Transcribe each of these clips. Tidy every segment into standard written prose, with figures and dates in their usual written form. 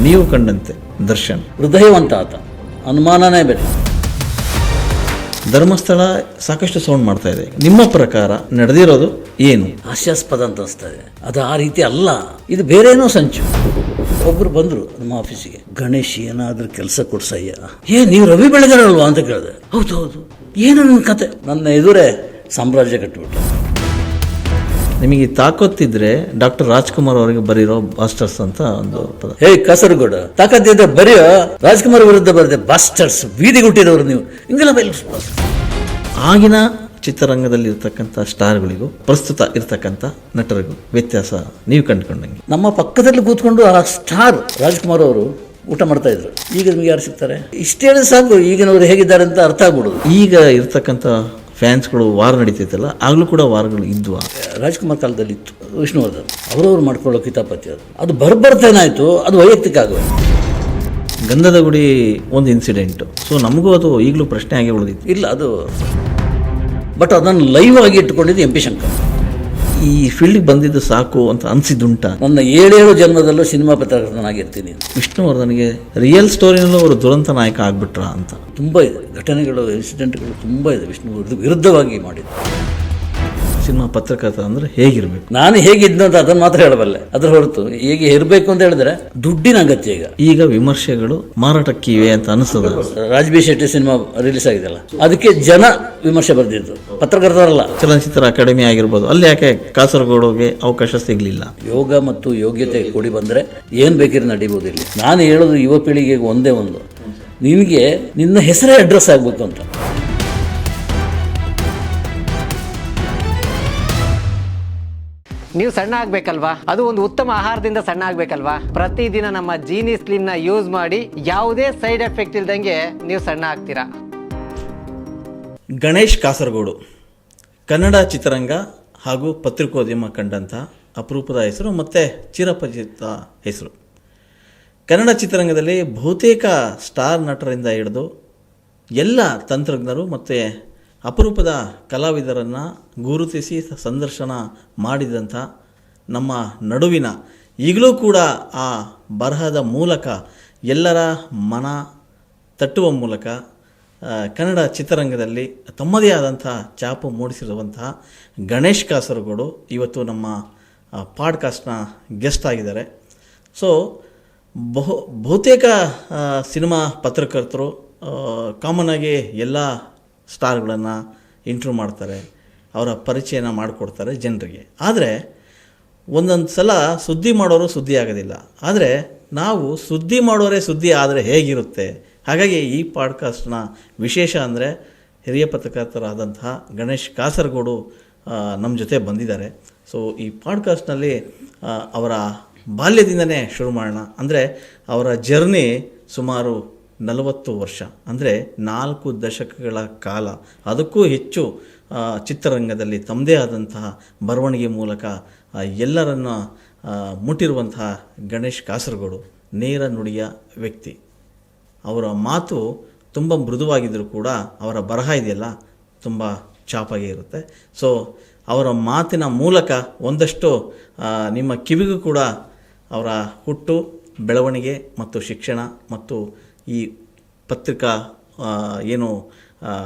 ನೀವು ಕಂಡಂತೆ ದರ್ಶನ್ ಹೃದಯವಂತ ಆತ, ಅನುಮಾನನೇ ಬೇಡ. ಧರ್ಮಸ್ಥಳ ಸಾಕಷ್ಟು ಸೌಂಡ್ ಮಾಡ್ತಾ ಇದೆ. ನಿಮ್ಮ ಪ್ರಕಾರ ನಡೆದಿರೋದು ಏನು? ಹಾಸ್ಯಾಸ್ಪದ ಅಂತ ಅನಿಸ್ತಾ ಇದೆ. ಅದು ಆ ರೀತಿ ಅಲ್ಲ, ಇದು ಬೇರೆ ಏನೋ ಸಂಚು. ಒಬ್ಬರು ಬಂದರು ನಮ್ಮ ಆಫೀಸಿಗೆ, ಗಣೇಶ್ ಏನಾದರೂ ಕೆಲಸ ಕೊಡ್ಸಯ್ಯ. ನೀವು ರವಿ ಬೆಳೆಗಾರಲ್ವಾ ಅಂತ ಕೇಳಿದೆ. ಹೌದು ಹೌದು, ಏನು ನನ್ನ ಕತೆ. ನನ್ನ ಎದುರೇ ಸಾಮ್ರಾಜ್ಯ ಕಟ್ಟಿಬಿಟ್ಟು. ನಿಮಗೆ ತಾಕೊತ್ತಿದ್ರೆ ಡಾಕ್ಟರ್ ರಾಜ್ಕುಮಾರ್ ಅವರಿಗೆ ಬರೀರೋ ಬಾಸ್ಟರ್ಸ್ ಅಂತ ಒಂದು ಪದ. ಹೇ ಕಾಸರಗೋಡು, ತಾಕತ್ತಿದ್ರೆ ಬರೆಯೋ ರಾಜ್ಕುಮಾರ್ ವಿರುದ್ಧ ಬರದೆ ಬಾಸ್ಟರ್ಸ್, ಬೀದಿಗೆ ಹುಟ್ಟಿದವರು ನೀವು, ಹಿಂಗೆಲ್ಲ ಬಯಲು. ಆಗಿನ ಚಿತ್ರರಂಗದಲ್ಲಿ ಇರ್ತಕ್ಕಂಥ ಸ್ಟಾರ್ಗಳಿಗೂ ಪ್ರಸ್ತುತ ಇರ್ತಕ್ಕಂಥ ನಟರಿಗೂ ವ್ಯತ್ಯಾಸ ನೀವು ಕಂಡುಕೊಂಡಂಗೆ? ನಮ್ಮ ಪಕ್ಕದಲ್ಲಿ ಕೂತ್ಕೊಂಡು ಆ ಸ್ಟಾರ್ ರಾಜ್ಕುಮಾರ್ ಅವರು ಊಟ ಮಾಡ್ತಾ ಇದ್ರು. ಈಗ ನಿಮಗೆ ಯಾರು ಸಿಗ್ತಾರೆ? ಇಷ್ಟೇ ಹೇಳಿದ್ರೆ ಸಾಕು ಈಗಿನವರು ಹೇಗಿದ್ದಾರೆ ಅಂತ ಅರ್ಥ ಆಗ್ಬಿಡೋದು. ಈಗ ಇರ್ತಕ್ಕಂಥ ಫ್ಯಾನ್ಸ್ಗಳು ವಾರ ನಡೀತೈತಲ್ಲ, ಆಗಲೂ ಕೂಡ ವಾರಗಳು ಇದ್ವಾ? ರಾಜ್ಕುಮಾರ್ ಕಾಲದಲ್ಲಿ ಇತ್ತು. ವಿಷ್ಣುವರ್ಧನ್ ಅವರವ್ರು ಮಾಡ್ಕೊಳ್ಳೋ ಕಿತಾಪತಿ ಅದು ಬರ್ಬರ್ತೇನಾಯ್ತು, ಅದು ವೈಯಕ್ತಿಕ ಆಗೋದು. ಗಂಧದ ಗುಡಿ ಒಂದು ಇನ್ಸಿಡೆಂಟು. ಸೊ ನಮಗೂ ಅದು ಈಗಲೂ ಪ್ರಶ್ನೆ ಆಗಿ ಉಳಿದಿತ್ತು. ಇಲ್ಲ, ಅದು ಬಟ್ ಅದನ್ನು ಲೈವ್ ಆಗಿ ಇಟ್ಕೊಂಡಿದ್ದು ಎಂ ಪಿ ಶಂಕರ್. ಈ ಫೀಲ್ಡಿಗೆ ಬಂದಿದ್ದು ಸಾಕು ಅಂತ ಅನಿಸಿದ್ದುಂಟ? ನನ್ನ 7 ಜನ್ಮದಲ್ಲೂ ಸಿನಿಮಾ ಪತ್ರಕರ್ತನಾಗಿರ್ತೀನಿ. ವಿಷ್ಣುವರ್ಧನ್ಗೆ ರಿಯಲ್ ಸ್ಟೋರಿನಲ್ಲೂ ಅವರು ದುರಂತ ನಾಯಕ ಆಗ್ಬಿಟ್ರ ಅಂತ ತುಂಬ ಇದೆ, ಘಟನೆಗಳು, ಇನ್ಸಿಡೆಂಟ್ಗಳು ತುಂಬ ಇದೆ. ವಿಷ್ಣುವರ್ಧನ್ ವಿರುದ್ಧವಾಗಿ ಮಾಡಿದ್ದು. ಸಿನಿಮಾ ಪತ್ರಕರ್ತ ಅಂದರೆ ಹೇಗಿರಬೇಕು? ನಾನು ಹೇಗಿದ್ದು ಅಂತ ಅದನ್ನು ಮಾತ್ರ ಹೇಳಬಲ್ಲೆ, ಅದ್ರ ಹೊರತು ಹೇಗೆ ಇರಬೇಕು ಅಂತ ಹೇಳಿದ್ರೆ ದುಡ್ಡಿನ ಅಗತ್ಯ. ಈಗ ವಿಮರ್ಶೆಗಳು ಮಾರಾಟಕ್ಕಿವೆ ಅಂತ ಅನಿಸ್ತದ. ರಾಜ್ಬಿ ಶೆಟ್ಟಿ ಸಿನಿಮಾ ರಿಲೀಸ್ ಆಗಿದೆಲ್ಲ, ಅದಕ್ಕೆ ಜನ ವಿಮರ್ಶೆ ಬರೆದಿದ್ದು, ಪತ್ರಕರ್ತರಲ್ಲ. ಚಲನಚಿತ್ರ ಅಕಾಡೆಮಿ ಆಗಿರ್ಬೋದು, ಅಲ್ಲಿ ಯಾಕೆ ಕಾಸರಗೋಡುಗೆ ಅವಕಾಶ ಸಿಗಲಿಲ್ಲ? ಯೋಗ ಮತ್ತು ಯೋಗ್ಯತೆ ಕೂಡಿ ಬಂದರೆ ಏನು ಬೇಕಿರೋ ನಡೀಬೋದು. ಇಲ್ಲಿ ನಾನು ಹೇಳೋದು ಯುವ ಪೀಳಿಗೆಗೆ ಒಂದೇ ಒಂದು, ನಿನಗೆ ನಿನ್ನ ಹೆಸರೇ ಅಡ್ರೆಸ್ ಆಗಬೇಕು ಅಂತ. ನೀವು ಸಣ್ಣ ಆಗ್ಬೇಕಲ್ವಾ? ಅದು ಒಂದು ಉತ್ತಮ ಆಹಾರದಿಂದ ಸಣ್ಣ ಆಗ್ಬೇಕಲ್ವಾ? ಪ್ರತಿದಿನ ನಮ್ಮ ಜೀನಿ ಸ್ಲಿಮ್ನ ಯೂಸ್ ಮಾಡಿ ಯಾವುದೇ ಸೈಡ್ ಎಫೆಕ್ಟ್ ಇಲ್ದಂಗೆ ನೀವು ಸಣ್ಣ ಆಗ್ತೀರಾ. ಗಣೇಶ್ ಕಾಸರಗೋಡು ಕನ್ನಡ ಚಿತ್ರರಂಗ ಹಾಗೂ ಪತ್ರಿಕೋದ್ಯಮ ಕಂಡಂಥ ಅಪರೂಪದ ಹೆಸರು ಮತ್ತು ಚಿರಪರಿಚಿತ ಹೆಸರು. ಕನ್ನಡ ಚಿತ್ರರಂಗದಲ್ಲಿ ಬಹುತೇಕ ಸ್ಟಾರ್ ನಟರಿಂದ ಹಿಡಿದು ಎಲ್ಲ ತಂತ್ರಜ್ಞರು ಮತ್ತು ಅಪರೂಪದ ಕಲಾವಿದರನ್ನು ಗುರುತಿಸಿ ಸಂದರ್ಶನ ಮಾಡಿದಂಥ ನಮ್ಮ ನಡುವಿನ, ಈಗಲೂ ಕೂಡ ಆ ಬರಹದ ಮೂಲಕ ಎಲ್ಲರ ಮನ ತಟ್ಟುವ ಮೂಲಕ ಕನ್ನಡ ಚಿತ್ರರಂಗದಲ್ಲಿ ತಮ್ಮದೇ ಆದಂಥ ಛಾಪು ಮೂಡಿಸಿರುವಂತಹ ಗಣೇಶ್ ಕಾಸರಗೋಡು ಇವತ್ತು ನಮ್ಮ ಪಾಡ್ಕಾಸ್ಟ್ನ ಗೆಸ್ಟ್ ಆಗಿದ್ದಾರೆ. ಸೊ ಬಹುತೇಕ ಸಿನಿಮಾ ಪತ್ರಕರ್ತರು ಕಾಮನ್ ಆಗಿ ಎಲ್ಲ ಸ್ಟಾರ್ಗಳನ್ನು ಇಂಟ್ರ್ಯೂ ಮಾಡ್ತಾರೆ, ಅವರ ಪರಿಚಯನ ಮಾಡಿಕೊಡ್ತಾರೆ ಜನರಿಗೆ. ಆದರೆ ಒಂದೊಂದು ಸಲ ಸುದ್ದಿ ಮಾಡೋರು ಸುದ್ದಿ ಆಗೋದಿಲ್ಲ. ಆದರೆ ನಾವು ಸುದ್ದಿ ಮಾಡೋರೇ ಸುದ್ದಿ ಆದರೆ ಹೇಗಿರುತ್ತೆ? ಹಾಗಾಗಿ ಈ ಪಾಡ್ಕಾಸ್ಟ್ನ ವಿಶೇಷ ಅಂದರೆ ಹಿರಿಯ ಪತ್ರಕರ್ತರಾದಂತಹ ಗಣೇಶ್ ಕಾಸರಗೋಡು ನಮ್ಮ ಜೊತೆ ಬಂದಿದ್ದಾರೆ. ಸೊ ಈ ಪಾಡ್ಕಾಸ್ಟ್ನಲ್ಲಿ ಅವರ ಬಾಲ್ಯದಿಂದನೇ ಶುರು ಮಾಡೋಣ. ಅಂದರೆ ಅವರ ಜರ್ನಿ ಸುಮಾರು 40 ವರ್ಷ, ಅಂದರೆ 4 ದಶಕಗಳ ಕಾಲ, ಅದಕ್ಕೂ ಹೆಚ್ಚು ಚಿತ್ರರಂಗದಲ್ಲಿ ತಮ್ಮದೇ ಆದಂತಹ ಬರವಣಿಗೆ ಮೂಲಕ ಎಲ್ಲರನ್ನ ಮುಟ್ಟಿರುವಂತಹ ಗಣೇಶ್ ಕಾಸರಗೋಡು ನೇರ ನುಡಿಯ ವ್ಯಕ್ತಿ. ಅವರ ಮಾತು ತುಂಬ ಮೃದುವಾಗಿದ್ದರೂ ಕೂಡ ಅವರ ಬರಹ ಇದೆಯಲ್ಲ ತುಂಬ ಚಾಪಾಗಿ ಇರುತ್ತೆ. ಸೊ ಅವರ ಮಾತಿನ ಮೂಲಕ ಒಂದಷ್ಟು ನಿಮ್ಮ ಕಿವಿಗೂ ಕೂಡ ಅವರ ಹುಟ್ಟು, ಬೆಳವಣಿಗೆ ಮತ್ತು ಶಿಕ್ಷಣ ಮತ್ತು ಈ ಪತ್ರಿಕಾ ಏನು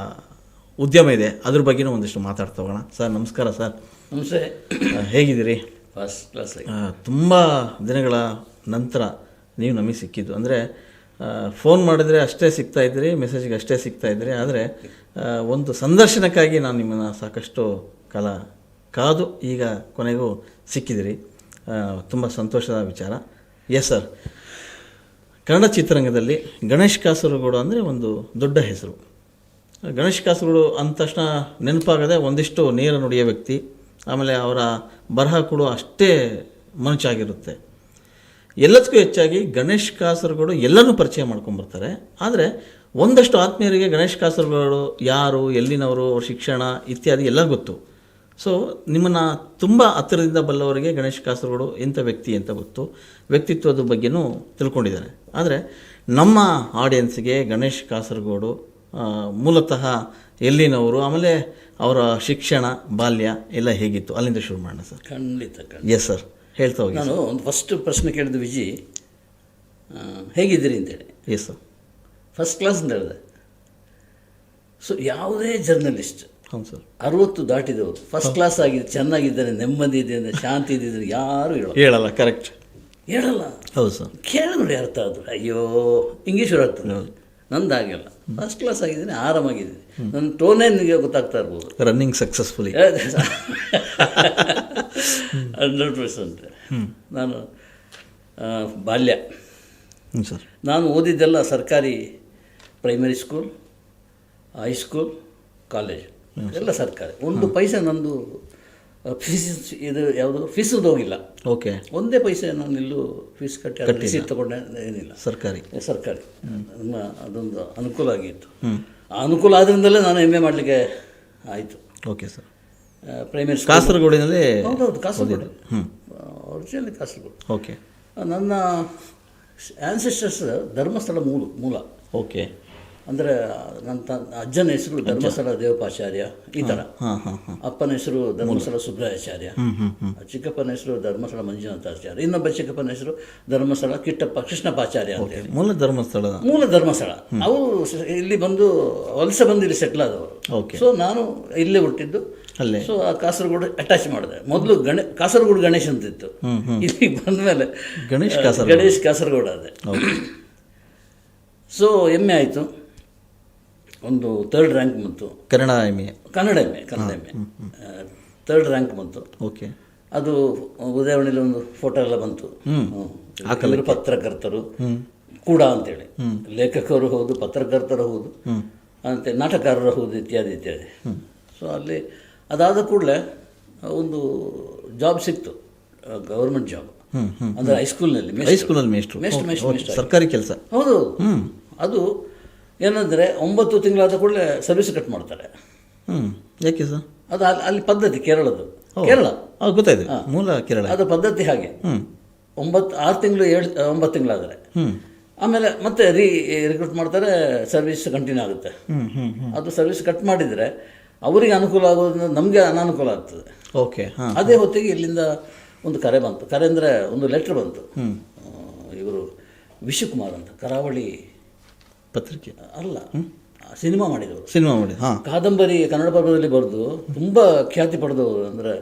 ಉದ್ಯಮ ಇದೆ ಅದ್ರ ಬಗ್ಗೆನೂ ಒಂದಿಷ್ಟು ಮಾತಾಡ್ತಾ ಹೋಗೋಣ. ಸರ್ ನಮಸ್ಕಾರ. ಸರ್ ನಮಸ್ತೆ, ಹೇಗಿದ್ದೀರಿ? First class. ತುಂಬ ದಿನಗಳ ನಂತರ ನೀವು ನಮಗೆ ಸಿಕ್ಕಿದ್ದು. ಅಂದರೆ ಫೋನ್ ಮಾಡಿದರೆ ಅಷ್ಟೇ ಸಿಗ್ತಾಯಿದ್ರಿ, ಮೆಸೇಜ್ಗೆ ಅಷ್ಟೇ ಸಿಗ್ತಾಯಿದ್ರಿ. ಆದರೆ ಒಂದು ಸಂದರ್ಶನಕ್ಕಾಗಿ ನಾನು ನಿಮ್ಮನ್ನು ಸಾಕಷ್ಟು ಕಾಲ ಕಾದು ಈಗ ಕೊನೆಗೂ ಸಿಕ್ಕಿದಿರಿ. ತುಂಬ ಸಂತೋಷದ ವಿಚಾರ. ಎಸ್ ಸರ್, ಕನ್ನಡ ಚಿತ್ರರಂಗದಲ್ಲಿ ಗಣೇಶ್ ಕಾಸರಗೋಡು ಅಂದರೆ ಒಂದು ದೊಡ್ಡ ಹೆಸರು. ಗಣೇಶ್ ಕಾಸರಗೋಡು ಅಂದ ತಕ್ಷಣ ನೆನಪಾಗದೆ ಒಂದಿಷ್ಟು ನೇರ ನುಡಿಯ ವ್ಯಕ್ತಿ, ಆಮೇಲೆ ಅವರ ಬರಹ ಕೂಡ ಅಷ್ಟೇ ಮನುಚಾಗಿರುತ್ತೆ. ಎಲ್ಲದಕ್ಕೂ ಹೆಚ್ಚಾಗಿ ಗಣೇಶ್ ಕಾಸರಗೋಡು ಎಲ್ಲರೂ ಪರಿಚಯ ಮಾಡ್ಕೊಂಬರ್ತಾರೆ. ಆದರೆ ಒಂದಷ್ಟು ಆತ್ಮೀಯರಿಗೆ ಗಣೇಶ್ ಕಾಸರಗೋಡು ಯಾರು, ಎಲ್ಲಿನವರು, ಅವ್ರ ಶಿಕ್ಷಣ ಇತ್ಯಾದಿ ಎಲ್ಲ ಗೊತ್ತು. ಸೊ ನಿಮ್ಮನ್ನು ತುಂಬ ಹತ್ತಿರದಿಂದ ಬಲ್ಲವರಿಗೆ ಗಣೇಶ್ ಕಾಸರಗೋಡು ಎಂಥ ವ್ಯಕ್ತಿ ಅಂತ ಗೊತ್ತು, ವ್ಯಕ್ತಿತ್ವದ ಬಗ್ಗೆನೂ ತಿಳ್ಕೊಂಡಿದ್ದಾರೆ. ಆದರೆ ನಮ್ಮ ಆಡಿಯನ್ಸ್ಗೆ ಗಣೇಶ್ ಕಾಸರಗೋಡು ಮೂಲತಃ ಎಲ್ಲಿನವರು, ಆಮೇಲೆ ಅವರ ಶಿಕ್ಷಣ, ಬಾಲ್ಯ ಎಲ್ಲ ಹೇಗಿತ್ತು, ಅಲ್ಲಿಂದ ಶುರು ಮಾಡೋಣ ಸರ್. ಖಂಡಿತ. ಎಸ್ ಸರ್, ಹೇಳ್ತಾ ಹೋಗಿ. ನಾನು ಒಂದು ಫಸ್ಟ್ ಪ್ರಶ್ನೆ ಕೇಳಿದ ವಿಜಿ, ಹೇಗಿದ್ದೀರಿ ಅಂತೇಳಿ. Yes sir. ಫಸ್ಟ್ ಕ್ಲಾಸ್ ಅಂತ ಹೇಳಿದೆ. ಸೊ ಯಾವುದೇ ಜರ್ನಲಿಸ್ಟ್ ಹೌದು ಸರ್. 60 ದಾಟಿದವರು ಫಸ್ಟ್ ಕ್ಲಾಸ್ ಆಗಿದೆ, ಚೆನ್ನಾಗಿದ್ದಾರೆ, ನೆಮ್ಮದಿ ಇದೆ ಅಂದರೆ, ಶಾಂತಿ ಇದೆ ಯಾರು ಹೇಳಲ್ಲ. ಕರೆಕ್ಟ್, ಹೇಳಲ್ಲ. ಹೌದು ಸರ್. ಕೇಳಿ ನೋಡಿ ಅರ್ಥ ಆದ್ರು, ಅಯ್ಯೋ ಇಂಗ್ಲೀಷ್ ಆಗ್ತದೆ. ನಂದು ಆಗಿಲ್ಲ, ಫಸ್ಟ್ ಕ್ಲಾಸ್ ಆಗಿದ್ದೀನಿ, ಆರಾಮಾಗಿದ್ದೀನಿ. ನನ್ನ ಟೋನೇ ನಿಮಗೆ ಗೊತ್ತಾಗ್ತಾ ಇರ್ಬೋದು. Running successfully 100%. ನಾನು ಬಾಲ್ಯ ಸರ್, ನಾನು ಓದಿದ್ದೆಲ್ಲ ಸರ್ಕಾರಿ ಪ್ರೈಮರಿ ಸ್ಕೂಲ್, ಹೈಸ್ಕೂಲ್, ಕಾಲೇಜ್ ಎಲ್ಲ ಸರ್ಕಾರಿ. ಒಂದು ಪೈಸೆ ನಂದು ಫೀಸ್ ಇದು ಯಾವುದು ಫೀಸದು ಹೋಗಿಲ್ಲ. ಓಕೆ. ಒಂದೇ ಪೈಸೆ ನಾನು ಎಲ್ಲೂ ಫೀಸ್ ಕಟ್ಟಿ ರಿಸೀಟ್ ತೊಗೊಂಡೆ ಏನಿಲ್ಲ. ಸರ್ಕಾರಿ ನಮ್ಮ ಅದೊಂದು ಅನುಕೂಲ ಆಗಿತ್ತು. ಆ ಅನುಕೂಲ ಆದ್ರಿಂದಲೇ ನಾನು MA ಮಾಡಲಿಕ್ಕೆ ಆಯಿತು. Okay sir. ಪ್ರೈಮರಿ ಕಾಸರಗೋಡಿನಲ್ಲಿ? ಹೌದೌದು, ಕಾಸರಗೋಡು, ಒರಿಜಿನಲಿ ಕಾಸರಗೋಡು. ಓಕೆ. ನನ್ನ ಆ್ಯನ್ಸೆಸ್ಟರ್ಸ್ ಧರ್ಮಸ್ಥಳ ಮೂಲ. ಓಕೆ. ಅಂದರೆ ನನ್ನ ಅಜ್ಜನ ಹೆಸರು ಧರ್ಮಸ್ಥಳ ದೇವಪಾಚಾರ್ಯ, ಈ ಥರ. ಅಪ್ಪನ ಹೆಸರು ಧರ್ಮಸ್ಥಳ ಸುಬ್ರಾಯಾಚಾರ್ಯ, ಚಿಕ್ಕಪ್ಪನ ಹೆಸರು ಧರ್ಮಸ್ಥಳ ಮಂಜುನಾಥಾಚಾರ್ಯ, ಇನ್ನೊಬ್ಬ ಚಿಕ್ಕಪ್ಪನ ಹೆಸರು ಧರ್ಮಸ್ಥಳ ಕೃಷ್ಣಪಾಚಾರ್ಯ ಅಂತ. ಮೂಲ ಧರ್ಮಸ್ಥಳ. ಅವರು ಇಲ್ಲಿ ಬಂದು ವಲಸೆ ಬಂದು ಇಲ್ಲಿ ಸೆಟ್ಲ್ ಆದವರು. ಸೊ ನಾನು ಇಲ್ಲೇ ಹುಟ್ಟಿದ್ದು ಅಲ್ಲೇ. ಸೊ ಆ ಕಾಸರಗೋಡು ಅಟ್ಯಾಚ್ ಮಾಡಿದೆ. ಮೊದಲು ಕಾಸರಗೋಡು ಗಣೇಶ್ ಅಂತಿತ್ತು, ಇಲ್ಲಿಗೆ ಬಂದ ಮೇಲೆ ಗಣೇಶ್ ಕಾಸರಗೋಡು ಅದೇ. ಸೊ MA ಆಯಿತು, ಒಂದು 3rd ರ್ಯಾಂಕ್ ಬಂತು. Kannada M A 3rd rank ಬಂತು. ಓಕೆ. ಅದು ಉದಯವಾಣಿಲಿ ಒಂದು ಫೋಟೋ ಎಲ್ಲ ಬಂತು. ಇವರು ಪತ್ರಕರ್ತರು ಕೂಡ ಅಂತೇಳಿ, ಲೇಖಕರು ಹೌದು, ಪತ್ರಕರ್ತರು ಹೌದು, ಅಂತೆ ನಾಟಕಕಾರರು ಹೌದು, ಇತ್ಯಾದಿ ಇತ್ಯಾದಿ. ಸೊ ಅಲ್ಲಿ ಅದಾದ ಕೂಡಲೇ ಒಂದು ಜಾಬ್ ಸಿಕ್ತು, ಗೌರ್ಮೆಂಟ್ ಜಾಬ್. ಅಂದರೆ ಹೈಸ್ಕೂಲ್ನಲ್ಲಿ ಮೇಷ್ಟ್ರು, ಸರ್ಕಾರಿ ಕೆಲಸ. ಹೌದು. ಅದು ಏನಂದರೆ 9 ತಿಂಗಳಾದ ಕೂಡಲೇ ಸರ್ವಿಸ್ ಕಟ್ ಮಾಡ್ತಾರೆ. ಯಾಕೆ ಸರ್? ಅದು ಅಲ್ಲಿ ಪದ್ಧತಿ, ಕೇರಳದ್ದು. ಕೇರಳ ಗೊತ್ತಾಯ್ತು, ಮೂಲ ಕೇರಳ. ಅದು ಪದ್ಧತಿ ಹಾಗೆ. 6 ತಿಂಗಳು 9 ತಿಂಗಳಾದರೆ ಆಮೇಲೆ ಮತ್ತೆ ರಿಕ್ರೂಟ್ ಮಾಡ್ತಾರೆ, ಸರ್ವಿಸ್ ಕಂಟಿನ್ಯೂ ಆಗುತ್ತೆ. ಅದು ಸರ್ವಿಸ್ ಕಟ್ ಮಾಡಿದರೆ ಅವರಿಗೆ ಅನುಕೂಲ ಆಗೋದ್ರಿಂದ ನಮಗೆ ಅನಾನುಕೂಲ ಆಗ್ತದೆ. ಓಕೆ. ಅದೇ ಹೊತ್ತಿಗೆ ಇಲ್ಲಿಂದ ಒಂದು ಕರೆ ಬಂತು. ಕರೆ ಅಂದರೆ ಒಂದು ಲೆಟ್ರ್ ಬಂತು. ಇವರು ವಿಶ್ವಕುಮಾರ್ ಅಂತ, ಕರಾವಳಿ ಪತ್ರಿಕೆ ಅಲ್ಲ, ಸಿನಿಮಾ ಮಾಡಿದವರು. ಕಾದಂಬರಿ ಕನ್ನಡ ಪರ್ವದಲ್ಲಿ ಬರೆದು ತುಂಬ ಖ್ಯಾತಿ ಪಡೆದವರು. ಅಂದರೆ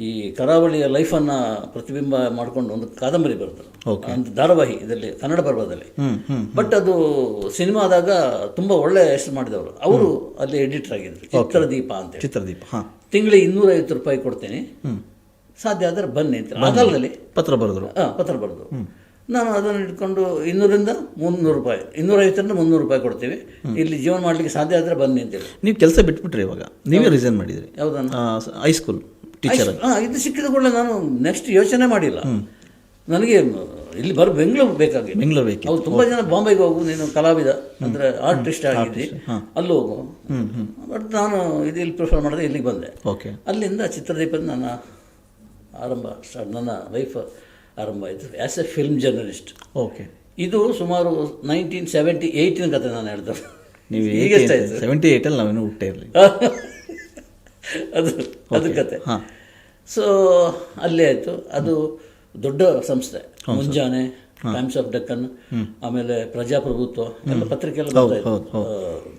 ಈ ಕರಾವಳಿಯ ಲೈಫನ್ನು ಪ್ರತಿಬಿಂಬ ಮಾಡಿಕೊಂಡು ಒಂದು ಕಾದಂಬರಿ ಬರೆದರು, ಒಂದು ಧಾರಾವಾಹಿ ಇದರಲ್ಲಿ ಕನ್ನಡ ಪರ್ವದಲ್ಲಿ. ಬಟ್ ಅದು ಸಿನಿಮಾ ಆದಾಗ ತುಂಬ ಒಳ್ಳೆ ಹೆಸರು ಮಾಡಿದವರು. ಅವರು ಅಲ್ಲಿ ಎಡಿಟರ್ ಆಗಿದ್ರು, ಚಿತ್ರದೀಪ ಅಂತ. ತಿಂಗಳಿಗೆ 250 ರೂಪಾಯಿ ಕೊಡ್ತೀನಿ, ಸಾಧ್ಯ ಆದರೆ ಬನ್ನಿ ಅಂತ. ಆ ಕಾಲದಲ್ಲಿ ಪತ್ರ ಬರೆದ್ರು. ನಾನು ಅದನ್ನು ಇಟ್ಕೊಂಡು 200ರಿಂದ 300 ರೂಪಾಯಿ, 250ರಿಂದ 300 ರೂಪಾಯಿ ಕೊಡ್ತೀವಿ, ಇಲ್ಲಿ ಜೀವನ ಮಾಡಲಿಕ್ಕೆ ಸಾಧ್ಯ ಆದರೆ ಬನ್ನಿ ಅಂತೇಳಿ. ನೀವು ಕೆಲಸ ಬಿಟ್ಬಿಟ್ರಿ ಇವಾಗ? ನೀವೇ ರಿಸೈನ್ ಮಾಡಿದ್ರಿ? ಯಾವುದನ್ನು? High school teacher. ಇದು ಸಿಕ್ಕಿದ ಕೂಡಲೇ ನಾನು ನೆಕ್ಸ್ಟ್ ಯೋಚನೆ ಮಾಡಿಲ್ಲ. ನನಗೆ ಇಲ್ಲಿ ಬೆಂಗಳೂರು ಬೇಕಾಗಿ. ಅವ್ರು ತುಂಬ ಜನ ಬಾಂಬೆಗೆ ಹೋಗು, ನೀನು ಕಲಾವಿದ ಅಂದರೆ ಆರ್ಟಿಸ್ಟ್ ಆಗಿದ್ದಿ, ಅಲ್ಲಿ ಹೋಗು. ಬಟ್ ನಾನು ಇಲ್ಲಿ ಪ್ರಿಫರ್ ಮಾಡಿದ್ರೆ ಇಲ್ಲಿಗೆ ಬಂದೆ. ಅಲ್ಲಿಂದ ಚಿತ್ರದೀಪದ ನನ್ನ ಲೈಫ್ ಆರಂಭ ಆಯಿತು as A film journalist. Okay. ಇದು ಸುಮಾರು 1978 ಕತೆ ನಾನು ಹೇಳ್ದೆ. ನೀವು ಈಗ 78 ನಾವೇನು ಹುಟ್ಟೇ ಇರಲಿ. ಅದು ಕತೆ. ಸೊ ಅಲ್ಲೇ ಆಯಿತು. ಅದು ದೊಡ್ಡ ಸಂಸ್ಥೆ, ಮುಂಜಾನೆ, ಟೈಮ್ಸ್ ಆಫ್ ಡೆಕ್ಕನ್, ಆಮೇಲೆ ಪ್ರಜಾಪ್ರಭುತ್ವ ಎಲ್ಲ ಪತ್ರಿಕೆ ಎಲ್ಲ ಬರ್ತಾ ಇತ್ತು.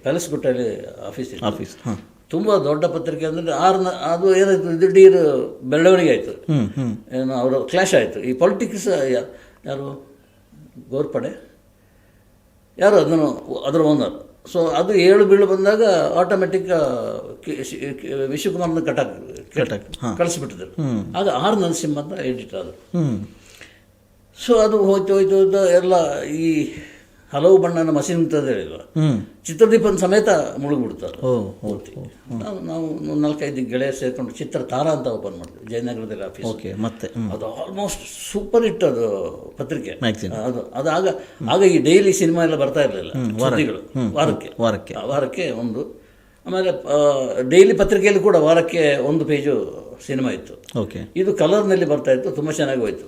ಪ್ಯಾಲೇಸ್ ಗುಟ್ಟಲ್ಲಿ ಆಫೀಸ್ ತುಂಬ ದೊಡ್ಡ ಪತ್ರಿಕೆ. ಅಂದರೆ ಅದು ಏನಾಯ್ತು, ದಿಢೀರ್ ಬೆಳವಣಿಗೆ ಆಯಿತು, ಏನು ಅವರು ಕ್ಲಾಶ್ ಆಯಿತು. ಈ ಪೊಲಿಟಿಕ್ಸ್ ಯಾರು ಗೋರ್ಪಡೆ ಯಾರು ಅದರ ಓನರ್. ಸೊ ಅದು ಏಳು ಬೀಳು ಬಂದಾಗ ಆಟೋಮೆಟಿಕ್ ವಿಶ್ವಕುಮಾರ್ನ ಕಳಿಸ್ಬಿಟ್ಟಿದ್ರು. ಆಗ ಆರ್ ನರಸಿಂಹ ಅಂತ ಎಡಿಟರ್ ಆದರು. ಸೊ ಅದು ಹೋಯ್ತು ಎಲ್ಲ ಈ ಹಲವು ಬಣ್ಣನ ಮಸೀನ್ ಅಂತ ಹೇಳಿಲ್ಲ, ಚಿತ್ರದೀಪನ ಸಮೇತ ಮುಳುಗ್ಬಿಡ್ತಾರೆ. ನಾವು 4-5 ಗೆಳೆಯರು ಸೇರಿಕೊಂಡು ಚಿತ್ರ ತಾರಾ ಅಂತ ಓಪನ್ ಮಾಡಿದ್ವಿ ಜಯನಗರದಲ್ಲಿ ಆಫೀಸ್. ಮತ್ತೆ ಅದು ಆಲ್ಮೋಸ್ಟ್ ಸೂಪರ್ ಹಿಟ್ ಅದು ಪತ್ರಿಕೆ. ಅದು ಆಗ ಈ ಡೈಲಿ ಸಿನಿಮಾ ಎಲ್ಲ ಬರ್ತಾ ಇರಲಿಲ್ಲ, ಸುದ್ದಿಗಳು ವಾರಕ್ಕೆ ಒಂದು. ಆಮೇಲೆ ಡೈಲಿ ಪತ್ರಿಕೆಯಲ್ಲಿ ಕೂಡ ವಾರಕ್ಕೆ 1 ಪೇಜು ಸಿನಿಮಾ ಇತ್ತು. ಇದು ಕಲರ್ನಲ್ಲಿ ಬರ್ತಾ ಇತ್ತು, ತುಂಬ ಚೆನ್ನಾಗಿ ಹೋಯ್ತು.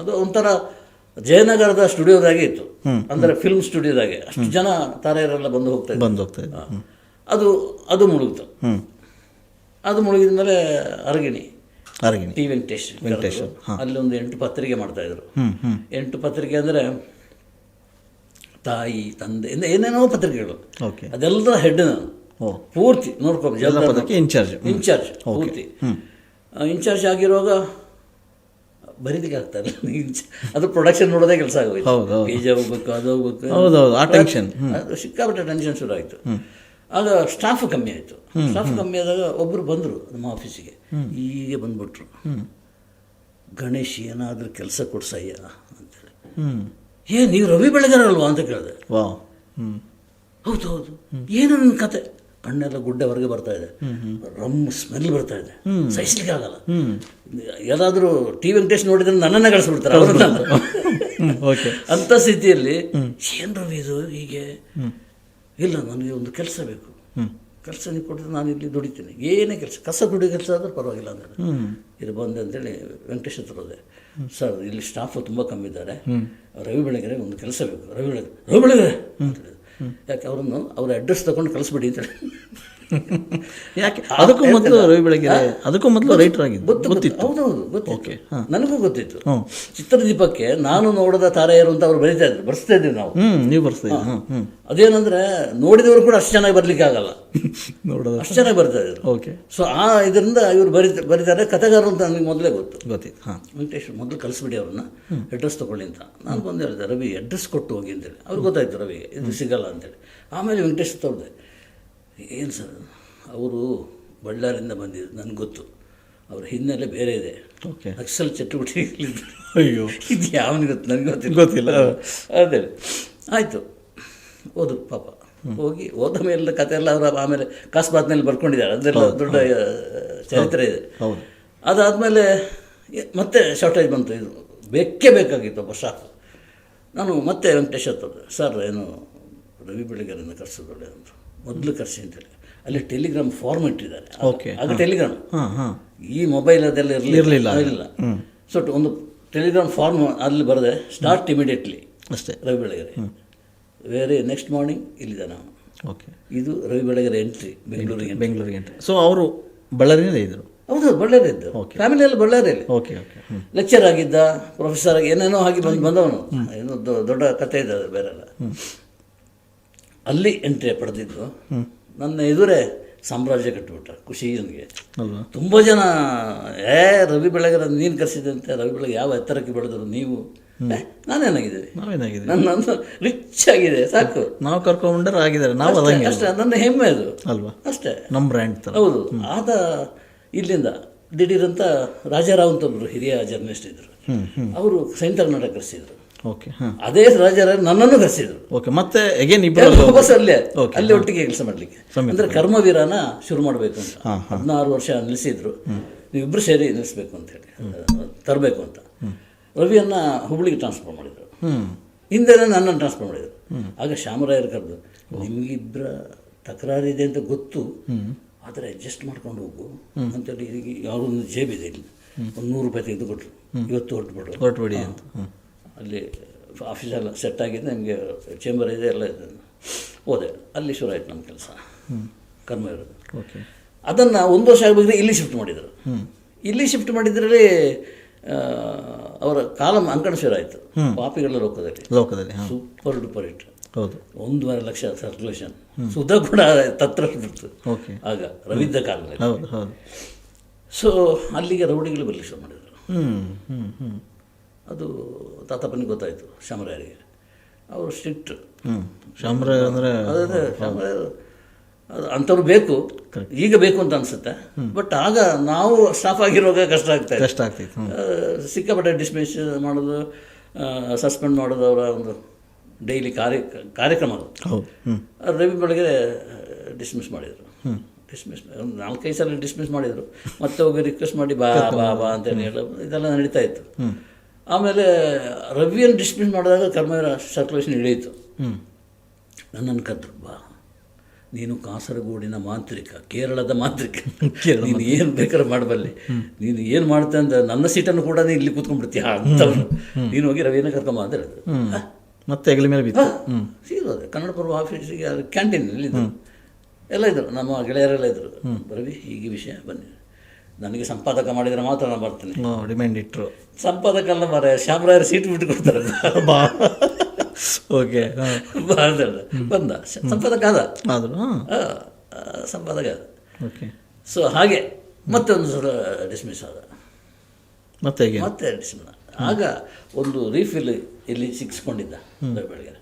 ಅದು ಒಂಥರ ಜಯನಗರದ ಸ್ಟುಡಿಯೋದಾಗೆ ಇತ್ತು, ಅಂದರೆ ಫಿಲ್ಮ್ ಸ್ಟುಡಿಯೋದಾಗೆ. ಅಷ್ಟು ಜನ ತಾರೆಯರೆಲ್ಲ ಬಂದು ಹೋಗ್ತಾ ಇದ್ರು. ಅದು ಮುಳುಗಿತು. ಅದು ಮುಳುಗಿದ ಮೇಲೆ ಅರಗಿಣಿ ಟಿ ವೆಂಕಟೇಶ್ ಅಲ್ಲಿ ಒಂದು 8 ಪತ್ರಿಕೆ ಮಾಡ್ತಾಯಿದ್ರು. 8 ಪತ್ರಿಕೆ ಅಂದರೆ ತಾಯಿ ತಂದೆ ಏನೇನೋ ಪತ್ರಿಕೆಗಳು, ಓಕೆ. ಅದೆಲ್ಲರ ಹೆಡ್ ನಾನು ಓ, ಪೂರ್ತಿ ನೋಡ್ಕೊಂಡು ಎಲ್ಲ ಪದಕ್ಕೆ ಇನ್ಚಾರ್ಜ್. ಇನ್ಚಾರ್ಜ್ ಪೂರ್ತಿ. ಇನ್ಚಾರ್ಜ್ ಆಗಿರುವಾಗ ಬರೀಲಿಕ್ಕೆ ಆಗ್ತಾರೆ, ಅದು ಪ್ರೊಡಕ್ಷನ್ ನೋಡೋದೇ ಕೆಲಸ ಆಗೋಯ್ತು. ಪೇಜ್ ಹೋಗ್ಬೇಕು, ಅದು ಹೋಗ್ಬೇಕು, ಹೌದೌದು, ಆ ಟೆನ್ಷನ್, ಅದು ಸಿಕ್ಕಾಪಟ್ಟೆ ಟೆನ್ಷನ್ ಶುರು ಆಯಿತು. ಆಗ ಸ್ಟಾಫ್ ಕಮ್ಮಿ ಆಯಿತು. ಸ್ಟಾಫ್ ಕಮ್ಮಿ ಆದಾಗ ಒಬ್ಬರು ಬಂದರು ನಮ್ಮ ಆಫೀಸಿಗೆ, ಹೀಗೆ ಬಂದ್ಬಿಟ್ರು, ಗಣೇಶ್ ಏನಾದರೂ ಕೆಲಸ ಕೊಡ್ಸಯ್ಯ ಅಂತೇಳಿ. ನೀವು ರವಿ ಬೆಳಗೆರೆ ಅಲ್ವಾ ಅಂತ ಕೇಳಿದೆ. ವಾವ್. ಹೌದು ಹೌದು, ಏನು ನನ್ನ ಕತೆ, ಕಣ್ಣೆಲ್ಲ ಗುಡ್ಡೆ ಹೊರಗೆ ಬರ್ತಾ ಇದೆ, ರಮ್ ಸ್ಮೆಲ್ ಬರ್ತಾ ಇದೆ, ಸಹಿಸ್ಲಿಕ್ಕೆ ಆಗಲ್ಲ. ಯಾರಾದರೂ ಟಿ ವೆಂಕಟೇಶ್ ನೋಡಿದ್ರೆ ನನ್ನನ್ನು ಕಳಿಸ್ಬಿಡ್ತಾರೆ ಅವ್ರನ್ನ. ಅಂಥ ಸ್ಥಿತಿಯಲ್ಲಿ ಏನು ರವಿ ಇದು ಹೀಗೆ, ಇಲ್ಲ ನನಗೆ ಒಂದು ಕೆಲಸ ಬೇಕು, ಕೆಲಸ ನೀವು ಕೊಟ್ಟರೆ ನಾನು ಇಲ್ಲಿ ದುಡಿತೀನಿ, ಏನೇ ಕೆಲಸ, ಕಸ ದುಡಿಯೋ ಕೆಲಸ ಆದರೂ ಪರವಾಗಿಲ್ಲ ಅಂದರೆ ಇದು ಬಂದೆ ಅಂತೇಳಿ ವೆಂಕಟೇಶ್ ಹತ್ರ ಹೋದೆ. ಸರ್ ಇಲ್ಲಿ ಸ್ಟಾಫು ತುಂಬ ಕಮ್ಮಿ ಇದ್ದಾರೆ, ರವಿ ಬೆಳಗೆರೆ ಒಂದು ಕೆಲಸ ಬೇಕು, ರವಿ ಬೆಳಗೆರೆ ಅಂತ ಹೇಳಿದ್ರು. ಯಾಕೆ ಅವರನ್ನು ಅವ್ರ ಅಡ್ರೆಸ್ ತಗೊಂಡು ಕಳಿಸ್ಬಿಡಿ ಅಂತೇಳಿ. ಯಾಕೆ ಅದಕ್ಕೂ ಮೊದಲು ರವಿ ಬೆಳಗೆರೆ ಅದಕ್ಕೂ ಮೊದಲು ರೈಟರ್ ಆಗಿದ್ದು ಗೊತ್ತಿತ್ತು? ಹೌದೌದು ಗೊತ್ತಿತ್ತು, ನನಗೂ ಗೊತ್ತಿತ್ತು. ಚಿತ್ರದೀಪಕ್ಕೆ ನಾನು ನೋಡದ ತಾರೆಯರು ಅಂತ ಅವ್ರು ಬರೀತಾ ಇದ್ರು, ಬರ್ಸ್ತಾ ಇದ್ದೀವಿ ನಾವು. ನೀವು ಬರ್ಸ್ತಾ ಇದ್ದೀವಿ. ಅದೇನಂದ್ರೆ ನೋಡಿದವರು ಕೂಡ ಅಷ್ಟು ಚೆನ್ನಾಗಿ ಬರ್ಲಿಕ್ಕೆ ಆಗಲ್ಲ, ನೋಡೋದು ಅಷ್ಟು ಚೆನ್ನಾಗಿ ಬರ್ತಾ ಇದ್ರು. ಓಕೆ. ಸೊ ಆ ಇದರಿಂದ ಇವರು ಬರೀತಾರೆ, ಕಥೆಗಾರರು ಅಂತ ನನಗೆ ಮೊದಲೇ ಗೊತ್ತಿತ್ತು. ವೆಂಕಟೇಶ್ ಮೊದಲು ಕಳಿಸ್ಬಿಡಿ ಅವ್ರನ್ನ, ಅಡ್ರೆಸ್ ತೊಗೊಳ್ಳಿ ಅಂತ. ನಾನು ಬಂದು ಹೇಳಿದೆ, ರವಿ ಅಡ್ರೆಸ್ ಕೊಟ್ಟು ಹೋಗಿ ಅಂತೇಳಿ. ಅವ್ರಿಗೆ ಗೊತ್ತಾಯ್ತು ರವಿಗೆ ಇದು ಸಿಗಲ್ಲ ಅಂತೇಳಿ. ಆಮೇಲೆ ವೆಂಕಟೇಶ್ ತೋರಿದೆ, ಏನು ಸರ್ ಅವರು ಬಳ್ಳಾರಿಂದ ಬಂದಿದ್ದು ನನಗೆ ಗೊತ್ತು, ಅವ್ರ ಹಿನ್ನೆಲೆ ಬೇರೆ ಇದೆ, ಓಕೆ, ನಕ್ಸಲ್ ಚಟುವಟಿಕೆ. ಅಯ್ಯೋ, ಇದು ಯಾವನಿಗೆ ಗೊತ್ತು, ನನಗೆ ಗೊತ್ತಿಲ್ಲ. ಅದೇ ಆಯಿತು, ಓದು ಪಾಪ. ಹೋಗಿ ಹೋದ ಮೇಲೆ ಕತೆ ಎಲ್ಲ ಅವರು ಆಮೇಲೆ ಕಾಸ್ಬಾತ್ನಲ್ಲಿ ಬರ್ಕೊಂಡಿದ್ದಾರೆ, ಅದೆಲ್ಲ ದೊಡ್ಡ ಚರಿತ್ರೆ ಇದೆ. ಅದಾದಮೇಲೆ ಮತ್ತೆ ಶಾರ್ಟೇಜ್ ಬಂತು, ಇದು ಬೇಕಾಗಿತ್ತು ಒಬ್ಬ ಸ್ಟಾಫ್. ನಾನು ಮತ್ತೆ ವೆಂಕಟೇಶ್ ಹತ್ತೋದು, ಸರ್ ಏನು ರವಿ ಬೆಳಗೆರೆಯಿಂದ ಕರ್ಸೋದೊಳ್ಳೆ ಅಂದರು. ಮೊದಲು ಕರ್ಸಿ ಅಂತೇಳಿ ಅಲ್ಲಿ ಟೆಲಿಗ್ರಾಮ್ ಫಾರ್ಮ್ ಇಟ್ಟಿದ್ದಾರೆ. ಆಗ ಟೆಲಿಗ್ರಾಮ್, ಈ ಮೊಬೈಲ್ ಅದೆಲ್ಲ ಇರಲಿಲ್ಲ. ಸೊ ಒಂದು ಟೆಲಿಗ್ರಾಮ್ ಫಾರ್ಮ್ ಅಲ್ಲಿ ಬರದೆ, ಸ್ಟಾರ್ಟ್ ಇಮಿಡಿಯೇಟ್ಲಿ ಅಷ್ಟೇ, Ravi Belagere very next morning ಇಲ್ಲಿದೆ ನಾವು. ಓಕೆ, ಇದು ರವಿ ಬೆಳಗೆರೆ ಎಂಟ್ರಿ ಬೆಂಗಳೂರಿಗೆ ಎಂಟ್ರಿ. ಸೊ ಅವರು ಬಳ್ಳಾರಿಯಲ್ಲೇ ಇದ್ದರು? ಹೌದು, ಬಳ್ಳಾರಿ ಇದ್ದು, ಫ್ಯಾಮಿಲಿ ಎಲ್ಲ ಬಳ್ಳಾರಿಯಲ್ಲಿ. Okay okay. ಲೆಕ್ಚರ್ ಆಗಿದ್ದ, ಪ್ರೊಫೆಸರ್ ಆಗಿ ಏನೇನೋ ಆಗಿ ಬಂದವನು, ಏನೋ ದೊಡ್ಡ ಕಥೆ ಇದೆ ಅದು ಬೇರೆಲ್ಲ. ಅಲ್ಲಿ ಎಂಟ್ರಿ ಪಡೆದಿದ್ದು, ನನ್ನ ಎದುರೇ ಸಾಮ್ರಾಜ್ಯ ಕಟ್ಟಿಬಿಟ್ಟ, ಖುಷಿ ನನಗೆ. ತುಂಬ ಜನ ರವಿ ಬೆಳಗೆರೆ ನೀನು ಕರೆಸಿದಂತೆ, ರವಿ ಬೆಳಗ್ಗೆ ಯಾವ ಎತ್ತರಕ್ಕೆ ಬೆಳೆದರು ನೀವು, ನಾವೇನಾಗಿದ್ದೀವಿ, ನನ್ನ ರಿಚ್ ಆಗಿದೆ, ಸಾಕು, ನಾವು ಕರ್ಕೊಂಡ್ರೆ ಆಗಿದ್ದಾರೆ, ನಾವು ಅಷ್ಟೇ, ನನ್ನ ಹೆಮ್ಮೆ ಅದು ಅಲ್ವಾ, ಅಷ್ಟೇ, ನಮ್ಮ ಬ್ರ್ಯಾಂಡ್. ಹೌದು. ಆದ ಇಲ್ಲಿಂದ ದಿಢೀರಂತ ರಾಜಾರಾವ್ ಅಂತ ಒಬ್ಬರು ಹಿರಿಯ ಜರ್ನಲಿಸ್ಟ್ ಇದ್ರು, ಅವರು ಸೈನ್ ಕರ್ನಾಟಕ ಕರೆಸಿದ್ರು. ಓಕೆ, ಅದೇ ರಾಜಾರಾವ್ ನನ್ನನ್ನು ಕರೆಸಿದ್ರು. ಓಕೆ, ಮತ್ತೆ ಅಗೇನ್ ವಾಪಸ್ ಅಲ್ಲಿ ಒಟ್ಟಿಗೆ ಕೆಲಸ ಮಾಡಲಿಕ್ಕೆ, ಅಂದರೆ ಕರ್ಮವೀರನ ಶುರು ಮಾಡಬೇಕು ಅಂತ 16 ವರ್ಷ ನಿಲ್ಲಿಸಿದ್ರು. ನೀವಿಬ್ಬರು ಸೇರಿ ನಿಲ್ಲಿಸ್ಬೇಕು ಅಂತ ಹೇಳಿ ತರಬೇಕು ಅಂತ. ರವಿಯನ್ನು ಹುಬ್ಳಿಗೆ ಟ್ರಾನ್ಸ್ಫರ್ ಮಾಡಿದರು, ಹಿಂದೆನೇ ನನ್ನನ್ನು ಟ್ರಾನ್ಸ್ಫರ್ ಮಾಡಿದರು. ಆಗ ಶ್ಯಾಮರಾಯರು ಕರೆದು, ನಿಮಗಿಬ್ಬರ ತಕರಾರಿದೆ ಅಂತ ಗೊತ್ತು, ಆದರೆ ಅಡ್ಜಸ್ಟ್ ಮಾಡ್ಕೊಂಡು ಹೋಗು ಅಂತೇಳಿ, ಯಾವುದೊಂದು ಜೇಬಿದೆ ಇಲ್ಲಿ, ಒಂದು 100 ರೂಪಾಯಿ ತೆಗೆದು ಕೊಟ್ಟರು, ಇವತ್ತು ಹೊರಟುಬಿಡಿ ಅಂತ. ಅಲ್ಲಿ ಆಫೀಸೆಲ್ಲ ಸೆಟ್ ಆಗಿದೆ, ನಿಮಗೆ ಚೇಂಬರ್ ಇದೆ, ಎಲ್ಲ ಇದೆ. ಹೋದೆ, ಅಲ್ಲಿ ಶುರು ಆಯಿತು ನಮ್ಮ ಕೆಲಸ, ಕರ್ಮವೀರ. ಓಕೆ, ಅದನ್ನು 1 ವರ್ಷ ಆಗಬೇಕಾದ್ರೆ ಇಲ್ಲಿ ಶಿಫ್ಟ್ ಮಾಡಿದರು. ಇಲ್ಲಿ ಶಿಫ್ಟ್ ಮಾಡಿದ್ರಲ್ಲಿ ಅವರ ಕಾಲಮ್ ಅಂಕಣ ಶುರು ಆಯಿತು, ಪಾಪಿಗಳ ಲೋಕದಲ್ಲಿ ಸೂಪರ್ ಡೂಪರ್ ಹಿಟ್. ಹೌದು, 1.5 ಲಕ್ಷ ಸರ್ಕ್ಯುಲೇಷನ್, ಸುಧಾ ಕೂಡ ತತ್ರ ಬಿಡ್ತು ಆಗ ರವಿದ್ದ ಕಾಲದಲ್ಲಿ. ಸೊ ಅಲ್ಲಿಗೆ ರೌಡಿಗಳು ಬರಲಿಕ್ಕೆ ಶುರು ಮಾಡಿದರು. ಅದು ತಾತಪ್ಪನಿಗೆ ಗೊತ್ತಾಯಿತು, ಶ್ಯಾಮರಾಯರಿಗೆ. ಅವರು ಸ್ಟ್ರಿಕ್ಟ್. ಶ್ಯಾಮರಾಯ ಅಂದರೆ ಅದೇ ಶ್ಯಾಮರಾಯರು ಅಂಥವ್ರು ಬೇಕು, ಈಗ ಬೇಕು ಅಂತ ಅನಿಸುತ್ತೆ. ಬಟ್ ಆಗ ನಾವು ಸ್ಟಾಫ್ ಆಗಿರುವಾಗ ಕಷ್ಟ ಆಗ್ತಾಯಿತ್ತು. ಸಿಕ್ಕಾಪಟ್ಟೆ ಡಿಸ್ಮಿಸ್ ಮಾಡೋದು, ಸಸ್ಪೆಂಡ್ ಮಾಡೋದು, ಅವರ ಒಂದು ಡೈಲಿ ಕಾರ್ಯಕ್ರಮ ಅದು. ರವಿ ಬೆಳಗೆರೆ ಡಿಸ್ಮಿಸ್ ಮಾಡಿದರು. ಒಂದು 4-5 ಸಲ ಡಿಸ್ಮಿಸ್ ಮಾಡಿದರು. ಮತ್ತೆ ಹೋಗಿ ರಿಕ್ವೆಸ್ಟ್ ಮಾಡಿ ಬಾ ಬಾ ಬಾ ಅಂತೇಳಿ ಹೇಳೋದು, ಇದೆಲ್ಲ ನಡೀತಾ ಇತ್ತು. ಆಮೇಲೆ ರವಿಯನ್ನು ಡಿಸ್ಮಿಸ್ ಮಾಡಿದಾಗ ಕರ್ಮವೀರ ಸರ್ಕ್ಯುಲೇಷನ್ ಇಳಿಯಿತು. ನನ್ನನ್ನು ಕರೆದ್ರು, ಬಾ ನೀನು ಕಾಸರಗೋಡಿನ ಮಾಂತ್ರಿಕ, ಕೇರಳದ ಮಾಂತ್ರಿಕ, ನೀನು ಏನು ಬೇಕಾದ್ರೆ ಮಾಡಬಲ್ಲಿ, ನೀನು ಏನು ಮಾಡ್ತೆ ಅಂತ ನನ್ನ ಸೀಟನ್ನು ಕೂಡ ನೀನು ಇಲ್ಲಿ ಕೂತ್ಕೊಂಡ್ಬಿಡ್ತೀಯ ಅಂತವ್ರು, ನೀನು ಹೋಗಿ ರವಿಯನ್ನು ಕರ್ಕೊಂಬ ಅಂತ ಹೇಳಿದ್ರು. ಮತ್ತೆ ಹೆಗಲ ಮೇಲೆ ಬಿತ್ತು. ಸೀರೋದೆ ಕನ್ನಡಪುರ ಆಫೀಸಿಗೆ, ಕ್ಯಾಂಟೀನ್ ಇಲ್ಲಿದ್ದು ಎಲ್ಲ ಇದ್ದರು, ನಮ್ಮ ಗೆಳೆಯರೆಲ್ಲ ಇದ್ದರು. ರವಿ ಹೀಗೆ ವಿಷಯ ಬನ್ನಿ, ನನಗೆ ಸಂಪಾದಕ ಮಾಡಿದರೆ ಮಾತ್ರ ನಾನು ಬರ್ತೀನಿ. ಡಿಮ್ಯಾಂಡ್ ಇಟ್ಟರು. ಸಂಪಾದಕ ಅಲ್ಲ ಮಾರೆ, ಶ್ಯಾಮರಾಯರು ಸೀಟ್ ಬಿಟ್ಟು ಕೊಡ್ತಾರೆ. ಓಕೆ ಭಾಳ ಬಂದ ಸಂಪಾದಕ ಆದ, ಆದರೂ ಹಾಂ ಸಂಪಾದಕ ಆದ. ಓಕೆ. ಸೊ ಹಾಗೆ ಮತ್ತೆ ಒಂದು ಸಲ ಡಿಸ್ಮಿಸ್ ಆದ, ಮತ್ತೆ ಹೇಗೆ? ಮತ್ತೆ ಡಿಸ್ಮಿಸ್. ಆಗ ಒಂದು ರೀಫಿಲ್ ಇಲ್ಲಿ ಸಿಕ್ಸ್ಕೊಂಡಿದ್ದ ಬೆಳಗ್ಗೆ.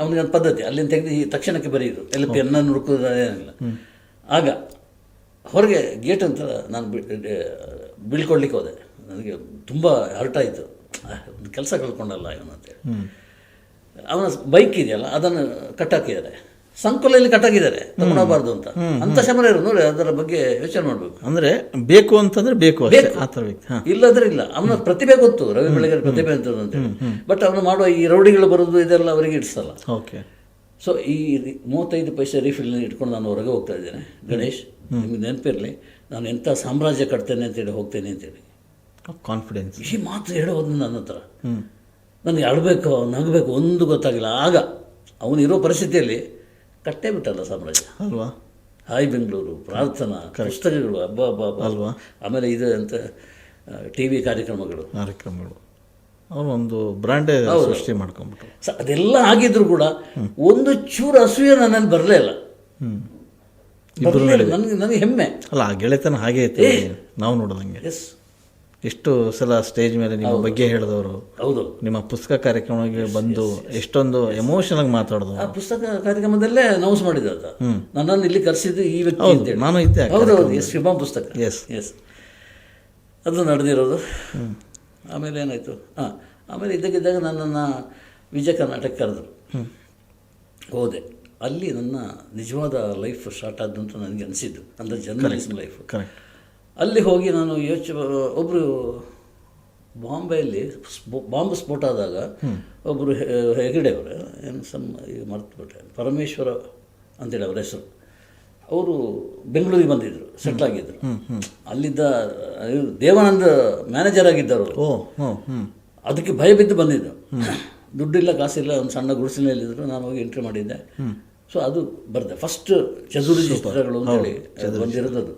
ಅವನಿಗೆ ಒಂದು ಪದ್ಧತಿ, ಅಲ್ಲಿಂದ ತೆಗೆದು ಈ ತಕ್ಷಣಕ್ಕೆ ಬರೆಯೋದು, ಎಲ್ಲ ಪೆನ್ನ ನುಡುಕೋದೇನಿಲ್ಲ. ಆಗ ಹೊರಗೆ ಗೇಟ್ ಅಂತ ನಾನು ಬೀಳ್ಕೊಡ್ಲಿಕ್ಕೆ ಹೋದೆ. ನನಗೆ ತುಂಬ ಹರ್ಟ್ ಆಯಿತು, ಒಂದು ಕೆಲಸ ಕಳ್ಕೊಂಡಲ್ಲ ಇವನು ಅಂತೇಳಿ. ಅವನ ಬೈಕ್ ಇದೆಯಲ್ಲ ಅದನ್ನು ಕಟ್ಟಾಕಿದ್ದಾರೆ, ಸಂಕುಲಲ್ಲಿ ಕಟ್ಟಾಕಿದ್ದಾರೆ, ತಗೊಂಡೋಗಬಾರ್ದು ಅಂತ. ಅಂಥ ಶಮರ ಇರೋ ನೋಡಿ, ಅದರ ಬಗ್ಗೆ ಯೋಚನೆ ಮಾಡಬೇಕು. ಅಂದರೆ ಬೇಕು ಅಂತಂದರೆ ಬೇಕು ಅಷ್ಟೇ, ಆ ಥರ ವ್ಯಕ್ತಿ. ಹಾಂ, ಇಲ್ಲದ್ರೆ ಇಲ್ಲ. ಅವನ ಪ್ರತಿಭೆ ಗೊತ್ತು, ರವಿ ಬೆಳಗೆರೆ ಪ್ರತಿಭೆ ಅಂತೇಳಿ. ಬಟ್ ಅವನು ಮಾಡುವ ಈ ರೌಡಿಗಳು ಬರೋದು ಇದೆಲ್ಲ ಅವರಿಗೆ ಇಡಿಸಲ್ಲ. ಓಕೆ. ಸೊ ಈ 35 ಪೈಸೆ ರೀಫಿಲ್ ಇಟ್ಕೊಂಡು ನಾನು ಹೊರಗೆ ಹೋಗ್ತಾ ಇದ್ದೇನೆ. ಗಣೇಶ್, ನಿಮ್ಗೆ ನೆನಪಿರಲಿ, ನಾನು ಎಂಥ ಸಾಮ್ರಾಜ್ಯ ಕಟ್ತೇನೆ ಅಂತೇಳಿ ಹೋಗ್ತೇನೆ ಅಂತೇಳಿ ಕಾನ್ಫಿಡೆನ್ಸ್. ಈ ಮಾತು ಹೇಳೋದು ನನ್ನ ಹತ್ರ. ನನಗೆ ಅಳಬೇಕು ನಗಬೇಕು ಒಂದು ಗೊತ್ತಾಗಿಲ್ಲ. ಆಗ ಅವನಿರೋ ಪರಿಸ್ಥಿತಿಯಲ್ಲಿ ಕಟ್ಟೇ ಬಿಟ್ಟಲ್ಲ ಸಾಮ್ರಾಜ್ಯ ಅಲ್ವಾ? ಹಾಯ್ ಬೆಂಗಳೂರು, ಪ್ರಾರ್ಥನಾ, ಪುಸ್ತಕಗಳು, ಹಬ್ಬ ಹಬ್ಬ ಅಲ್ವಾ. ಆಮೇಲೆ ಇದು ಅಂತ ಟಿ ವಿ ಕಾರ್ಯಕ್ರಮಗಳು ಅವನು ಒಂದು ಬ್ರ್ಯಾಂಡೇ ಸೃಷ್ಟಿ ಮಾಡ್ಕೊಂಡ್ಬಿಟ್ಟು. ಅದೆಲ್ಲ ಆಗಿದ್ರು ಕೂಡ ಒಂದು ಚೂರು ಅಸೂಯೆ ನನ್ನಲ್ಲಿ ಬರಲೇ ಇಲ್ಲ. ನನಗೆ ಹೆಮ್ಮೆ ಅಲ್ಲ, ಆ ಗೆಳೆತನ ಹಾಗೆ ಇತ್ತು ನಾವು ನೋಡೋದಂಗೆ. ಎಸ್, ಎಷ್ಟು ಸಲ ಸ್ಟೇಜ್ ಮೇಲೆ ನಿಮ್ಮ ಬಗ್ಗೆ ಹೇಳಿದವರು, ಹೌದು, ನಿಮ್ಮ ಪುಸ್ತಕ ಕಾರ್ಯಕ್ರಮಕ್ಕೆ ಬಂದು ಎಷ್ಟೊಂದು ಎಮೋಷನಲ್ ಆಗಿ ಮಾತಾಡೋದು. ಆ ಪುಸ್ತಕ ಕಾರ್ಯಕ್ರಮದಲ್ಲೇ ಅನೌನ್ಸ್ ಮಾಡಿದ ನನ್ನನ್ನು ಇಲ್ಲಿ ಕರೆಸಿದ್ದು ಈ ವ್ಯಕ್ತಿ ಅಂತೇಳಿ. ನಾನು ಇದ್ದೆ. ಹೌದು, ಎಸ್, ಶಿವಮ ಪುಸ್ತಕ. ಎಸ್ ಎಸ್, ಅದು ನಡೆದಿರೋದು. ಆಮೇಲೆ ಏನಾಯಿತು, ಆಮೇಲೆ ಇದ್ದಕ್ಕಿದ್ದಾಗ ನನ್ನನ್ನು ವಿಜಯ ಕರ್ನಾಟಕ ಕರೆದರು. ಹೋದೆ. ಅಲ್ಲಿ ನನ್ನ ನಿಜವಾದ ಲೈಫ್ ಸ್ಟಾರ್ಟ್ ಆದಂತ ನನಗೆ ಅನಿಸಿದ್ದು, ಅಂದರೆ ಜರ್ನಲಿಸಮ್ ಲೈಫ್. ಅಲ್ಲಿ ಹೋಗಿ ನಾನು ಒಬ್ಬರು ಬಾಂಬೆಯಲ್ಲಿ ಬಾಂಬ್ ಸ್ಫೋಟ ಆದಾಗ ಒಬ್ಬರು ಹೆಗಡೆ ಅವರು ಏನು ಮರ್ತುಬಿಟ್ಟೆ, ಪರಮೇಶ್ವರ ಅಂತೇಳಿ ಅವರ ಹೆಸರು, ಅವರು ಬೆಂಗಳೂರಿಗೆ ಬಂದಿದ್ದರು, ಸೆಟ್ಲ್ ಆಗಿದ್ದರು. ಅಲ್ಲಿದ್ದ ದೇವಾನಂದ ಮ್ಯಾನೇಜರ್ ಆಗಿದ್ದರು. ಅದಕ್ಕೆ ಭಯ ಬಿದ್ದು ಬಂದಿದ್ದು. ದುಡ್ಡಿಲ್ಲ, ಕಾಸಿಲ್ಲ, ಒಂದು ಸಣ್ಣ ಗುಡಿಸಿನಲ್ಲಿದ್ದರು. ನಾನು ಹೋಗಿ ಎಂಟ್ರಿ ಮಾಡಿದ್ದೆ. ಸೊ ಅದು ಬರೆದೆ. ಫಸ್ಟ್ ಚದುರು ಚಿತ್ರಗಳು ಅಂತೇಳಿ ಬಂದಿರೋದು ಅದು.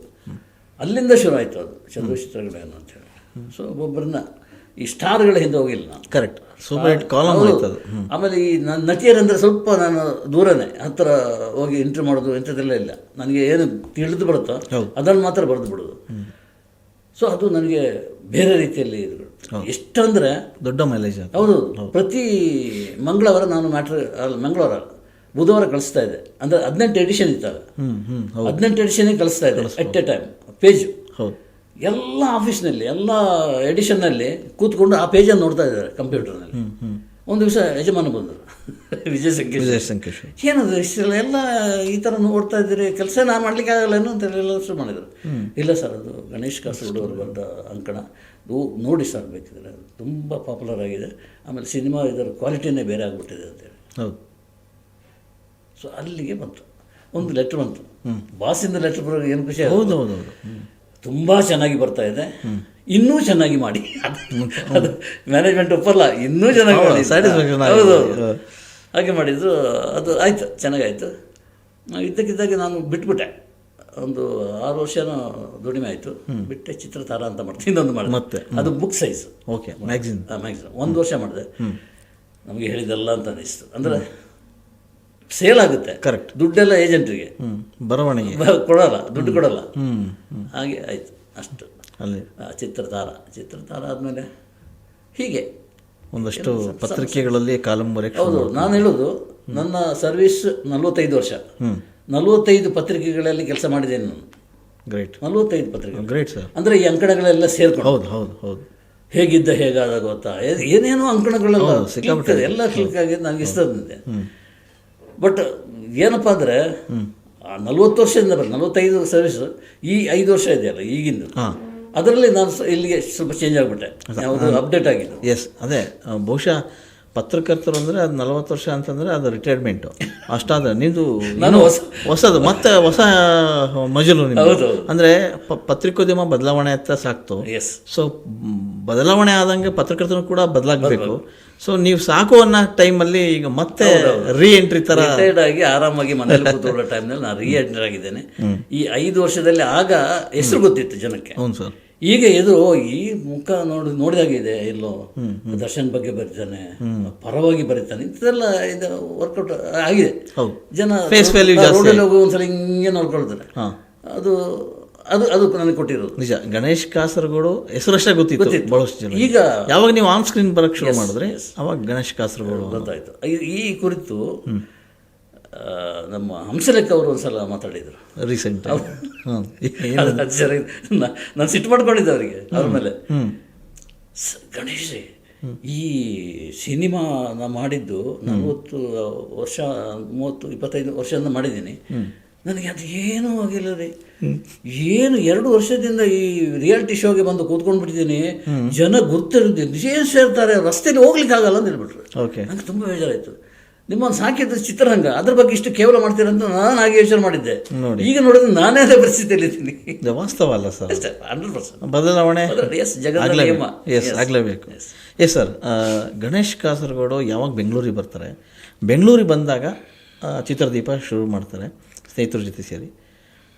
ಅಲ್ಲಿಂದ ಶುರು ಆಯಿತು ಅದು, ಚದುರು ಚಿತ್ರಗಳೇನು ಅಂತೇಳಿ. ಸೊ ಒಬ್ಬೊಬ್ಬರನ್ನ ಈ ಸ್ಟಾರ್ಗಳ ಹಿಂದೆ ಹೋಗಿಲ್ಲ ನಾನು. ಕರೆಕ್ಟ್, ಸೂಪರ್ ಕಾಲಮ್ ಆಯ್ತು ಅದು. ಆಮೇಲೆ ಈ ನನ್ನ ನಟಿಯರಂದರೆ ಸ್ವಲ್ಪ ನಾನು ದೂರನೇ, ಹತ್ತಿರ ಹೋಗಿ ಎಂಟ್ರಿ ಮಾಡೋದು ಎಂಥದ್ದೆಲ್ಲ ಇಲ್ಲ. ನನಗೆ ಏನು ತಿಳಿದು ಬರುತ್ತೋ ಅದನ್ನು ಮಾತ್ರ ಬರೆದು ಬಿಡೋದು. ಸೊ ಅದು ನನಗೆ ಬೇರೆ ರೀತಿಯಲ್ಲಿ ಇದ್ರು. ಎಷ್ಟಂದರೆ ದೊಡ್ಡ ಮೈಲೇಜ್. ಹೌದು, ಪ್ರತಿ ಮಂಗಳವಾರ ನಾನು ಮಂಗಳವಾರ ಬುಧವಾರ ಕಳಿಸ್ತಾ ಇದ್ದೆ. ಅಂದರೆ 18 ಎಡಿಷನ್ ಇತ್ತಾಗ, 18 ಎಡಿಷನ್ನೇ ಕಳಿಸ್ತಾ ಇದ್ದೆ ಎಟ್ ಎ ಟೈಮ್ ಪೇಜು. ಎಲ್ಲ ಆಫೀಸ್ನಲ್ಲಿ ಎಲ್ಲ ಎಡಿಷನ್ನಲ್ಲಿ ಕೂತ್ಕೊಂಡು ಆ ಪೇಜನ್ನು ನೋಡ್ತಾ ಇದ್ದಾರೆ ಕಂಪ್ಯೂಟರ್ನಲ್ಲಿ. ಒಂದು ದಿವಸ ಯಜಮಾನ ಬಂದರು, ವಿಜಯ ಸಂಕೇಶ್, ಏನದು ಇಷ್ಟೆಲ್ಲ ಎಲ್ಲ ಈ ಥರ ನೋಡ್ತಾ ಇದ್ದೀರಿ, ಕೆಲಸ ನಾನು ಮಾಡಲಿಕ್ಕೆ ಆಗಲ್ಲ ಏನೋ ಅಂತ ಎಲ್ಲ ಶುರು ಮಾಡಿದರು. ಇಲ್ಲ ಸರ್, ಅದು ಗಣೇಶ್ ಕಾಸರಗೋಡು ಅವರು ಬರೆದ ಅಂಕಣ, ನೋಡಿ ಸರ್ ಬೇಕಿದ್ರೆ, ತುಂಬ ಪಾಪ್ಯುಲರ್ ಆಗಿದೆ. ಆಮೇಲೆ ಸಿನಿಮಾ ಇದರ ಕ್ವಾಲಿಟಿನೇ ಬೇರೆ ಆಗಿಬಿಟ್ಟಿದೆ ಅಂತೇಳಿ. ಹೌದು. ಸೊ ಅಲ್ಲಿಗೆ ಬಂತು, ಒಂದು ಲೆಟ್ರ್ ಬಂತು. ಬಾಸಿಂದ ಲೆಟ್ರ್ ಬರೋ ಏನು ಖುಷಿ. ಹೌದು ಹೌದು ಹೌದು. ತುಂಬ ಚೆನ್ನಾಗಿ ಬರ್ತಾ ಇದೆ, ಇನ್ನೂ ಚೆನ್ನಾಗಿ ಮಾಡಿ. ಅದು ಮ್ಯಾನೇಜ್ಮೆಂಟ್ ಒಪ್ಪಲ್ಲ, ಇನ್ನೂ ಚೆನ್ನಾಗಿ ಮಾಡಿ. ಹೌದು, ಹಾಗೆ ಮಾಡಿದ್ದು. ಅದು ಆಯಿತು, ಚೆನ್ನಾಗಾಯಿತು. ಇದ್ದಕ್ಕಿದ್ದಾಗೆ ನಾನು ಬಿಟ್ಬಿಟ್ಟೆ. ಒಂದು 6 ವರ್ಷನೂ ದುಡಿಮೆ ಆಯಿತು. ಬಿಟ್ಟೆ. ಚಿತ್ರತಾರ ಅಂತ ಮಾಡ್ತೀನಿ, ಇನ್ನೊಂದು ಮಾಡಿದೆ ಮತ್ತೆ. ಅದು ಬುಕ್ ಸೈಜ್. Okay, magazine. 1 ವರ್ಷ ಮಾಡಿದೆ. ನಮಗೆ ಹೇಳಿದಲ್ಲ ಅಂತ ಅನಿಸ್ತು. ಅಂದರೆ ಸೇಲ್ ಆಗುತ್ತೆ, ಕರೆಕ್ಟ್. ದುಡ್ಡೆಲ್ಲ ಏಜೆಂಟ್ರಿಗೆ, ಬರವಣಿಗೆ ಕೊಡಲ್ಲ, ದುಡ್ಡು ಕೊಡಲ್ಲ. ಹಾಗೆ ಆಯಿತು ಅಷ್ಟು. ಅಲ್ಲಿ ಚಿತ್ರತಾರ ಆದಮೇಲೆ ಹೀಗೆ ಒಂದಷ್ಟು ಪತ್ರಿಕೆಗಳಲ್ಲಿ ಕಾಲಂ ಬರೆಯೋಕೆ. ಹೌದು, ನಾನು ಹೇಳೋದು ನನ್ನ ಸರ್ವಿಸ್ 45 ವರ್ಷ. 45 ಪತ್ರಿಕೆಗಳಲ್ಲಿ ಕೆಲಸ ಮಾಡಿದ್ದೇನೆ ನಾನು. ಗ್ರೇಟ್. 45 ಪತ್ರಿಕೆ. Great sir. ಅಂದರೆ ಈ ಅಂಕಣಗಳೆಲ್ಲ ಸೇರ್ಕೊಂಡು. ಹೌದು ಹೌದು ಹೌದು. ಹೇಗಿದ್ದ ಹೇಗಾದ ಗೊತ್ತಾ, ಏನೇನೋ ಅಂಕಣಗಳೆಲ್ಲ ಸಿಕ್ಕಾಬಿಟ್ಟೆ, ಎಲ್ಲ ಕ್ಲಿಕ್ ಆಗಿದೆ. ನನಗೆ ಇಷ್ಟ ಬಂದಿದೆ. ಬಟ್ ಏನಪ್ಪ ಅಂದರೆ 40 ವರ್ಷದಿಂದ 45 ಸರ್ವಿಸು, ಈ 5 ವರ್ಷ ಇದೆಯಲ್ಲ ಈಗಿಂದು, ಅದರಲ್ಲಿ ನಾನು ಇಲ್ಲಿಗೆ ಸ್ವಲ್ಪ ಚೇಂಜ್ ಆಗಿಬಿಟ್ಟೆ, ಯಾವುದು ಅಪ್ಡೇಟ್ ಆಗಿದ್ದು. ಎಸ್, ಅದೇ ಬಹುಶಃ ಪತ್ರಕರ್ತರು ಅಂದರೆ ಅದು 40 ವರ್ಷ ಅಂತಂದರೆ ಅದು ರಿಟೈರ್ಮೆಂಟು. ಅಷ್ಟಾದರೆ ನಿಂದು ನಾನು ಹೊಸದು ಮತ್ತೆ ಹೊಸ ಮಜಲು ನಿಮ್ಮದು. ಅಂದರೆ ಪತ್ರಿಕೋದ್ಯಮ ಬದಲಾವಣೆ ಅಂತ ಸಾಕ್ತು. ಸೊ ಬದಲಾವಣೆ ಆದಂಗೆ ಪತ್ರಕರ್ತರು ಕೂಡ ಬದಲಾಗಬೇಕು. ಸೊ ನೀವು ಸಾಕು ಅನ್ನೋ ಟೈಮಲ್ಲಿ ಈಗ ಮತ್ತೆ ರೀ ಎಂಟ್ರಿ ಥರ ರಿಟೈರ್ಡ್ ಆಗಿ ಆರಾಮಾಗಿ ಮನೇಲಿ ಕೂತ್ಕೊಳ್ಳೋ ಟೈಮ್ನಲ್ಲಿ ನಾನು ರೀ ಎಂಟ್ರಿ ಆಗಿದ್ದೇನೆ. ಈ 5 ವರ್ಷದಲ್ಲಿ ಆಗ ಹೆಸರು ಗೊತ್ತಿತ್ತು ಜನಕ್ಕೆ. ಹೌದು ಸರ್. ಈಗ ಎದುರು ಈ ಮುಖ ನೋಡಿದಾಗಿದೆ ಎಲ್ಲೋ ದರ್ಶನ್ ಬಗ್ಗೆ ಬರೀತಾನೆ, ಪರವಾಗಿ ಬರೀತಾನೆ, ಇದೆಲ್ಲ ಇದು ವರ್ಕೌಟ್ ಆಗಿದೆ. ಹೌದು. ಜನ Face value ಜಾಸ್ತಿ ರೋಡಲ್ಲಿ ಹೋಗಿ ಒಂದ್ಸಲ ಹಿಂಗೆ ನೋಡ್ಕೊಳ್ತಾರೆ. ಅದು ಅದು ಅದು ನನಗೆ ಕೊಟ್ಟಿರೋದು ನಿಜ. ಗಣೇಶ್ ಕಾಸರಗೋಡು ಹೆಸರಷ್ಟೇ ಗೊತ್ತಿತ್ತು ಬಹಳಷ್ಟು ಜನ. ಈಗ ಯಾವಾಗ ನೀವು ಆನ್ ಸ್ಕ್ರೀನ್ ಬರಕ್ಕೆ ಶುರು ಮಾಡಿದ್ರೆ ಅವಾಗ ಗಣೇಶ್ ಕಾಸರಗೋಡು ಗೊತ್ತಾಯ್ತು. ಈ ಕುರಿತು ನಮ್ಮ ಹಂಸಲೇಖ ಅವರು ಒಂದ್ಸಲ ಮಾತಾಡಿದರು ರೀಸೆಂಟ್. ನಾನು ಸಿಟ್ಟು ಮಾಡ್ಕೊಂಡಿದ್ದೆ ಅವರಿಗೆ ಅವ್ರ ಮೇಲೆ. ಗಣೇಶ್ ಈ ಸಿನಿಮಾ ನಾ ಮಾಡಿದ್ದು 40 ವರ್ಷ 25 ವರ್ಷದಿಂದ ಮಾಡಿದ್ದೀನಿ, ನನಗೆ ಅದು ಏನೂ ಆಗಿಲ್ಲ ರೀ. ಏನು 2 ವರ್ಷದಿಂದ ಈ ರಿಯಾಲಿಟಿ ಶೋಗೆ ಬಂದು ಕೂತ್ಕೊಂಡ್ಬಿಟ್ಟಿದ್ದೀನಿ, ಜನ ಗುರ್ತಿರೋದಿಲ್ಲ, ಏನು ಸೇರ್ತಾರೆ, ರಸ್ತೆಯಲ್ಲಿ ಹೋಗ್ಲಿಕ್ಕೆ ಆಗಲ್ಲ ಅಂತ ಹೇಳ್ಬಿಟ್ರು. ಓಕೆ, ನನಗೆ ತುಂಬ ಬೇಜಾರಾಯಿತು. ನಿಮ್ಮನ್ನು ಸಾಕಿದ ಚಿತ್ರರಂಗ ಅದ್ರ ಬಗ್ಗೆ ಇಷ್ಟು ಕೇವಲ ಮಾಡ್ತೀರಂತ ನಾನು ಹಾಗೆ ಯೋಚನೆ ಮಾಡಿದ್ದೆ. ಈಗ ನೋಡಿದ್ರೆ ನಾನೇ ಅದೇ ಪರಿಸ್ಥಿತಿಯಲ್ಲಿ ಇದ್ದೀನಿ. ವಾಸ್ತವ ಅಲ್ಲ ಸರ್, 100% ಬದಲಾವಣೆ ಆಗಲೇಬೇಕು. Yes sir. ಗಣೇಶ್ ಕಾಸರಗೋಡು ಯಾವಾಗ ಬೆಂಗಳೂರಿಗೆ ಬರ್ತಾರೆ, ಬೆಂಗಳೂರಿಗೆ ಬಂದಾಗ ಚಿತ್ರದೀಪ ಶುರು ಮಾಡ್ತಾರೆ ಸ್ನೇಹಿತರ ಜೊತೆ ಸೇರಿ.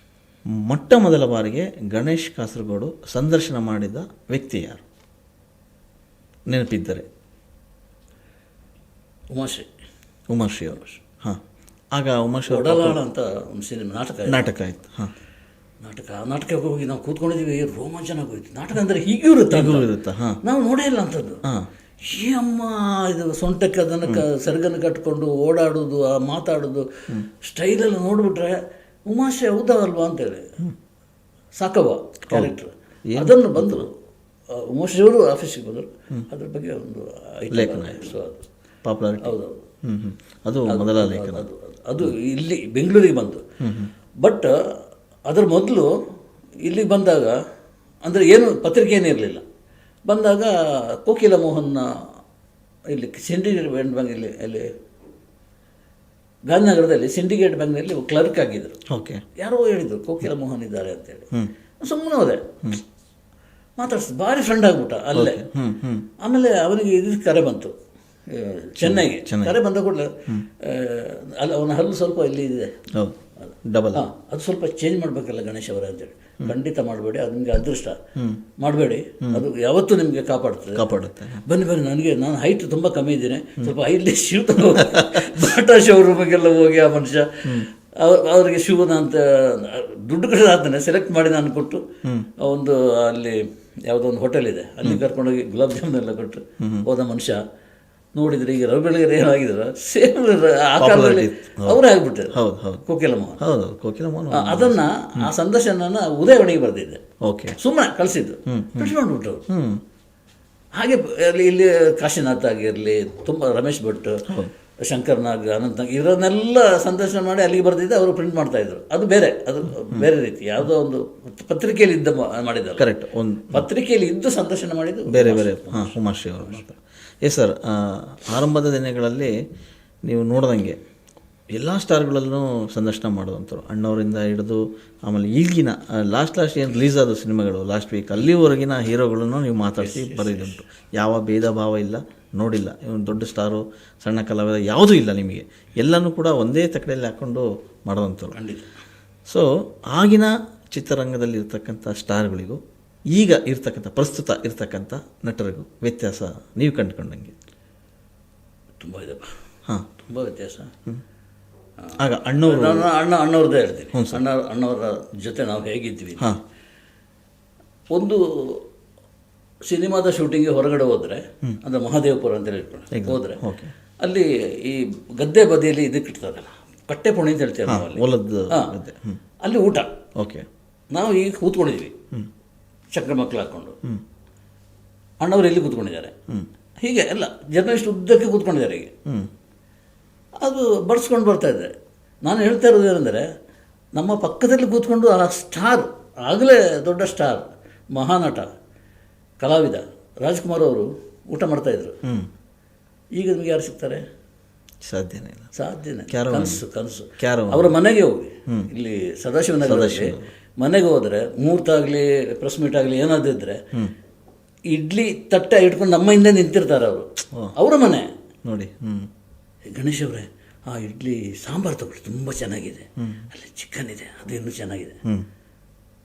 ಮೊಟ್ಟ ಮೊದಲ ಬಾರಿಗೆ ಗಣೇಶ್ ಕಾಸರಗೋಡು ಸಂದರ್ಶನ ಮಾಡಿದ ವ್ಯಕ್ತಿ ಯಾರು ನೆನಪಿದ್ದರೆ? ಉಮಾಶ್ರೀ ಅವರು. ಹಾಂ, ಆಗ ಉಮಾಶ್ರೀ ಒಡಲಾಳ ಅಂತ ಒಂದು ಸಿನಿಮಾ ನಾಟಕ ಆಯಿತು. ಹಾಂ, ನಾಟಕಕ್ಕೆ ಹೋಗಿ ನಾವು ಕೂತ್ಕೊಂಡಿದ್ದೀವಿ, ರೋಮಾಂಚನ ಆಗೋಯ್ತು. ನಾಟಕ ಅಂದರೆ ಹೀಗೂ ಇರುತ್ತೆ. ಹಾಂ, ನಾವು ನೋಡೇ ಇಲ್ಲ ಅಂಥದ್ದು. ಈ ಅಮ್ಮ ಇದು ಸೊಂಟಕ್ಕೆ ಅದನ್ನು ಸೆರಗನ್ನು ಕಟ್ಕೊಂಡು ಓಡಾಡೋದು, ಆ ಮಾತಾಡೋದು ಸ್ಟೈಲೆಲ್ಲ ನೋಡಿಬಿಟ್ರೆ ಉಮಾಶ್ರೀ ಹೌದಲ್ವಾ ಅಂತೇಳಿ ಸಾಕವ್ವ ಕ್ಯಾರೆಕ್ಟರ್. ಅದನ್ನು ಬಂದರು ಉಮಾಶ್ರೀ ಅವರು ಆಫೀಸಿಗೆ ಬಂದರು, ಅದ್ರ ಬಗ್ಗೆ ಒಂದು ಲೇಖನ. ಸೊ ಅದು ಪಾಪ್ಯುಲಾರಿಟಿ. ಹೌದೌದು, ಅದು ಮೊದಲ ಲೇಖನ. ಅದು ಇಲ್ಲಿ ಬೆಂಗಳೂರಿಗೆ ಬಂತು. ಬಟ್ ಅದರ ಮೊದಲು ಇಲ್ಲಿಗೆ ಬಂದಾಗ ಅಂದರೆ ಏನು ಪತ್ರಿಕೆ ಏನಿರಲಿಲ್ಲ. ಬಂದಾಗ ಕೋಕಿಲ ಮೋಹನ್ನ ಇಲ್ಲಿ ಸಿಂಡಿಕೇಟ್ ಬ್ಯಾಂಕ್ ಇಲ್ಲಿ ಗಾಂಧಿನಗರದಲ್ಲಿ ಸಿಂಡಿಕೇಟ್ ಬ್ಯಾಂಕ್ನಲ್ಲಿ ಕ್ಲರ್ಕ್ ಆಗಿದ್ದರು. ಓಕೆ, ಯಾರೋ ಹೇಳಿದರು ಕೋಕಿಲ ಮೋಹನ್ ಇದ್ದಾರೆ ಅಂತೇಳಿ. ಸುಮ್ಮನೆ ಹೋದೆ, ಮಾತಾಡ್ಸಿದ್ದು, ಭಾರಿ ಫ್ರೆಂಡ್ ಆಗ್ಬಿಟ್ಟ ಅಲ್ಲೇ. ಆಮೇಲೆ ಅವನಿಗೆ ಇದು ಕರೆ ಬಂತು ಚೆನ್ನೈಗೆ. ಕರೆ ಬಂದ ಕೂಡಲೇ ಅಲ್ಲಿ ಅವನ ಹಲ್ಲು ಸ್ವಲ್ಪ ಇಲ್ಲಿ ಇದೆ, ಡಬಲ್. ಅದು ಸ್ವಲ್ಪ ಚೇಂಜ್ ಮಾಡಬೇಕಲ್ಲ ಗಣೇಶ್ ಅವರ ಅಂತೇಳಿ. ಖಂಡಿತ ಮಾಡಬೇಡಿ, ಅದು ನಿಮಗೆ ಅದೃಷ್ಟ, ಮಾಡಬೇಡಿ, ಅದು ಯಾವತ್ತೂ ನಿಮಗೆ ಕಾಪಾಡುತ್ತೆ. ಬನ್ನಿ, ನಾನು ಹೈಟ್ ತುಂಬ ಕಮ್ಮಿ ಇದ್ದೀನಿ, ಸ್ವಲ್ಪ ಹೈಟ್ಲಿ ಶೂ ಬಾಟಾ ಶೋರೂಮಿಗೆಲ್ಲ ಹೋಗಿ ಆ ಮನುಷ್ಯ ಅವರಿಗೆ ಶೂನ ಅಂತ ದುಡ್ಡು ಕಡೆ ಆತನೆ ಸೆಲೆಕ್ಟ್ ಮಾಡಿ ನಾನು ಕೊಟ್ಟು ಒಂದು ಅಲ್ಲಿ ಯಾವುದೋ ಒಂದು ಹೋಟೆಲ್ ಇದೆ, ಅಲ್ಲಿ ಕರ್ಕೊಂಡೋಗಿ ಗುಲಾಬ್ ಜಾಮೂನ್ ಎಲ್ಲ ಕೊಟ್ಟು ಹೋದ ಮನುಷ್ಯ. ನೋಡಿದ್ರೆ ಈಗ ರವಿ ಬೆಳಗೆರೆ ಏನಾಗಿದ್ರು ಸೇಮ್ ಆ ಕಾಲದಲ್ಲಿ ಅವರೇ ಆಗ್ಬಿಟ್ಟರು. ಕೋಕಿಲ ಮೋಹನ್. ಅದನ್ನ ಆ ಸಂದರ್ಶನ ಉದಯವಾಣಿಗೆ ಬರೆದಿದ್ದೆ. ಓಕೆ, ಸುಮ್ಮನೆ ಕಳಿಸಿದ್ದು, ಪ್ರಿಂಟ್ ಮಾಡಿಬಿಟ್ರು. ಹಾಗೆ ಅಲ್ಲಿ ಇಲ್ಲಿ ಕಾಶಿನಾಥ್ ಆಗಿರಲಿ, ತುಂಬ ರಮೇಶ್ ಭಟ್, ಶಂಕರ್ನಾಗ್, ಅನಂತ್ನಾಗ್ ಇವರನ್ನೆಲ್ಲ ಸಂದರ್ಶನ ಮಾಡಿ ಅಲ್ಲಿಗೆ ಬರ್ತಿದ್ದೆ, ಅವರು ಪ್ರಿಂಟ್ ಮಾಡ್ತಾಯಿದ್ರು. ಅದು ಬೇರೆ ರೀತಿ, ಯಾವುದೋ ಒಂದು ಪತ್ರಿಕೆಯಲ್ಲಿ ಇದ್ದ ಮಾಡಿದ್ದಾರೆ. ಕರೆಕ್ಟ್, ಒಂದು ಪತ್ರಿಕೆಯಲ್ಲಿ ಇದ್ದು ಸಂದರ್ಶನ ಮಾಡಿದ್ದು ಬೇರೆ. ಹಾಂ, ಉಮಾಶ್ರೀ ಅವರು. Yes sir. ಆರಂಭದ ದಿನಗಳಲ್ಲಿ ನೀವು ನೋಡ್ದಂಗೆ ಎಲ್ಲ ಸ್ಟಾರ್ಗಳಲ್ಲೂ ಸಂದರ್ಶನ ಮಾಡೋದಂಥವ್ರು, ಅಣ್ಣವರಿಂದ ಹಿಡಿದು ಆಮೇಲೆ ಈಗಿನ ಲಾಸ್ಟ್ ಏನು ರಿಲೀಸ್ ಆದ ಸಿನಿಮಾಗಳು ಲಾಸ್ಟ್ ವೀಕ್ ಅಲ್ಲಿವರೆಗಿನ ಹೀರೋಗಳನ್ನು ನೀವು ಮಾತಾಡಿಸಿ ಬರೆದುಂಟು. ಯಾವ ಭೇದ ಭಾವ ಇಲ್ಲ, ನೋಡಿಲ್ಲ ಇವನು ದೊಡ್ಡ ಸ್ಟಾರು ಸಣ್ಣ ಕಲಾವಿದ ಯಾವುದೂ ಇಲ್ಲ, ನಿಮಗೆ ಎಲ್ಲನೂ ಕೂಡ ಒಂದೇ ತಕಡೆಯಲ್ಲಿ ಹಾಕ್ಕೊಂಡು ಮಾಡೋದಂಥವ್ರು. ಸೊ ಆಗಿನ ಚಿತ್ರರಂಗದಲ್ಲಿ ಇರ್ತಕ್ಕಂಥ ಸ್ಟಾರ್ಗಳಿಗೂ ಈಗ ಪ್ರಸ್ತುತ ಇರ್ತಕ್ಕಂಥ ನಟರಿಗೂ ವ್ಯತ್ಯಾಸ ನೀವು ಕಂಡುಕೊಂಡಂಗೆ? ತುಂಬ ಇದೆಪ್ಪ. ಹಾಂ, ತುಂಬ ವ್ಯತ್ಯಾಸ. ಆಗ ಅಣ್ಣವ್ರದ್ದೇ ಹೇಳ್ತೀನಿ. ಅಣ್ಣವರ ಜೊತೆ ನಾವು ಹೇಗಿದ್ವಿ. ಹಾಂ, ಒಂದು ಸಿನಿಮಾದ ಶೂಟಿಂಗ್ಗೆ ಹೊರಗಡೆ ಹೋದರೆ, ಅಂದರೆ ಮಹಾದೇವಪುರ ಅಂತ ಹೇಳ್ಕೊಂಡು ಹೋದರೆ, ಅಲ್ಲಿ ಈ ಗದ್ದೆ ಬದಿಯಲ್ಲಿ ಇದಕ್ಕೆ ಇಡ್ತಾರಲ್ಲ, ಕಟ್ಟೆ ಪುಣಿ ಅಂತ ಹೇಳ್ತೀವಿ ನಾವು, ಅಲ್ಲಿ ಊಟ. ಓಕೆ, ನಾವು ಈಗ ಕೂತ್ಕೊಂಡಿದ್ವಿ ಚಕ್ರ ಮಕ್ಕಳು ಹಾಕ್ಕೊಂಡು, ಅಣ್ಣವ್ರು ಎಲ್ಲಿ ಕೂತ್ಕೊಂಡಿದ್ದಾರೆ, ಹೀಗೆ ಎಲ್ಲ ಜರ್ನಲಿಸ್ಟ್ ಉದ್ದಕ್ಕೆ ಕೂತ್ಕೊಂಡಿದ್ದಾರೆ. ಹೀಗೆ ಅದು ಬಡಿಸ್ಕೊಂಡು ಬರ್ತಾಯಿದ್ದೆ. ನಾನು ಹೇಳ್ತಾ ಇರೋದು ಏನಂದರೆ, ನಮ್ಮ ಪಕ್ಕದಲ್ಲಿ ಕೂತ್ಕೊಂಡು ಆ ಸ್ಟಾರ್, ಆಗಲೇ ದೊಡ್ಡ ಸ್ಟಾರ್, ಮಹಾನಟ, ಕಲಾವಿದ ರಾಜ್ಕುಮಾರ್ ಅವರು ಊಟ ಮಾಡ್ತಾಯಿದ್ರು. ಈಗ ನಿಮಗೆ ಯಾರು ಸಿಗ್ತಾರೆ? ಸಾಧ್ಯನೇ. ಕನಸು. ಅವರ ಮನೆಗೆ ಹೋಗಿ, ಇಲ್ಲಿ ಸದಾಶಿವನಗರದಲ್ಲಿ ಮನೆಗೆ ಹೋದರೆ, ಮುಹೂರ್ತ ಆಗಲಿ ಪ್ರೆಸ್ ಮೀಟ್ ಆಗಲಿ ಏನಾದಿದ್ರೆ ಇಡ್ಲಿ ತಟ್ಟೆ ಇಟ್ಕೊಂಡು ನಮ್ಮ ಹಿಂದೆ ನಿಂತಿರ್ತಾರೆ ಅವರು. ಅವರ ಮನೆ ನೋಡಿ. ಗಣೇಶ್ ಅವರೇ, ಆ ಇಡ್ಲಿ ಸಾಂಬಾರು ತಗೊಳ್ಳಿ, ತುಂಬ ಚೆನ್ನಾಗಿದೆ, ಅಲ್ಲಿ ಚಿಕನ್ ಇದೆ, ಅದು ಇನ್ನೂ ಚೆನ್ನಾಗಿದೆ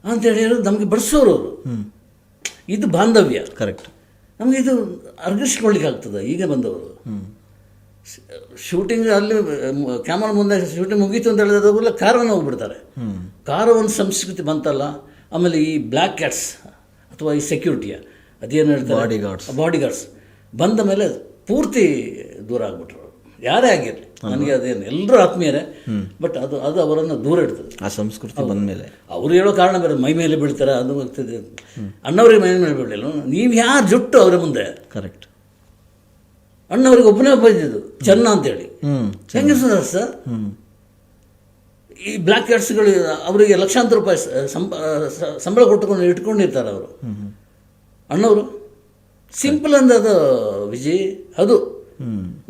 ಅಂತೇಳಿ ಹೇಳೋದು ನಮಗೆ ಬಡಿಸೋರು ಅವರು. ಇದು ಬಾಂಧವ್ಯ. ಕರೆಕ್ಟ್. ನಮಗೆ ಇದು ಅರ್ಗಿಸ್ಕೊಳ್ಳಿಕ್ಕೆ ಆಗ್ತದೆ. ಈಗ ಬಂದವರು ಶೂಟಿಂಗ್ ಅಲ್ಲಿ ಕ್ಯಾಮರಾ ಮುಂದೆ ಶೂಟಿಂಗ್ ಮುಗೀತು ಅಂತ ಹೇಳಿದ್ರೆ ಕಾರನ್ನು ಹೋಗ್ಬಿಡ್ತಾರೆ. ಕಾರು ಒಂದು ಸಂಸ್ಕೃತಿ ಬಂತಲ್ಲ. ಆಮೇಲೆ ಈ ಬ್ಲ್ಯಾಕ್ ಕ್ಯಾಟ್ಸ್ ಅಥವಾ ಈ ಸೆಕ್ಯೂರಿಟಿಯ ಅದೇನು ಹೇಳ್ತಾರೆ ಬಾಡಿ ಗಾರ್ಡ್ಸ್ ಬಂದ ಮೇಲೆ ಪೂರ್ತಿ ದೂರ ಆಗ್ಬಿಟ್ರು. ಯಾರೇ ಆಗಿರಲಿ, ನನಗೆ ಅದೇನು ಎಲ್ಲರೂ ಆತ್ಮೀಯರೇ, ಬಟ್ ಅದು ಅವರನ್ನು ದೂರ ಇಡ್ತದೆ. ಆ ಸಂಸ್ಕೃತಿ ಬಂದ ಮೇಲೆ ಅವ್ರು ಹೇಳೋ ಕಾರಣ ಬೇರೆ, ಮೈ ಮೇಲೆ ಬೀಳ್ತಾರೆ ಅದು ಆಗ್ತದೆ. ಅಣ್ಣವ್ರಿಗೆ ಮೈ ಮೇಲೆ ಬೀಳಲಿಲ್ಲ, ನೀವು ಯಾರು ಜುಟ್ಟು ಅವರ ಮುಂದೆ. ಕರೆಕ್ಟ್. ಅಣ್ಣವ್ರಿಗೆ ಒಬ್ಬನೇ ಒಬ್ಬ ಇದ್ದಿದ್ದು ಚೆನ್ನ ಅಂತೇಳಿ. ಹೆಂಗೆ ಸರ್ ಈ ಬ್ಲ್ಯಾಕ್ ಕ್ಯಾಟ್ಸ್ಗಳು ಅವರಿಗೆ ಲಕ್ಷಾಂತರ ರೂಪಾಯಿ ಸಂಬಳ ಇಟ್ಕೊಂಡಿರ್ತಾರೆ ಅವರು. ಅಣ್ಣವರು ಸಿಂಪಲ್ ಅಂದ ಅದು ವಿಜಯ್, ಅದು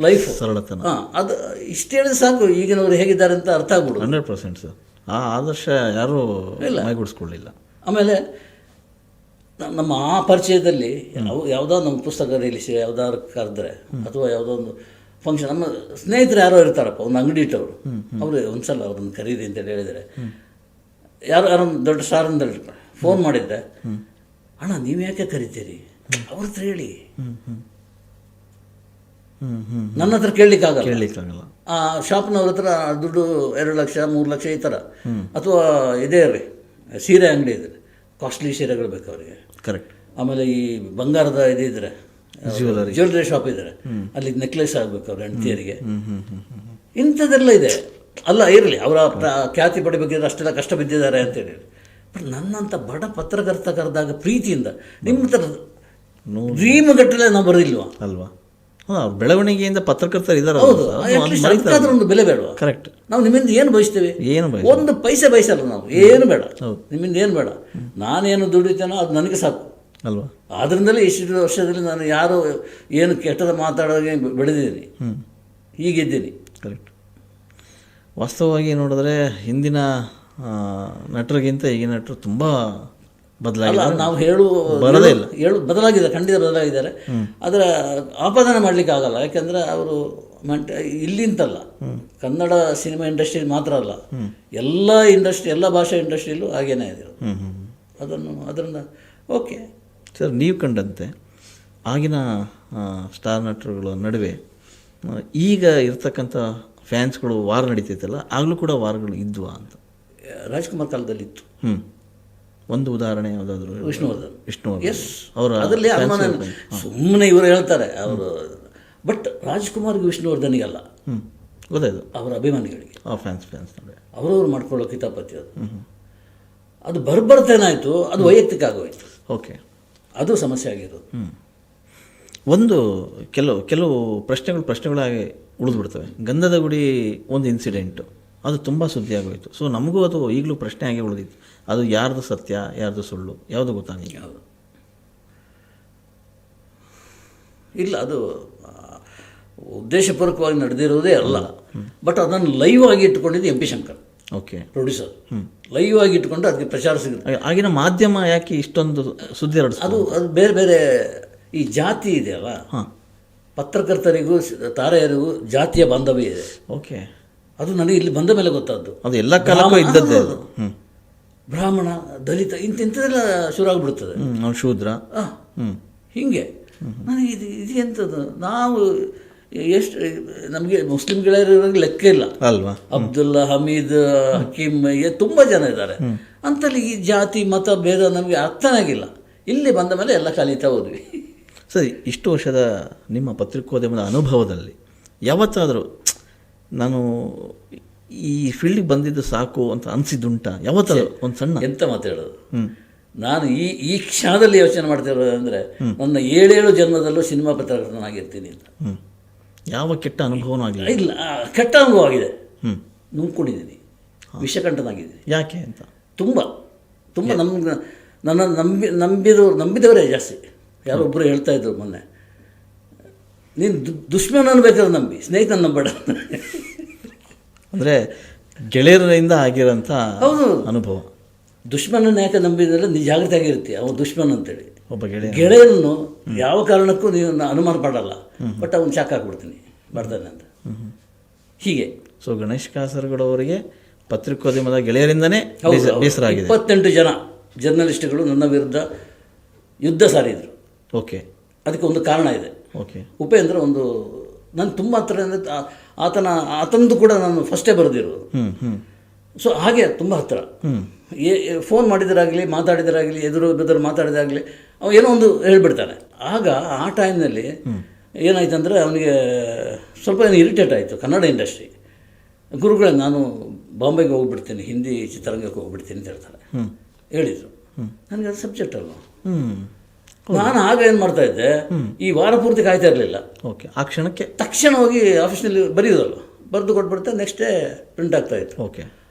ಲೈಫ್ ಸರಳತನ. ಅದು ಇಷ್ಟು ಹೇಳಿದ್ರೆ ಸಾಕು ಈಗಿನವರು ಹೇಗಿದ್ದಾರೆ ಅಂತ ಅರ್ಥ ಆಗ್ಬಿಡು. 100% ಸರ್. ಆ ಆದರ್ಶ ಯಾರೂ ಮೈಗೂಡಿಸ್ಕೊಳ್ಳಿಲ್ಲ. ಆಮೇಲೆ ನಮ್ಮ ಆ ಪರಿಚಯದಲ್ಲಿ ಯಾವುದೋ ನಮ್ಮ ಪುಸ್ತಕ ರಿಲೀಸ್ ಯಾವುದಾದ್ರು ಕರೆದ್ರೆ ಅಥವಾ ಯಾವುದೋ ಒಂದು ಫಂಕ್ಷನ್, ನಮ್ಮ ಸ್ನೇಹಿತರು ಯಾರೋ ಇರ್ತಾರಪ್ಪ, ಒಂದು ಅಂಗಡಿ ಇಟ್ಟವರು, ಅವರು ಒಂದ್ಸಲ ಅವ್ರನ್ನ ಕರೀರಿ ಅಂತೇಳಿ ಹೇಳಿದರೆ, ಯಾರೊಂದು ದೊಡ್ಡ ಸ್ಟಾರ್ ಅಂತ ಫೋನ್ ಮಾಡಿದ್ದೆ, ಅಣ್ಣ ನೀವು ಯಾಕೆ ಕರಿತೀರಿ ಅವ್ರ ಹತ್ರ ಹೇಳಿ, ನನ್ನ ಹತ್ರ ಕೇಳಲಿಕ್ಕಾಗಲ್ಲ. ಆ ಶಾಪ್ನವ್ರ ಹತ್ರ ದುಡ್ಡು 2 ಲಕ್ಷ 3 ಲಕ್ಷ ಈ ಥರ, ಅಥವಾ ಇದೇ ರೀ ಸೀರೆ ಅಂಗಡಿ ಇದ್ರೆ ಕಾಸ್ಟ್ಲಿ ಸೀರೆಗಳು ಬೇಕು ಅವರಿಗೆ. ಕರೆಕ್ಟ್. ಆಮೇಲೆ ಈ ಬಂಗಾರದ ಇದಿದ್ರೆ ಜ್ಯುವೆಲ್ಲರಿ ಶಾಪ್ ಇದ್ದಾರೆ, ಅಲ್ಲಿ ನೆಕ್ಲೆಸ್ ಆಗಬೇಕು ಅವ್ರ ಹೆಂಡತಿಯರಿಗೆ. ಇಂಥದ್ದೆಲ್ಲ ಇದೆ ಅಲ್ಲ, ಇರಲಿ ಅವರ ಖ್ಯಾತಿ ಪಡಿಬೇಕಿದ್ರೆ ಅಷ್ಟೆಲ್ಲ ಕಷ್ಟ ಬಿದ್ದಿದ್ದಾರೆ ಅಂತೇಳಿ. ಬಟ್ ನನ್ನಂಥ ಬಡ ಪತ್ರಕರ್ತ ಕರೆದಾಗ ಪ್ರೀತಿಯಿಂದ ನಿಮ್ಮ ಥರ ಡ್ರೀಮ್ ಗಟ್ಟಲೆ ನಾವು ಬರೋದಿಲ್ವಾ ಅಲ್ವಾ? ಬೆಳವಣಿಗೆಯಿಂದ ಪತ್ರಕರ್ತರು ಇದ್ದಾರೆ. ಹೌದು, ಅದಕ್ಕಾದ್ರೂ ಒಂದು ಬೆಲೆ ಬೇಡವಾ? ಕರೆಕ್ಟ್. ನಾವು ನಿಮ್ಮಿಂದ ಏನು ಬಯಸ್ತೇವೆ? ಒಂದು ಪೈಸೆ ಬಯಸಲ್ಲ ನಾವು, ಏನು ಬೇಡ ನಿಮ್ಮಿಂದ, ಏನು ಬೇಡ. ನಾನೇನು ದುಡಿತೇನೋ ಅದು ನನಗೆ ಸಾಕು ಅಲ್ವಾ? ಆದ್ರಿಂದಲೇ ಇಷ್ಟು ವರ್ಷದಲ್ಲಿ ನಾನು ಯಾರು ಏನು ಕೆಟ್ಟದ ಮಾತಾಡೋಗೆ ಬೆಳೆದಿದ್ದೀನಿ, ಹೀಗಿದ್ದೀನಿ. ಕರೆಕ್ಟ್. ವಾಸ್ತವವಾಗಿ ನೋಡಿದ್ರೆ ಹಿಂದಿನ ನಟರಿಗಿಂತ ಈಗಿನ ನಟರು ತುಂಬ ಬದಲಾಗಿಲ್ಲ. ನಾವು ಬದಲಾಗಿದ್ದಾರೆ, ಖಂಡಿತ ಬದಲಾಗಿದ್ದಾರೆ. ಅದರ ಆಪಾದನೆ ಮಾಡಲಿಕ್ಕೆ ಆಗಲ್ಲ, ಯಾಕೆಂದರೆ ಅವರು ಇಲ್ಲಿಂತಲ್ಲ, ಕನ್ನಡ ಸಿನಿಮಾ ಇಂಡಸ್ಟ್ರಿ ಮಾತ್ರ ಅಲ್ಲ, ಎಲ್ಲ ಇಂಡಸ್ಟ್ರಿ, ಎಲ್ಲ ಭಾಷಾ ಇಂಡಸ್ಟ್ರಿಯಲ್ಲೂ ಹಾಗೇನೇ ಇದೆ. ಅದರಿಂದ ಓಕೆ ಸರ್. ನೀವು ಕಂಡಂತೆ ಆಗಿನ ಸ್ಟಾರ್ ನಟರುಗಳ ನಡುವೆ ಈಗ ಇರ್ತಕ್ಕಂಥ ಫ್ಯಾನ್ಸ್ಗಳು ವಾರ ನಡೀತೈತಲ್ಲ, ಆಗಲೂ ಕೂಡ ವಾರಗಳು ಇದ್ವಾ ಅಂತ? ರಾಜ್ಕುಮಾರ್ ಕಾಲದಲ್ಲಿ ಇತ್ತು. ಒಂದು ಉದಾಹರಣೆ ಯಾವುದಾದ್ರು? ವಿಷ್ಣುವರ್ಧನ್. ಎಸ್, ಅವರು ಅದರಲ್ಲಿ ಅನುಮಾನ, ಸುಮ್ಮನೆ ಇವರು ಹೇಳ್ತಾರೆ ಅವರು. ಬಟ್ ರಾಜ್ಕುಮಾರ್ಗೆ ವಿಷ್ಣುವರ್ಧನಿಗಲ್ಲ, ಗೊತ್ತಾಯ್ತು, ಅವರ ಅಭಿಮಾನಿಗಳಿಗೆ, ಫ್ಯಾನ್ಸ್ ಅವರವ್ರು ಮಾಡ್ಕೊಳ್ಳೋ ಕಿತಾಪತಿ ಅದು ಬರ್ತೇನಾಯಿತು, ಅದು ವೈಯಕ್ತಿಕ ಆಗೋಯ್ತು. ಓಕೆ, ಅದು ಸಮಸ್ಯೆ ಆಗಿರೋದು. ಒಂದು ಕೆಲವು ಪ್ರಶ್ನೆಗಳಾಗಿ ಉಳಿದ್ಬಿಡ್ತವೆ. ಗಂಧದ ಗುಡಿ ಒಂದು ಇನ್ಸಿಡೆಂಟು, ಅದು ತುಂಬ ಸುದ್ದಿ ಆಗೋಯಿತು. ಸೊ ನಮಗೂ ಅದು ಈಗಲೂ ಪ್ರಶ್ನೆ ಆಗಿ ಉಳಿದಿತ್ತು, ಅದು ಯಾರ್ದು ಸತ್ಯ ಯಾರ್ದು ಸುಳ್ಳು ಯಾವುದು ಗೊತ್ತಾಗಿಲ್ಲ. ಯಾವುದು ಇಲ್ಲ, ಅದು ಉದ್ದೇಶಪೂರ್ವಕವಾಗಿ ನಡೆದಿರೋದೇ ಅಲ್ಲ. ಬಟ್ ಅದನ್ನು ಲೈವ್ ಆಗಿ ಇಟ್ಕೊಂಡಿದ್ದು MP Shankar, okay, producer. Live ಆಗಿ ಇಟ್ಕೊಂಡು ಅದಕ್ಕೆ ಪ್ರಚಾರ ಸಿಗುತ್ತೆ. ಆಗಿನ ಮಾಧ್ಯಮ ಯಾಕೆ ಇಷ್ಟೊಂದು ಸುದ್ದಿ ಹರಡಿಸ್ತು? ಅದು ಬೇರೆ ಬೇರೆ ಈ ಜಾತಿ ಇದೆಯಲ್ಲ, ಪತ್ರಕರ್ತರಿಗೂ ತಾರೆಯರಿಗೂ ಜಾತಿಯ ಬಾಂಧವ್ಯ ಇದೆ. ಓಕೆ, ಅದು ನನಗೆ ಇಲ್ಲಿ ಬಂದ ಮೇಲೆ ಗೊತ್ತಾದ್ದು. ಅದು ಎಲ್ಲ ಕಾಲಕ್ಕೂ ಇದ್ದದ್ದೇ. ಬ್ರಾಹ್ಮಣ, ದಲಿತ, ಇಂಥದ್ದೆಲ್ಲ ಶುರು ಆಗಿಬಿಡ್ತದೆ. ಶೂದ್ರ, ಹೀಗೆ ನನಗೆ ಇದು ಎಂಥದ್ದು, ನಾವು ಎಷ್ಟು ನಮಗೆ ಮುಸ್ಲಿಂ ಗೆಳೆಯರಿಗೆ ಲೆಕ್ಕ ಇಲ್ಲ ಅಲ್ವಾ? ಅಬ್ದುಲ್ಲಾ, ಹಮೀದ್, ಹಕೀಮ್, ತುಂಬ ಜನ ಇದ್ದಾರೆ. ಅಂತಲ್ಲಿ ಈ ಜಾತಿ ಮತ ಭೇದ ನಮಗೆ ಅರ್ಥನೇ ಆಗಿಲ್ಲ. ಇಲ್ಲಿ ಬಂದ ಮೇಲೆ ಎಲ್ಲ ಕಲಿತಾ ಹೋದ್ವಿ. ಸರಿ, ಇಷ್ಟು ವರ್ಷದ ನಿಮ್ಮ ಪತ್ರಿಕೋದ್ಯಮದ ಅನುಭವದಲ್ಲಿ ಯಾವತ್ತಾದರೂ ನಾನು ಈ ಫೀಲ್ಡಿಗೆ ಬಂದಿದ್ದು ಸಾಕು ಅಂತ ಅನಿಸಿದ್ದುಂಟ ಯಾವತ್ತಾದರೂ? ಒಂದು ಸಣ್ಣ ಎಂತ ಮಾತಾಡೋದು, ನಾನು ಈ ಕ್ಷಣದಲ್ಲಿ ಯೋಚನೆ ಮಾಡ್ತಿರೋದು ಅಂದರೆ ನನ್ನ 7 ಜನ್ಮದಲ್ಲೂ ಸಿನಿಮಾ ಪತ್ರಕರ್ತನಾಗಿರ್ತೀನಿ ಅಂತ. ಯಾವ ಕೆಟ್ಟ ಅನುಭವನೂ ಆಗಿಲ್ಲ? ಇಲ್ಲ, ಕೆಟ್ಟ ಅನುಭವ ಆಗಿದೆ. ನುಂಗ್ಕೊಂಡಿದ್ದೀನಿ, ವಿಷಕಂಠನಾಗಿದ್ದೀನಿ. ಯಾಕೆ ಅಂತ ತುಂಬ ನನ್ನ ನಂಬಿದವರೇ ಜಾಸ್ತಿ. ಯಾರೊಬ್ಬರು ಹೇಳ್ತಾ ಇದ್ರು ಮೊನ್ನೆ, ನೀನು ದುಶ್ಮನನ್ನು ಬೇಕಾದ್ರೆ ನಂಬಿ, ಸ್ನೇಹಿತನ ನಂಬೇಡ. ಅಂದರೆ ಗೆಳೆಯರಿಂದ ಆಗಿರೋಂಥ ಹೌದು ಅನುಭವ. ದುಶ್ಮನನ್ನು ಯಾಕೆ ನಂಬಿದ್ರೆ ನೀ ಜಾಗೃತಿಯಾಗಿರ್ತೀಯ, ಅವನು ದುಶ್ಮನ್ ಅಂತೇಳಿ. ಒಬ್ಬ ಗೆಳೆಯನನ್ನು ಯಾವ ಕಾರಣಕ್ಕೂ ನೀವು ಅನುಮಾನ ಪಡಲ್ಲ, ಬಟ್ ಅವನು ಶಾಕ್ ಹಾಕ್ಬಿಡ್ತೀನಿ ಬರ್ತಾನೆ ಅಂತ. ಹೀಗೆ ಸೊ ಗಣೇಶ್ ಕಾಸರಗೋಡವರಿಗೆ ಪತ್ರಿಕೋದ್ಯಮದ ಗೆಳೆಯರಿಂದನೇ ಬೇಸರ ಆಗಿದೆ. 28 ಜನ ಜರ್ನಲಿಸ್ಟ್ಗಳು ನನ್ನ ವಿರುದ್ಧ ಯುದ್ಧ ಸಾರಿದ್ರು. ಓಕೆ ಅದಕ್ಕೆ ಒಂದು ಕಾರಣ ಇದೆ. ಓಕೆ. ಉಪೇಂದ್ರ ಒಂದು ನಾನು ತುಂಬ ಹತ್ರ ಅಂದರೆ ಆತನದು ಕೂಡ ನಾನು ಫಸ್ಟೇ ಬರೆದಿರೋದು. ಸೊ ಹಾಗೆ ತುಂಬ ಹತ್ತಿರ. ಫೋನ್ ಮಾಡಿದರಾಗಲಿ ಮಾತಾಡಿದರಾಗಲಿ ಎದುರು ಬೆದರು ಮಾತಾಡಿದಾಗಲಿ ಅವ ಏನೋ ಒಂದು ಹೇಳ್ಬಿಡ್ತಾನೆ. ಆಗ ಆ ಟೈಮ್ನಲ್ಲಿ ಏನಾಯ್ತು ಅಂದರೆ ಅವನಿಗೆ ಸ್ವಲ್ಪ ಏನು ಇರಿಟೇಟ್ ಆಯಿತು ಕನ್ನಡ ಇಂಡಸ್ಟ್ರಿ. ಗುರುಗಳೇ ನಾನು ಬಾಂಬೆಗೆ ಹೋಗ್ಬಿಡ್ತೀನಿ, ಹಿಂದಿ ಚಿತ್ರರಂಗಕ್ಕೆ ಹೋಗ್ಬಿಡ್ತೀನಿ ಅಂತ ಹೇಳ್ತಾರೆ. ಹೇಳಿದರು. ನನಗೆ ಅದು ಸಬ್ಜೆಕ್ಟ್ ಅಲ್ವ. ನಾನು ಆಗ ಏನು ಮಾಡ್ತಾ ಇದ್ದೆ, ಈ ವಾರ ಪೂರ್ತಿ ಕಾಯ್ತಾ ಇರಲಿಲ್ಲ. ಓಕೆ. ಆ ಕ್ಷಣಕ್ಕೆ ತಕ್ಷಣ ಹೋಗಿ ಆಫೀಸ್ನಲ್ಲಿ ಬರೆಯೋದಲ್ವ, ಬರೆದು ಕೊಟ್ಬಿಡ್ತಾ ನೆಕ್ಸ್ಟ್ ಡೇ ಪ್ರಿಂಟ್ ಆಗ್ತಾಯಿತ್ತು. ಓಕೆ.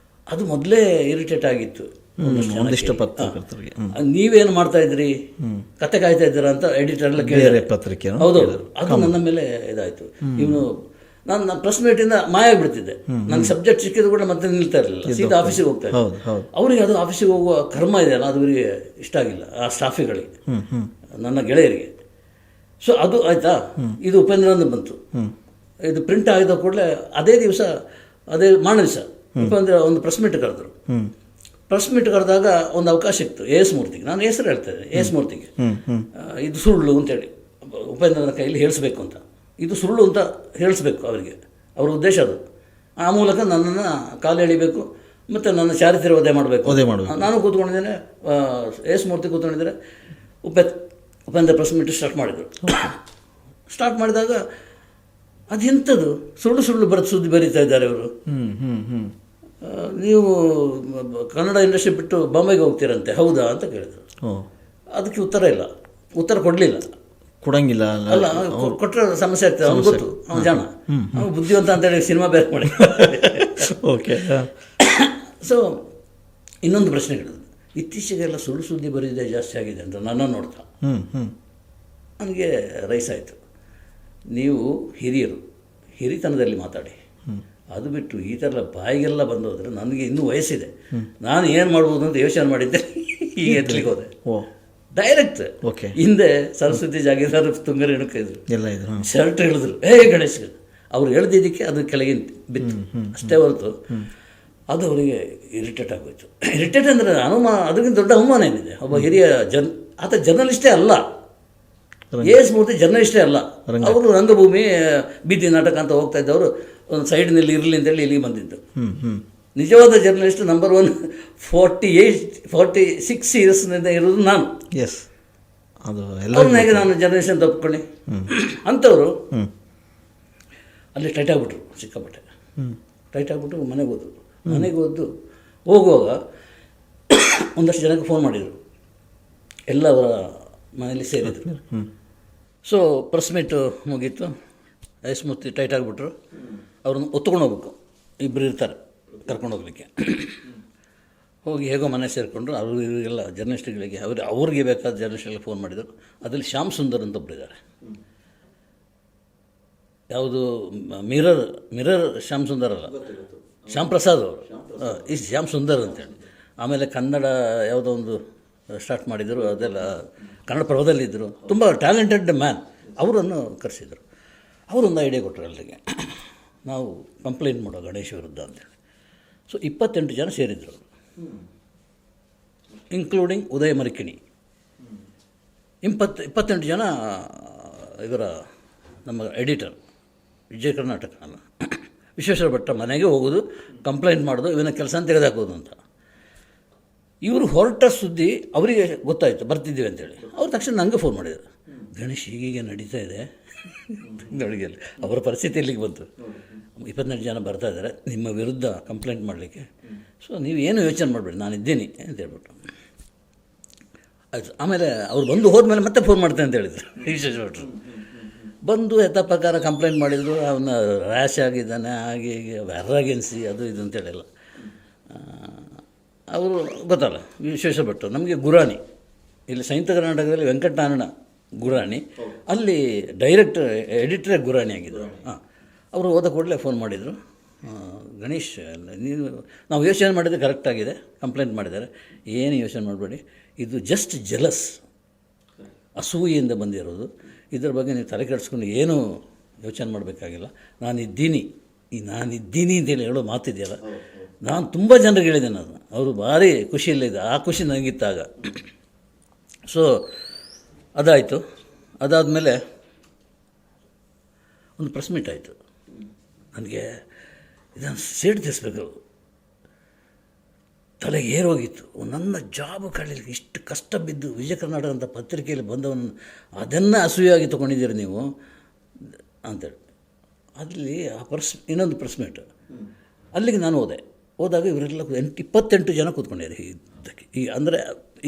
ಅದು ಮೊದಲೇ ಇರಿಟೇಟ್ ಆಗಿತ್ತು ಒಂದಿಷ್ಟು ಪತ್ರಕರ್ತರಿಗೆ. ನೀವೇನು ಮಾಡ್ತಾ ಇದ್ರಿ, ಕತೆ ಕಾಯ್ತಾ ಇದ್ದೀರಾ ಅಂತ ಎಡಿಟರ್ ಎಲ್ಲ ಕೇಳಿದರೆ ಪತ್ರಿಕೆ. ಹೌದು, ಅದು ನನ್ನ ಮೇಲೆ ಇದಾಯಿತು. ಇವನು ನಾನು ಪ್ರೆಸ್ ಮೀಟಿಂದ ಮಾಯ ಆಗಿಬಿಡ್ತಿದ್ದೆ. ನನಗೆ ಸಬ್ಜೆಕ್ಟ್ ಸಿಕ್ಕಿದ್ರು ಕೂಡ ಮತ್ತೆ ನಿಲ್ತಾ ಇರಲಿಲ್ಲ, ಸೀದಾ ಆಫೀಸಿಗೆ ಹೋಗ್ತಾ ಇದ್ದೆ. ಅವರಿಗೆ ಅದು ಆಫೀಸಿಗೆ ಹೋಗುವ ಕರ್ಮ ಇದೆಯಲ್ಲ, ಅದು ಇವರಿಗೆ ಇಷ್ಟ ಆಗಿಲ್ಲ, ಆ ಸ್ಟಾಫಿಗಳಿಗೆ, ನನ್ನ ಗೆಳೆಯರಿಗೆ. ಸೊ ಅದು ಆಯಿತಾ. ಇದು ಉಪೇಂದ್ರನ ಬಂತು. ಇದು ಪ್ರಿಂಟ್ ಆಗಿದ ಕೂಡಲೇ ಅದೇ ದಿವಸ, ಅದೇ ಮಾರನೇ ದಿವಸ ಉಪೇಂದ್ರ ಒಂದು ಪ್ರೆಸ್ ಮೀಟ್ ಕರೆದ್ರು. ಪ್ರೆಸ್ ಮೀಟ್ ಕರೆದಾಗ ಒಂದು ಅವಕಾಶ ಇತ್ತು ಎಸ್ ಮೂರ್ತಿಗೆ. ನಾನು ಹೆಸರು ಹೇಳ್ತಾ ಇದ್ದೆ, ಎಸ್ ಮೂರ್ತಿಗೆ. ಇದು ಸುಳ್ಳು ಅಂತೇಳಿ ಉಪೇಂದ್ರನ ಕೈಯಲ್ಲಿ ಹೇಳಿಸ್ಬೇಕು ಅಂತ. ಇದು ಸುಳ್ಳು ಅಂತ ಹೇಳಿಸ್ಬೇಕು ಅವರಿಗೆ, ಅವ್ರ ಉದ್ದೇಶ ಅದು. ಆ ಮೂಲಕ ನನ್ನನ್ನು ಕಾಲು ಎಳಿಬೇಕು ಮತ್ತು ನನ್ನ ಚಾರಿತ್ರ್ಯ ವಧೆ ಮಾಡಬೇಕು. ನಾನು ಕೂತ್ಕೊಂಡಿದ್ದೇನೆ, ಎಸ್ ಮೂರ್ತಿ ಕೂತ್ಕೊಂಡಿದ್ದಾರೆ. ಉಪೇಂದ್ರ ಪ್ರೆಸ್ ಮೀಟ್ ಸ್ಟಾರ್ಟ್ ಮಾಡಿದರು. ಸ್ಟಾರ್ಟ್ ಮಾಡಿದಾಗ ಅದೆಂಥದ್ದು ಸುಳ್ಳು ಸುಳ್ಳು ಸುದ್ದಿ ಬರೀತಾ ಇದ್ದಾರೆ ಇವರು. ನೀವು ಕನ್ನಡ ಇಂಡಸ್ಟ್ರಿ ಬಿಟ್ಟು ಬಾಂಬೆಗೆ ಹೋಗ್ತೀರಂತೆ, ಹೌದಾ ಅಂತ ಕೇಳಿದ್ರು. ಅದಕ್ಕೆ ಉತ್ತರ ಕೊಡಲಿಲ್ಲ. ಅಲ್ಲ, ಕೊಟ್ಟರೆ ಸಮಸ್ಯೆ ಆಗ್ತದೆ. ಅವ್ನು ಗೊತ್ತು, ಅವ್ನು ಜಾಣ, ಅವ್ನು ಬುದ್ಧಿವಂತ ಅಂತೇಳಿ ಸಿನಿಮಾ ಬೇರೆ ಮಾಡಿ. ಓಕೆ. ಸೊ ಇನ್ನೊಂದು ಪ್ರಶ್ನೆ ಕೇಳಿದ್ರು, ಇತ್ತೀಚೆಗೆಲ್ಲ ಸುಳ್ಳು ಸುದ್ದಿ ಬರೀದೇ ಜಾಸ್ತಿ ಆಗಿದೆ ಅಂತ ನನ್ನ ನೋಡ್ತಾ ನನಗೆ ರೈಸ್ ಆಯಿತು. ನೀವು ಹಿರಿತನದಲ್ಲಿ ಮಾತಾಡಿ, ಅದು ಬಿಟ್ಟು ಈ ಥರ ಬಾಯಿಗೆಲ್ಲ ಬಂದು ಹೋದರೆ ನನಗೆ ಇನ್ನೂ ವಯಸ್ಸಿದೆ, ನಾನು ಏನು ಮಾಡ್ಬೋದು ಅಂತ ಯೋಚನೆ ಮಾಡಿದ್ದೆ. ಈಗ ಎತ್ತಲಿಕ್ಕೆ ಹೋದೆ ಡೈರೆಕ್ಟ್. ಓಕೆ. ಹಿಂದೆ ಸರಸ್ವತಿ ಜಾಗೀರ್ದಾರ್ ತುಂಗರ ಇಣಕಿದ್ರು, ಶರ್ಟ್ ಹೇಳಿದ್ರು, ಗಣೇಶ್ ಅವ್ರು ಹೇಳ್ದಿದ್ದಕ್ಕೆ ಅದು ಕೆಳಗೆ ಬಿತ್ತು ಅಷ್ಟೇ ಹೊರತು ಅದು ಅವರಿಗೆ ಇರಿಟೇಟ್ ಆಗೋಯ್ತು. ಇರಿಟೇಟ್ ಅಂದರೆ ಅದಕ್ಕಿಂತ ದೊಡ್ಡ ಅವಮಾನ ಏನಿದೆ. ಒಬ್ಬ ಹಿರಿಯ ಆತ ಜರ್ನಲಿಸ್ಟೇ ಅಲ್ಲ, ಎಸ್ ಮೂರ್ತಿ ಜರ್ನಲಿಸ್ಟೇ ಅಲ್ಲ. ಅವರು ರಂಗಭೂಮಿ ಬೀದಿ ನಾಟಕ ಅಂತ ಹೋಗ್ತಾ ಇದ್ದವರು ಒಂದು ಸೈಡ್ನಲ್ಲಿ ಇರಲಿ ಅಂತೇಳಿ ಇಲ್ಲಿಗೆ ಬಂದಿದ್ದು. ನಿಜವಾದ ಜರ್ನಲಿಸ್ಟ್ ನಂಬರ್ 1 46 ಇಯರ್ಸ್ನಿಂದ ಇರೋದು ನಾನು. ಎಸ್, ಅದು ಅವ್ರನ್ನಾಗೆ ನಾನು ಜರ್ನಲಿಸ್ಟ್ ಅಂತ ಒಪ್ಕೊಳ್ಳಿ. ಅಂಥವರು ಅಲ್ಲಿ ಟೈಟ್ ಆಗಿಬಿಟ್ರು, ಸಿಕ್ಕಾಪಟ್ಟೆ ಟೈಟ್ ಆಗಿಬಿಟ್ಟು ಮನೆಗೆ ಹೋದ್ದು ಹೋಗುವಾಗ ಒಂದಷ್ಟು ಜನಕ್ಕೆ ಫೋನ್ ಮಾಡಿದರು, ಎಲ್ಲ ಅವರ ಮನೇಲಿ ಸೇರಿದರು. ಸೊ ಪ್ರೆಸ್ ಮೀಟು ಮುಗೀತು, ಎಸ್ ಮೂರ್ತಿ ಟೈಟ್ ಆಗಿಬಿಟ್ರು. ಅವ್ರನ್ನ ಒತ್ಕೊಂಡು ಹೋಗ್ಬೇಕು, ಇಬ್ಬರು ಇರ್ತಾರೆ ಕರ್ಕೊಂಡು ಹೋಗ್ಲಿಕ್ಕೆ. ಹೋಗಿ ಹೇಗೋ ಮನೆ ಸೇರಿಕೊಂಡ್ರು. ಅವರು ಇವರಿಗೆಲ್ಲ ಜರ್ನಲಿಸ್ಟ್ಗಳಿಗೆ ಅವ್ರಿಗೆ ಬೇಕಾದ ಜರ್ನಲಿಸ್ಟ್ಗಳಿಗೆ ಫೋನ್ ಮಾಡಿದರು. ಅದರಲ್ಲಿ ಶ್ಯಾಮ್ ಸುಂದರ್ ಅಂತ ಒಬ್ಬರಿದ್ದಾರೆ. ಯಾವುದು ಮಿರರ್ ಶ್ಯಾಮ್ ಸುಂದರ್ ಅಲ್ಲ, ಶ್ಯಾಮ್ ಪ್ರಸಾದ್ ಅವರು, ಈ ಶ್ಯಾಮ್ ಸುಂದರ್ ಅಂತೇಳಿ. ಆಮೇಲೆ ಕನ್ನಡ ಯಾವುದೋ ಒಂದು ಸ್ಟಾರ್ಟ್ ಮಾಡಿದರು, ಅದೆಲ್ಲ ಕನ್ನಡ ಪ್ರಭದಲ್ಲಿದ್ದರು. ತುಂಬ ಟ್ಯಾಲೆಂಟೆಡ್ ಮ್ಯಾನ್. ಅವರನ್ನು ಕರೆಸಿದರು. ಅವರೊಂದು ಐಡಿಯಾ ಕೊಟ್ಟರು ಎಲ್ಲರಿಗೆ, ನಾವು ಕಂಪ್ಲೇಂಟ್ ಮಾಡೋ ಗಣೇಶ್ ವಿರುದ್ಧ ಅಂತೇಳಿ. ಸೊ 28 ಜನ ಸೇರಿದ್ರು, ಇನ್ಕ್ಲೂಡಿಂಗ್ ಉದಯ ಮರಿಕಿಣಿ. 28 ಜನ ಇವರ ನಮ್ಮ ಎಡಿಟರ್ ವಿಜಯ ಕರ್ನಾಟಕ ಅಲ್ಲ, ವಿಶ್ವೇಶ್ವರ ಭಟ್ಟ ಮನೆಗೆ ಹೋಗೋದು, ಕಂಪ್ಲೇಂಟ್ ಮಾಡೋದು, ಇವನ ಕೆಲಸ ತೆಗೆದುಹಾಕೋದು ಅಂತ. ಇವರು ಹೊರಟ ಸುದ್ದಿ ಅವರಿಗೆ ಗೊತ್ತಾಯಿತು, ಬರ್ತಿದ್ದೀವಿ ಅಂತೇಳಿ. ಅವ್ರು ತಕ್ಷಣ ನನಗೆ ಫೋನ್ ಮಾಡಿದರು, ಗಣೇಶ್ ಹೀಗೀಗೆ ನಡೀತಾ ಇದೆ ಬೆಳಗ್ಗೆಯಲ್ಲಿ. ಅವರ ಪರಿಸ್ಥಿತಿ ಇಲ್ಲಿಗೆ ಬಂತು. 28 ಜನ ಬರ್ತಾ ಇದ್ದಾರೆ ನಿಮ್ಮ ವಿರುದ್ಧ ಕಂಪ್ಲೇಂಟ್ ಮಾಡಲಿಕ್ಕೆ. ಸೊ ನೀವು ಏನು ಯೋಚನೆ ಮಾಡಬೇಡಿ, ನಾನು ಇದ್ದೀನಿ ಅಂತ ಹೇಳ್ಬಿಟ್ಟು ಆಯಿತು. ಆಮೇಲೆ ಅವ್ರು ಬಂದು ಹೋದ್ಮೇಲೆ ಮತ್ತೆ ಫೋನ್ ಮಾಡ್ತೇನೆ ಅಂತ ಹೇಳಿದರು ವಿಶ್ವೇಶ್ವರ. ಬಂದು ಯಥಾ ಪ್ರಕಾರ ಕಂಪ್ಲೇಂಟ್ ಮಾಡಿದರು. ಅವನ ರ್ಯಾಶ್ ಆಗಿದ್ದಾನೆ, ಹಾಗೆ ಹೀಗೆ ವ್ಯಾರಾಗೆನ್ಸಿ ಅದು ಇದು ಅಂತೇಳಿಲ್ಲ. ಅವರು ಗೊತ್ತಲ್ಲ ವಿಶ್ವೇಶ್ವರ ಭಟ್ರು ನಮಗೆ ಗುರಾಣಿ, ಇಲ್ಲಿ ಸಂಯುಕ್ತ ಕರ್ನಾಟಕದಲ್ಲಿ ವೆಂಕಟನಾರಾಯಣ ಗುರಾಣಿ, ಅಲ್ಲಿ ಡೈರೆಕ್ಟರ್ ಎಡಿಟರೇ ಗುರಾಣಿ ಆಗಿದ್ದರು. ಅವರು ಹೋದ ಕೂಡಲೇ ಫೋನ್ ಮಾಡಿದರು, ಗಣೇಶ್ ನಾವು ಯೋಚನೆ ಮಾಡಿದರೆ ಕರೆಕ್ಟಾಗಿದೆ, ಕಂಪ್ಲೇಂಟ್ ಮಾಡಿದ್ದಾರೆ, ಏನು ಯೋಚನೆ ಮಾಡಬೇಡಿ, ಇದು ಜಸ್ಟ್ ಜಲಸ್, ಅಸೂಯೆಯಿಂದ ಬಂದಿರೋದು. ಇದರ ಬಗ್ಗೆ ನೀವು ತಲೆ ಕೆಡಿಸ್ಕೊಂಡು ಏನೂ ಯೋಚನೆ ಮಾಡಬೇಕಾಗಿಲ್ಲ. ನಾನಿದ್ದೀನಿ ಅಂತೇಳಿ ಹೇಳೋ ಮಾತಿದೆಯಲ್ಲ, ನಾನು ತುಂಬ ಜನರಿಗೆ ಹೇಳಿದ್ದೇನೆ ಅದನ್ನು. ಅವರು ಭಾರಿ ಖುಷಿಯಲ್ಲಿದ್ದೆ, ಆ ಖುಷಿ ನನಗಿತ್ತಾಗ. ಸೊ ಅದಾಯಿತು. ಅದಾದಮೇಲೆ ಒಂದು ಪ್ರೆಸ್ ಮೀಟ್ ಆಯಿತು. ನನಗೆ ಇದನ್ನು ಸೇಡು ತೀರಿಸ್ಬೇಕು, ತಲೆಗೆ ಏರೋಗಿತ್ತು. ನನ್ನ ಜಾಬ್ ಕಳೀಲಿಕ್ಕೆ ಇಷ್ಟು ಕಷ್ಟ ಬಿದ್ದು ವಿಜಯ ಕರ್ನಾಟಕ ಅಂತ ಪತ್ರಿಕೆಯಲ್ಲಿ ಬಂದವನು ಅದನ್ನು ಅಸೂಯಾಗಿ ತೊಗೊಂಡಿದ್ದೀರಿ ನೀವು ಅಂತೇಳಿ. ಅಲ್ಲಿ ಆ ಇನ್ನೊಂದು ಪ್ರೆಸ್ ಮೀಟ್, ಅಲ್ಲಿಗೆ ನಾನು ಹೋದಾಗ ಇವರೆಲ್ಲ 28 ಜನ ಕೂತ್ಕೊಂಡಿದ್ದಾರೆ ಇದಕ್ಕೆ. ಅಂದರೆ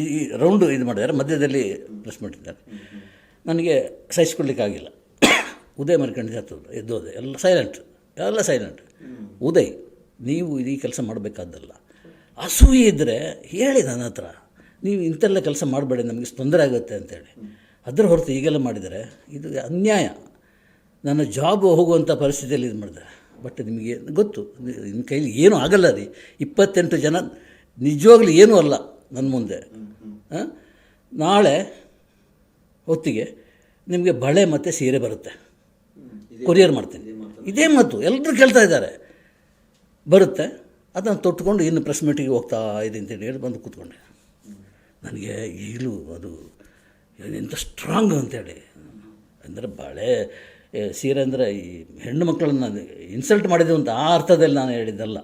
ಈ ರೌಂಡು ಇದು ಮಾಡಿದ್ದಾರೆ, ಮಧ್ಯದಲ್ಲಿ ಪ್ರೆಸ್ ಮೀಟ್ ಇದ್ದಾರೆ. ನನಗೆ ಸಹಿಸ್ಕೊಳ್ಳಿಕ್ಕಾಗಿಲ್ಲ. ಉದಯ್ ಮರ್ಕಂಡು ಎದ್ದೋದೆ, ಎಲ್ಲ ಸೈಲೆಂಟ್. ಉದಯ್, ನೀವು ಈ ಕೆಲಸ ಮಾಡಬೇಕಾದ್ದಲ್ಲ. ಅಸೂಯೆ ಇದ್ದರೆ ಹೇಳಿ ನನ್ನ ಹತ್ರ, ನೀವು ಇಂಥೆಲ್ಲ ಕೆಲಸ ಮಾಡಬೇಡಿ, ನಮಗೆ ತೊಂದರೆ ಆಗುತ್ತೆ ಅಂತೇಳಿ. ಅದರ ಹೊರತು ಈಗೆಲ್ಲ ಮಾಡಿದರೆ ಇದು ಅನ್ಯಾಯ. ನನ್ನ ಜಾಬ್ ಹೋಗುವಂಥ ಪರಿಸ್ಥಿತಿಯಲ್ಲಿ ಇದು ಮಾಡಿದೆ. ಬಟ್ ನಿಮಗೆ ಗೊತ್ತು, ನಿಮ್ಮ ಕೈಲಿ ಏನೂ ಆಗಲ್ಲ ರೀ. 28 ಜನ ನಿಜವಾಗ್ಲೂ ಏನೂ ಅಲ್ಲ ನನ್ನ ಮುಂದೆ. ನಾಳೆ ಹೊತ್ತಿಗೆ ನಿಮಗೆ ಬಳೆ ಮತ್ತು ಸೀರೆ ಬರುತ್ತೆ, ಕೊರಿಯರ್ ಮಾಡ್ತೀನಿ. ಇದೇ ಮಾತು ಎಲ್ಲರೂ ಕೇಳ್ತಾ ಇದ್ದಾರೆ. ಬರುತ್ತೆ, ಅದನ್ನು ತೊಟ್ಕೊಂಡು ಇನ್ನು ಪ್ರೆಸ್ ಮೀಟಿಗೆ ಹೋಗ್ತಾ ಇದೆ ಅಂತೇಳಿ ಹೇಳಿ ಬಂದು ಕೂತ್ಕೊಂಡೆ. ನನಗೆ ಈಗಲೂ ಅದು ಎಂಥ ಸ್ಟ್ರಾಂಗ್ ಅಂತೇಳಿ. ಅಂದರೆ ಬಳೆ ಸೀರೆ ಅಂದರೆ ಈ ಹೆಣ್ಣು ಮಕ್ಕಳನ್ನು ಇನ್ಸಲ್ಟ್ ಮಾಡಿದೆ ಅಂತ ಆ ಅರ್ಥದಲ್ಲಿ ನಾನು ಹೇಳಿದ್ದಲ್ಲ.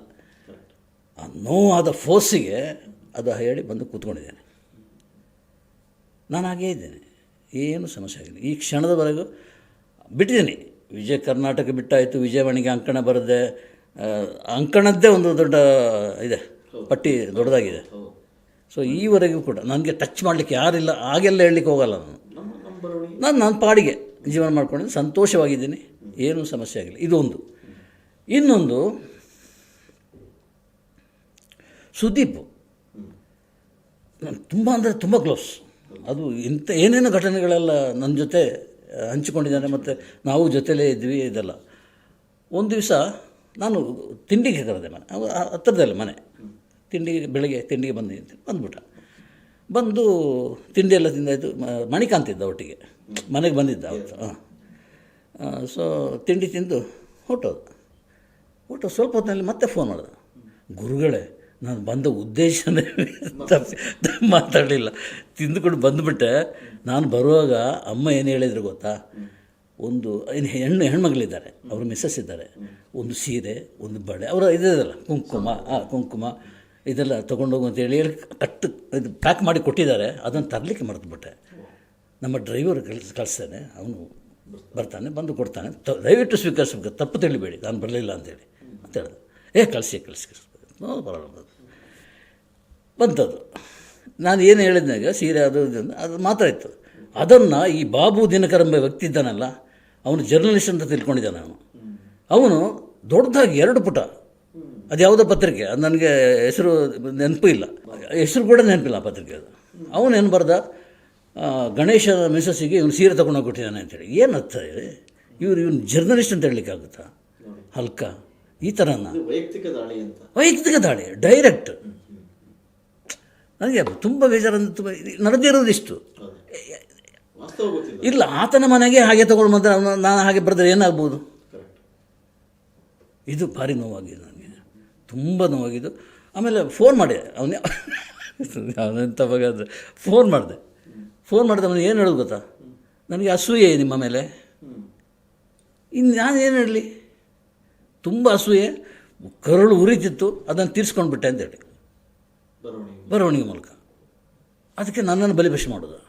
ಆ ನೋವಾದ ಫೋರ್ಸಿಗೆ ಅದು ಹೇಳಿ ಬಂದು ಕೂತ್ಕೊಂಡಿದ್ದೇನೆ. ನಾನು ಹಾಗೇ ಇದ್ದೇನೆ, ಏನೂ ಸಮಸ್ಯೆ ಆಗಿಲ್ಲ. ಈ ಕ್ಷಣದವರೆಗೂ ಬಿಟ್ಟಿದ್ದೀನಿ. ವಿಜಯ ಕರ್ನಾಟಕ ಬಿಟ್ಟಾಯಿತು, ವಿಜಯವಾಣಿಗೆ ಅಂಕಣ ಬರೆದೆ. ಅಂಕಣದ್ದೇ ಒಂದು ದೊಡ್ಡ ಇದೆ, ಪಟ್ಟಿ ದೊಡ್ಡದಾಗಿದೆ. ಸೊ ಈವರೆಗೂ ಕೂಡ ನನಗೆ ಟಚ್ ಮಾಡಲಿಕ್ಕೆ ಯಾರಿಲ್ಲ, ಹಾಗೆಲ್ಲ ಹೇಳಲಿಕ್ಕೆ ಹೋಗಲ್ಲ. ನಾನು ಪಾಡಿಗೆ ಜೀವನ ಮಾಡ್ಕೊಂಡಿದ್ದು ಸಂತೋಷವಾಗಿದ್ದೀನಿ, ಏನೂ ಸಮಸ್ಯೆ ಆಗಿಲ್ಲ. ಇದೊಂದು. ಇನ್ನೊಂದು, ಸುದೀಪ್ ನಾನು ತುಂಬ ಅಂದರೆ ತುಂಬ ಕ್ಲೋಸ್. ಅದು ಇಂಥ ಏನೇನೋ ಘಟನೆಗಳೆಲ್ಲ ನನ್ನ ಜೊತೆ ಹಂಚಿಕೊಂಡಿದ್ದಾನೆ, ಮತ್ತು ನಾವು ಜೊತೆಲೇ ಇದ್ವಿ. ಇದೆಲ್ಲ ಒಂದು ದಿವಸ ನಾನು ತಿಂಡಿಗೆ ಕರೆದೆ, ಮನೆ ಹತ್ತಿರದಲ್ಲ ಮನೆ. ಬೆಳಗ್ಗೆ ತಿಂಡಿಗೆ ಬಂದುಬಿಟ್ಟ. ಬಂದು ತಿಂಡಿ ಎಲ್ಲ ತಿಂದಾಯಿತು. ಮಣಿಕಾಂತ್ ಇದ್ದ ಒಟ್ಟಿಗೆ, ಮನೆಗೆ ಬಂದಿದ್ದ ಅವತ್ತು. ಸೊ ತಿಂಡಿ ತಿಂದು ಹೊಟ್ಟೋದು. ಸ್ವಲ್ಪ ಹೊತ್ತಿನಲ್ಲಿ ಮತ್ತೆ ಫೋನ್ ಮಾಡಿದೆ. ಗುರುಗಳೇ, ನಾನು ಬಂದ ಉದ್ದೇಶನೇ ಮಾತಾಡಲಿಲ್ಲ, ತಿಂದುಕೊಂಡು ಬಂದುಬಿಟ್ಟೆ. ನಾನು ಬರುವಾಗ ಅಮ್ಮ ಏನು ಹೇಳಿದ್ರು ಗೊತ್ತಾ, ಒಂದು ಹೆಣ್ಮಗಳಿದ್ದಾರೆ, ಅವ್ರ ಮಿಸ್ಸಸ್ ಇದ್ದಾರೆ, ಒಂದು ಸೀರೆ, ಒಂದು ಬಳೆ, ಅವರ ಇದೆಲ್ಲ ಕುಂಕುಮ ಇದೆಲ್ಲ ತೊಗೊಂಡೋಗು ಅಂತೇಳಿ ಇದು ಪ್ಯಾಕ್ ಮಾಡಿ ಕೊಟ್ಟಿದ್ದಾರೆ. ಅದನ್ನು ತರಲಿಕ್ಕೆ ಮರೆತುಬಿಟ್ಟೆ. ನಮ್ಮ ಡ್ರೈವರ್ ಕಳಿಸ್ತಾನೆ, ಅವನು ಬರ್ತಾನೆ, ಬಂದು ಕೊಡ್ತಾನೆ. ದಯವಿಟ್ಟು ಸ್ವೀಕರಿಸ್ಬೇಕು, ತಪ್ಪು ತಿಳಿಬೇಡಿ, ನಾನು ಬರಲಿಲ್ಲ ಅಂತೇಳಿ ಅಂತ ಹೇಳಿದೆ. ಕಳಿಸಿ ಪರವಾಗಿಲ್ಲ ಬಂತದ್ದು. ನಾನು ಏನು ಹೇಳಿದ್ನಾಗ ಸೀರೆ ಅದು ಮಾತ್ರ ಇತ್ತು. ಅದನ್ನು ಈ ಬಾಬು ದಿನಕರ್ ಎಂಬ ವ್ಯಕ್ತಿ ಇದ್ದಾನಲ್ಲ, ಅವನು ಜರ್ನಲಿಸ್ಟ್ ಅಂತ ತಿಳ್ಕೊಂಡಿದ್ದಾನೆ. ಅವನು ದೊಡ್ಡದಾಗಿ 2 ಪುಟ, ಅದು ಯಾವುದೋ ಪತ್ರಿಕೆ, ಅದು ನನಗೆ ಹೆಸರು ನೆನಪು ಇಲ್ಲ, ಹೆಸರು ಕೂಡ ನೆನಪಿಲ್ಲ ಆ ಪತ್ರಿಕೆ. ಅದು ಅವನೇನು ಬರ್ದ, ಗಣೇಶ ಮಿಸಸ್ಸಿಗೆ ಇವನು ಸೀರೆ ತೊಗೊಂಡೋಗಿ ಕೊಟ್ಟಿದ್ದಾನೆ ಅಂತೇಳಿ. ಏನು ಅರ್ಥ ಇದೆ? ಇವನು ಜರ್ನಲಿಸ್ಟ್ ಅಂತ ಹೇಳಲಿಕ್ಕಾಗುತ್ತಾ? ಹಲ್ಕ ಈ ಥರನ ವೈಯಕ್ತಿಕ ದಾಳಿ ಡೈರೆಕ್ಟ್. ನನಗೆ ತುಂಬ ಬೇಜಾರಂತ. ತುಂಬ ನಡೆದಿರೋದಿಷ್ಟು ಇಲ್ಲ. ಆತನ ಮನೆಗೆ ಹಾಗೆ ತೊಗೊಂಡು ಬಂದರೆ ನಾನು ಹಾಗೆ ಬರೆದ್ರೆ ಏನಾಗ್ಬೋದು? ಇದು ಭಾರಿ ನೋವಾಗಿದೆ ನನಗೆ, ತುಂಬ ನೋವಾಗಿದ್ದು. ಆಮೇಲೆ ಫೋನ್ ಮಾಡಿದೆ, ಅವನೆಂತ ಬಗಾದ್ರೆ ಫೋನ್ ಮಾಡಿದೆ ಅವನು ಏನು ಹೇಳೋದು ಗೊತ್ತಾ, ನನಗೆ ಅಸೂಯೆ ನಿಮ್ಮ ಮೇಲೆ. ಇನ್ನು ನಾನು ಏನು ಹೇಳಲಿ, ತುಂಬ ಅಸೂಯೆ, ಕರುಳು ಉರಿತಿತ್ತು, ಅದನ್ನು ತೀರಿಸ್ಕೊಂಡು ಬಿಟ್ಟೆ ಅಂತೇಳಿ ಬರವಣಿಗೆ ಮೂಲಕ. ಅದಕ್ಕೆ ನನ್ನನ್ನು ಬಲಿಪಶು ಮಾಡೋದು.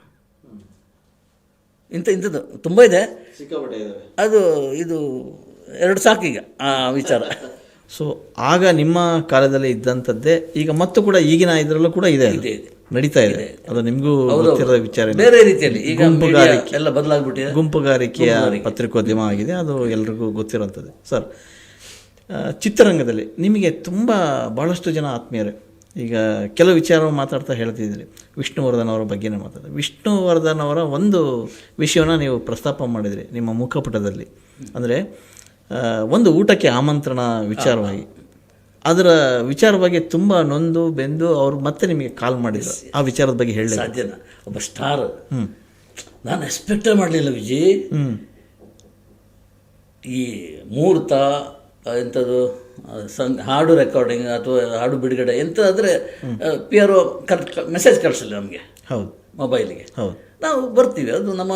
ಇಂಥದ್ದು ತುಂಬ ಇದೆ. ಅದು ಇದು 2 ಸಾಕೀಗ ಆ ವಿಚಾರ. ಸೊ ಆಗ ನಿಮ್ಮ ಕಾಲದಲ್ಲಿ ಇದ್ದಂಥದ್ದೇ ಈಗ ಮತ್ತು ಕೂಡ ಈಗಿನ ಇದರಲ್ಲೂ ಕೂಡ ಇದೆ, ನಡೀತಾ ಇದೆ. ಅದು ನಿಮಗೂ ಗೊತ್ತಿರೋ ವಿಚಾರ. ಬೇರೆ ರೀತಿಯಲ್ಲಿ ಈಗ ಎಲ್ಲ ಬದಲಾಗ್ಬಿಟ್ಟಿದೆ. ಗುಂಪುಗಾರಿಕೆಯ ಪತ್ರಿಕೋದ್ಯಮ ಆಗಿದೆ, ಅದು ಎಲ್ರಿಗೂ ಗೊತ್ತಿರೋಂಥದ್ದು. ಸರ್, ಚಿತ್ರರಂಗದಲ್ಲಿ ನಿಮಗೆ ಭಾಳಷ್ಟು ಜನ ಆತ್ಮೀಯರೇ. ಈಗ ಕೆಲವು ವಿಚಾರ ಮಾತಾಡ್ತಾ ಹೇಳ್ತಿದ್ದೀರಿ, ವಿಷ್ಣುವರ್ಧನ್ ಅವರ ಬಗ್ಗೆನೇ ಮಾತಾಡ್ತಾರೆ. ವಿಷ್ಣುವರ್ಧನ್ ಅವರ ಒಂದು ವಿಷಯವನ್ನು ನೀವು ಪ್ರಸ್ತಾಪ ಮಾಡಿದ್ರಿ ನಿಮ್ಮ ಮುಖಪುಟದಲ್ಲಿ. ಅಂದರೆ ಒಂದು ಊಟಕ್ಕೆ ಆಮಂತ್ರಣ ವಿಚಾರವಾಗಿ, ಅದರ ವಿಚಾರವಾಗಿ ತುಂಬ ನೊಂದು ಬೆಂದು ಅವರು ಮತ್ತೆ ನಿಮಗೆ ಕಾಲ್ ಮಾಡಿದ್ರು. ಆ ವಿಚಾರದ ಬಗ್ಗೆ ಹೇಳಿ. ಸಾಧ್ಯನಾ? ಒಬ್ಬ ಸ್ಟಾರ್, ನಾನು ಎಕ್ಸ್ಪೆಕ್ಟೇ ಮಾಡಲಿಲ್ಲ ವಿಜಯ್. ಈ ಮುಹೂರ್ತ ಎಂಥದ್ದು ಹಾಡು ರೆಕಾರ್ಡಿಂಗ್ ಅಥವಾ ಹಾಡು ಬಿಡುಗಡೆ ಎಂತ ಆದರೆ ಪಿ ಆರ್ ಒ ಮೆಸೇಜ್ ಕಳಿಸಲ್ಲ ನಮಗೆ. ಹೌದು, ಮೊಬೈಲಿಗೆ. ಹೌದು. ನಾವು ಬರ್ತೀವಿ, ಅದು ನಮ್ಮ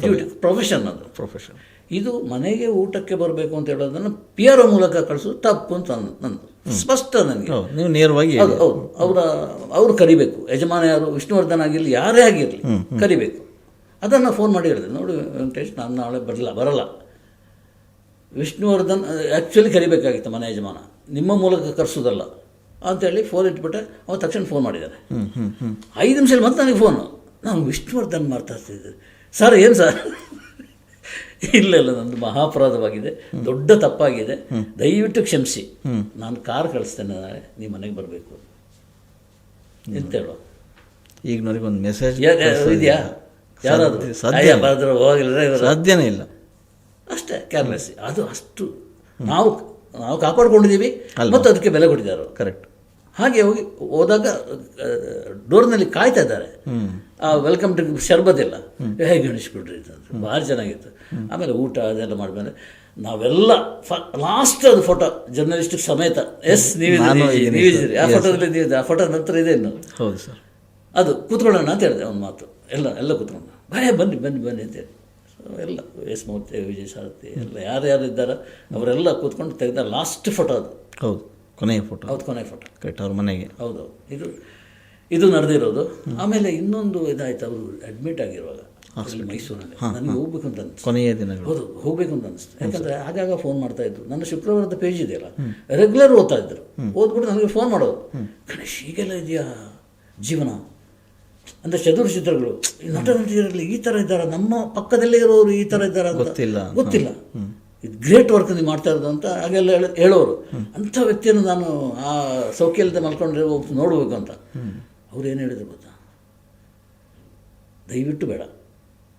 ಡ್ಯೂಟಿ, ಪ್ರೊಫೆಷನ್ ಅದು. ಪ್ರೊಫೆಷನ್. ಇದು ಮನೆಗೆ ಊಟಕ್ಕೆ ಬರಬೇಕು ಅಂತ ಹೇಳೋದನ್ನು ಪಿ ಆರ್ ಒ ಮೂಲಕ ಕಳಿಸೋದು ತಪ್ಪು ಅಂತ ನಂದು ಸ್ಪಷ್ಟ ನನಗೆ. ನೀವು ನೇರವಾಗಿ ಹೌದು, ಅವರು ಕರಿಬೇಕು. ಯಜಮಾನ ಯಾರು, ವಿಷ್ಣುವರ್ಧನ್ ಆಗಿರಲಿ, ಯಾರೇ ಆಗಿರಲಿ ಕರಿಬೇಕು. ಅದನ್ನು ಫೋನ್ ಮಾಡಿ ಹೇಳಿದೆ, ನೋಡಿ ವೆಂಕಟೇಶ್, ನಾನು ನಾಳೆ ಬರಲ್ಲ. ವಿಷ್ಣುವರ್ಧನ್ ಆ್ಯಕ್ಚುಲಿ ಕರಿಬೇಕಾಗಿತ್ತು ಮನೆ ಯಜಮಾನ, ನಿಮ್ಮ ಮೂಲಕ ಕರೆಸೋದಲ್ಲ ಅಂತೇಳಿ ಫೋನ್ ಇಟ್ಬಿಟ್ಟೆ. ಅವ್ರು ತಕ್ಷಣ ಫೋನ್ ಮಾಡಿದ್ದಾರೆ. 5 ನಿಮಿಷದಲ್ಲಿ ಮತ್ತೆ ನನಗೆ ಫೋನು, ನಾನು ವಿಷ್ಣುವರ್ಧನ್ ಮಾತಾಡ್ತಿದ್ದೆ. ಸರ್ ಏನು ಸರ್? ಇಲ್ಲ ನಂದು ಮಹಾಪರಾಧವಾಗಿದೆ, ದೊಡ್ಡ ತಪ್ಪಾಗಿದೆ, ದಯವಿಟ್ಟು ಕ್ಷಮಿಸಿ, ನಾನು ಕಾರ್ ಕಳಿಸ್ತೇನೆ, ನಾಳೆ ನೀವು ಮನೆಗೆ ಬರಬೇಕು ಎಂತ ಹೇಳುವ. ಈಗ ನನಗೊಂದು ಮೆಸೇಜ್ ಇದೆಯಾ? ಯಾರಾದರೂ ಸಾಧ್ಯನೇ ಇಲ್ಲ. ಅಷ್ಟೇ ಕೇರ್ಲೆಸ್. ಅದು ಅಷ್ಟು ನಾವು ಕಾಪಾಡ್ಕೊಂಡಿದ್ದೀವಿ ಮತ್ತು ಅದಕ್ಕೆ ಬೆಲೆ ಕೊಟ್ಟಿದ್ದಾರೆ. ಕರೆಕ್ಟ್. ಹಾಗೆ ಹೋದಾಗ ಡೋರ್ನಲ್ಲಿ ಕಾಯ್ತಾ ಇದ್ದಾರೆ. ವೆಲ್ಕಮ್ ಡ್ರಿಂಕ್ ಶರ್ಬತ್ ಇಲ್ಲ, ಹೇಗೆ ಗಣೇಶ್ ಬಿಡ್ರಿ ಅಂತಂದ್ರೆ ಭಾರಿ ಚೆನ್ನಾಗಿತ್ತು. ಆಮೇಲೆ ಊಟ ಅದೆಲ್ಲ ಮಾಡಿದ್ಮೇಲೆ ನಾವೆಲ್ಲ ಲಾಸ್ಟ್ ಅದು ಫೋಟೋ ಜರ್ನಲಿಸ್ಟಿಕ್ ಸಮೇತ. ಎಸ್, ನೀವಿದ್ದೀರಿ ಆ ಫೋಟೋದಲ್ಲಿ, ಆ ಫೋಟೋ ನಂತರ ಇದೆ ಇನ್ನು. ಹೌದು ಸರ್. ಅದು ಕೂತ್ಕೊಳ್ಳೋಣ ಅಂತ ಹೇಳಿದೆ ಒಂದು ಮಾತು. ಎಲ್ಲ ಕೂತ್ಕೊಂಡು ಬನ್ನಿ ಅಂತೇಳಿ ಎಲ್ಲ ಎಸ್ ಮೂರ್ತಿ, ವಿಜಯ್ ಸಾರಥಿ ಎಲ್ಲ ಯಾರ್ಯಾರು ಇದ್ದಾರೆ ಅವರೆಲ್ಲ ಕೂತ್ಕೊಂಡು ತೆಗೆದ ಲಾಸ್ಟ್ ಫೋಟೋ ಅದು. ಹೌದು, ಕೊನೆಯ ಫೋಟೋ. ಹೌದು, ಕೊನೆಯ ಫೋಟೋ. ಕರೆಕ್ಟ್, ಅವ್ರ ಮನೆಗೆ. ಹೌದು, ಇದು ನಡೆದಿರೋದು. ಆಮೇಲೆ ಇನ್ನೊಂದು ಇದಾಯ್ತು, ಅವರು ಅಡ್ಮಿಟ್ ಆಗಿರುವಾಗ ಮೈಸೂರಲ್ಲಿ ನನಗೆ ಹೋಗ್ಬೇಕು ಅಂತ ಅನಿಸ್ತು. ಕೊನೆಯ ದಿನ. ಹೌದು, ಹೋಗ್ಬೇಕು ಅಂತ ಅನಿಸ್ತು. ಯಾಕಂದರೆ ಆಗಾಗ ಫೋನ್ ಮಾಡ್ತಾ ಇದ್ರು. ನನ್ನ ಶುಕ್ರವಾರದ ಪೇಜ್ ಇದೆಯಲ್ಲ, ರೆಗ್ಯುಲರ್ ಓದ್ತಾ ಇದ್ರು. ಓದ್ಬಿಟ್ಟು ನನಗೆ ಫೋನ್ ಮಾಡೋದು, ಗಣೇಶ್ ಹೀಗೆಲ್ಲ ಇದೆಯಾ ಜೀವನ ಅಂದರೆ ಚದುರು ಚಿತ್ರಗಳು, ನಟ ನಟಿಯರಲ್ಲಿ ಈ ಥರ ಇದ್ದಾರೆ, ನಮ್ಮ ಪಕ್ಕದಲ್ಲೇ ಇರೋರು ಈ ಥರ ಇದ್ದಾರೆ ಅಂತ ಗೊತ್ತಿಲ್ಲ. ಇದು ಗ್ರೇಟ್ ವರ್ಕ್ ನೀವು ಮಾಡ್ತಾ ಇರೋದು ಅಂತ ಹಾಗೆಲ್ಲ ಹೇಳೋರು. ಅಂಥ ವ್ಯಕ್ತಿಯನ್ನು ನಾನು ಆ ಸೌಖ್ಯಲ್ಲದೆ ಮಲ್ಕೊಂಡ್ರೆ ನೋಡಬೇಕು ಅಂತ. ಅವ್ರು ಏನು ಹೇಳಿದ್ರು ಗೊತ್ತಾ? ದಯವಿಟ್ಟು ಬೇಡ,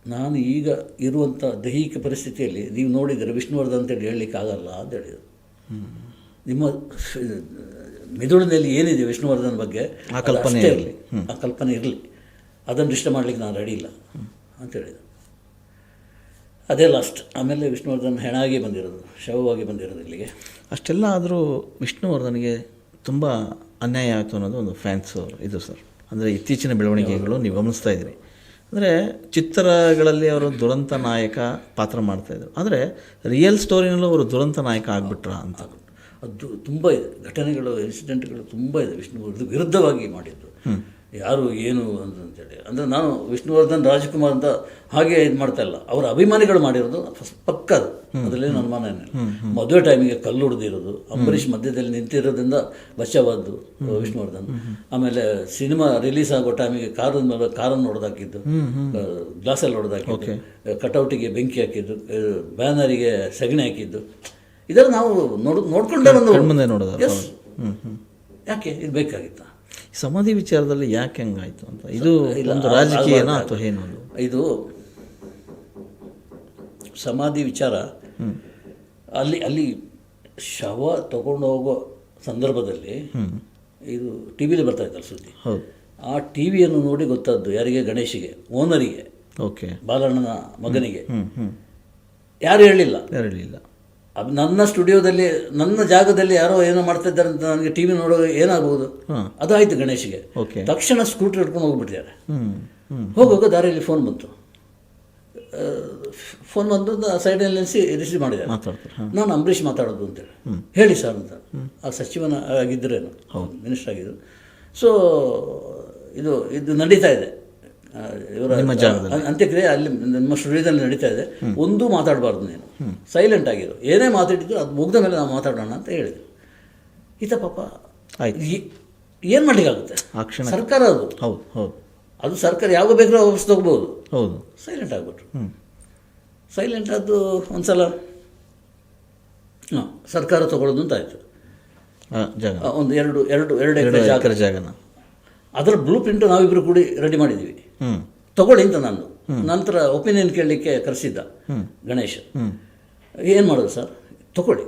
ನಾನು ಈಗ ಇರುವಂಥ ದೈಹಿಕ ಪರಿಸ್ಥಿತಿಯಲ್ಲಿ ನೀವು ನೋಡಿದರೆ ವಿಷ್ಣುವರ್ಧನ್ ಅಂತೇಳಿ ಹೇಳಲಿಕ್ಕೆ ಆಗಲ್ಲ ಅಂತ ಹೇಳಿದರು. ನಿಮ್ಮ ಮಿದುಳಿನಲ್ಲಿ ಏನಿದೆ ವಿಷ್ಣುವರ್ಧನ್ ಬಗ್ಗೆ ಆ ಕಲ್ಪನೆ ಇರಲಿ, ಅದನ್ನು ಇಷ್ಟ ಮಾಡಲಿಕ್ಕೆ ನಾನು ರೆಡಿ ಇಲ್ಲ ಅಂತ ಹೇಳಿದರು. ಅದೇ ಲಾಸ್ಟ್. ಆಮೇಲೆ ವಿಷ್ಣುವರ್ಧನ್ ಹೆಣಾಗಿ ಬಂದಿರೋದು, ಶವವಾಗಿ ಬಂದಿರೋದು ಇಲ್ಲಿಗೆ. ಅಷ್ಟೆಲ್ಲ ಆದರೂ ವಿಷ್ಣುವರ್ಧನ್ಗೆ ತುಂಬ ಅನ್ಯಾಯ ಆಯಿತು ಅನ್ನೋದು ಒಂದು ಫ್ಯಾನ್ಸು ಇದು ಸರ್. ಅಂದರೆ ಇತ್ತೀಚಿನ ಬೆಳವಣಿಗೆಗಳು ನೀವು ಗಮನಿಸ್ತಾ ಇದ್ದೀರಿ. ಅಂದರೆ ಚಿತ್ರಗಳಲ್ಲಿ ಅವರು ದುರಂತ ನಾಯಕ ಪಾತ್ರ ಮಾಡ್ತಾಯಿದ್ರು, ಆದರೆ ರಿಯಲ್ ಸ್ಟೋರಿನಲ್ಲೂ ಅವರು ದುರಂತ ನಾಯಕ ಆಗಿಬಿಟ್ರಾ ಅಂತ. ಅದು ತುಂಬ ಇದೆ, ಘಟನೆಗಳು, ಇನ್ಸಿಡೆಂಟ್ಗಳು ತುಂಬ ಇದೆ. ವಿಷ್ಣುವರ್ಧನ್ ವಿರುದ್ಧವಾಗಿ ಮಾಡಿದ್ದು ಯಾರು ಏನು ಅಂತೇಳಿ. ಅಂದರೆ ನಾನು ವಿಷ್ಣುವರ್ಧನ್ ರಾಜ್ಕುಮಾರ್ ಅಂತ ಹಾಗೆ ಇದು ಮಾಡ್ತಾ ಇಲ್ಲ, ಅವರ ಅಭಿಮಾನಿಗಳು ಮಾಡಿರೋದು ಪಕ್ಕದು, ಅದರಲ್ಲೇನು ಅನುಮಾನ ಏನಿಲ್ಲ. ಮದುವೆ ಟೈಮಿಗೆ ಕಲ್ಲು ಹೊಡೆದಿರೋದು, ಅಂಬರೀಷ್ ಮಧ್ಯದಲ್ಲಿ ನಿಂತಿರೋದ್ರಿಂದ ಬಚಾವಾದ್ದು ವಿಷ್ಣುವರ್ಧನ್. ಆಮೇಲೆ ಸಿನಿಮಾ ರಿಲೀಸ್ ಆಗೋ ಟೈಮಿಗೆ ಕಾರನ್ನು ಹೊಡೆದಾಕಿದ್ದು, ಗ್ಲಾಸಲ್ಲಿ ಹೊಡೆದಾಕಿದ್ದು, ಕಟೌಟಿಗೆ ಬೆಂಕಿ ಹಾಕಿದ್ದು, ಬ್ಯಾನರಿಗೆ ಸಗಣಿ ಹಾಕಿದ್ದು, ಇದೆಲ್ಲ ನಾವು ನೋಡ್ಕೊಂಡೇ ನೋಡೋದು. ಎಸ್, ಯಾಕೆ ಇದು ಬೇಕಾಗಿತ್ತ? ಸಮಾಧಿ ವಿಚಾರದಲ್ಲಿ ಯಾಕೆ ಹಂಗಾಯ್ತು ಅಂತ. ಇದು ಒಂದು ರಾಜಕೀಯನ ಅಥವಾ ಏನು? ಇದು ಸಮಾಧಿ ವಿಚಾರ. ಅಲ್ಲಿ ಶವ ತಗೊಂಡು ಹೋಗೋ ಸಂದರ್ಭದಲ್ಲಿ ಇದು ಟಿ ವಿಲಿ ಬರ್ತಾ ಇತ್ತಲ್ಲ ಸುದ್ದಿ. ಆ ಟಿ ವಿಯನ್ನು ನೋಡಿ ಗೊತ್ತಾದ್ದು ಯಾರಿಗೆ? ಗಣೇಶಿಗೆ, ಓನರಿಗೆ, ಓಕೆ, ಬಾಲಣ್ಣನ ಮಗನಿಗೆ. ಯಾರು ಹೇಳಲಿಲ್ಲ. ನನ್ನ ಸ್ಟುಡಿಯೋದಲ್ಲಿ, ನನ್ನ ಜಾಗದಲ್ಲಿ ಯಾರೋ ಏನೋ ಮಾಡ್ತಾ ಇದ್ದಾರೆ ಅಂತ ನನಗೆ ಟಿ ವಿ ನೋಡೋ ಏನಾಗ್ಬೋದು, ಅದಾಯ್ತು ಗಣೇಶಿಗೆ. ತಕ್ಷಣ ಸ್ಕೂಟರ್ ಹಿಡ್ಕೊಂಡು ಹೋಗ್ಬಿಟ್ಟಿದ್ದಾರೆ. ಹೋಗುವಾಗ ದಾರಿಯಲ್ಲಿ ಫೋನ್ ಬಂತು. ಫೋನ್ ಬಂದು ಸೈಡಲ್ಲಿ ನಿಲ್ಲಿಸಿ ರಿಸೀವ್ ಮಾಡಿದ್ದಾರೆ. ನಾನು ಅಂಬರೀಷ್ ಮಾತಾಡೋದು ಅಂತೇಳಿ. ಹೇಳಿ ಸರ್ ಅಂತ. ಆ ಸಚಿವನ ಆಗಿದ್ದರೇನು, ಮಿನಿಸ್ಟರ್ ಆಗಿದ್ರು. ಸೊ ಇದು ನಡೀತಾ ಇದೆ, ಇವರ ಅಂತ್ಯಕ್ರಿಯೆ ಅಲ್ಲಿ ನಿಮ್ಮ ಸ್ಟುಡಿಯೋದಲ್ಲಿ ನಡೀತಾ ಇದೆ, ಒಂದೂ ಮಾತಾಡಬಾರ್ದು, ನೀನು ಸೈಲೆಂಟ್ ಆಗಿರು, ಏನೇ ಮಾತಾಡಿದ್ರು ಅದು ಮುಗ್ದ ಮೇಲೆ ನಾವು ಮಾತಾಡೋಣ ಅಂತ ಹೇಳಿದ್ರು. ಈತ ಪಾಪ ಏನು ಮಾಡಲಿಕ್ಕಾಗುತ್ತೆ? ಸರ್ಕಾರ ಅದು. ಅದು ಸರ್ಕಾರ ಯಾವಾಗ ಬೇಕಾದ್ರೂ ವಾಪಸ್ ತಗೋಬೋದು. ಸೈಲೆಂಟ್ ಆಗ್ಬಿಟ್ರು. ಸೈಲೆಂಟ್ ಆದ್ದು ಒಂದ್ಸಲ ಸರ್ಕಾರ ತಗೊಳ್ಳೋದು ಅಂತ ಆಯಿತು. ಒಂದು ಎರಡು ಎಕರೆ ಜಾಗನ ಅದರ ಬ್ಲೂ ಪ್ರಿಂಟು ನಾವಿಬ್ಬರು ಕೂಡಿ ರೆಡಿ ಮಾಡಿದ್ದೀವಿ, ತಗೊಳ್ಳಿ ಅಂತ. ನಾನು ನಂತರ ಒಪಿನಿಯನ್ ಕೇಳಲಿಕ್ಕೆ ಕರೆಸಿದ್ದ ಗಣೇಶ್. ಏನು ಮಾಡೋದು ಸರ್? ತಗೊಳ್ಳಿ.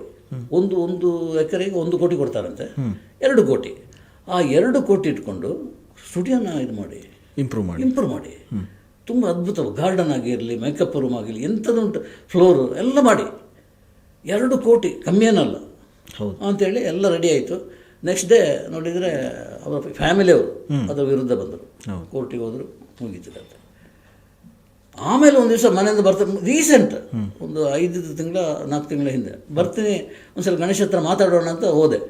ಒಂದು ಎಕರೆಗೆ 1 ಕೋಟಿ ಕೊಡ್ತಾರಂತೆ, 2 ಕೋಟಿ. ಆ 2 ಕೋಟಿ ಇಟ್ಕೊಂಡು ಸ್ಟುಡಿಯೋನ ಇದು ಮಾಡಿ ಇಂಪ್ರೂವ್ ಮಾಡಿ ತುಂಬ ಅದ್ಭುತ ಗಾರ್ಡನ್ ಆಗಿರಲಿ, ಮೇಕಪ್ ರೂಮ್ ಆಗಿರಲಿ, ಎಂಥದ್ದುಂಟು ಫ್ಲೋರು ಎಲ್ಲ ಮಾಡಿ 2 ಕೋಟಿ ಕಮ್ಮಿ ಏನಲ್ಲ ಅಂಥೇಳಿ ಎಲ್ಲ ರೆಡಿ ಆಯಿತು. ನೆಕ್ಸ್ಟ್ ಡೇ ನೋಡಿದರೆ ಅವರ ಫ್ಯಾಮಿಲಿಯವರು ಅದರ ವಿರುದ್ಧ ಬಂದರು, ಕೋರ್ಟಿಗೆ ಹೋದರು, ಮುಗೀತು ಕತೆ. ಆಮೇಲೆ ಒಂದು ದಿವಸ ಮನೆಯಿಂದ ಬರ್ತೀನಿ, ರೀಸೆಂಟ್ ಒಂದು 4 ತಿಂಗಳ ಹಿಂದೆ ಬರ್ತೀನಿ, ಒಂದ್ಸಲ ಗಣೇಶ ಹತ್ರ ಮಾತಾಡೋಣ ಅಂತ ಹೋದೆ,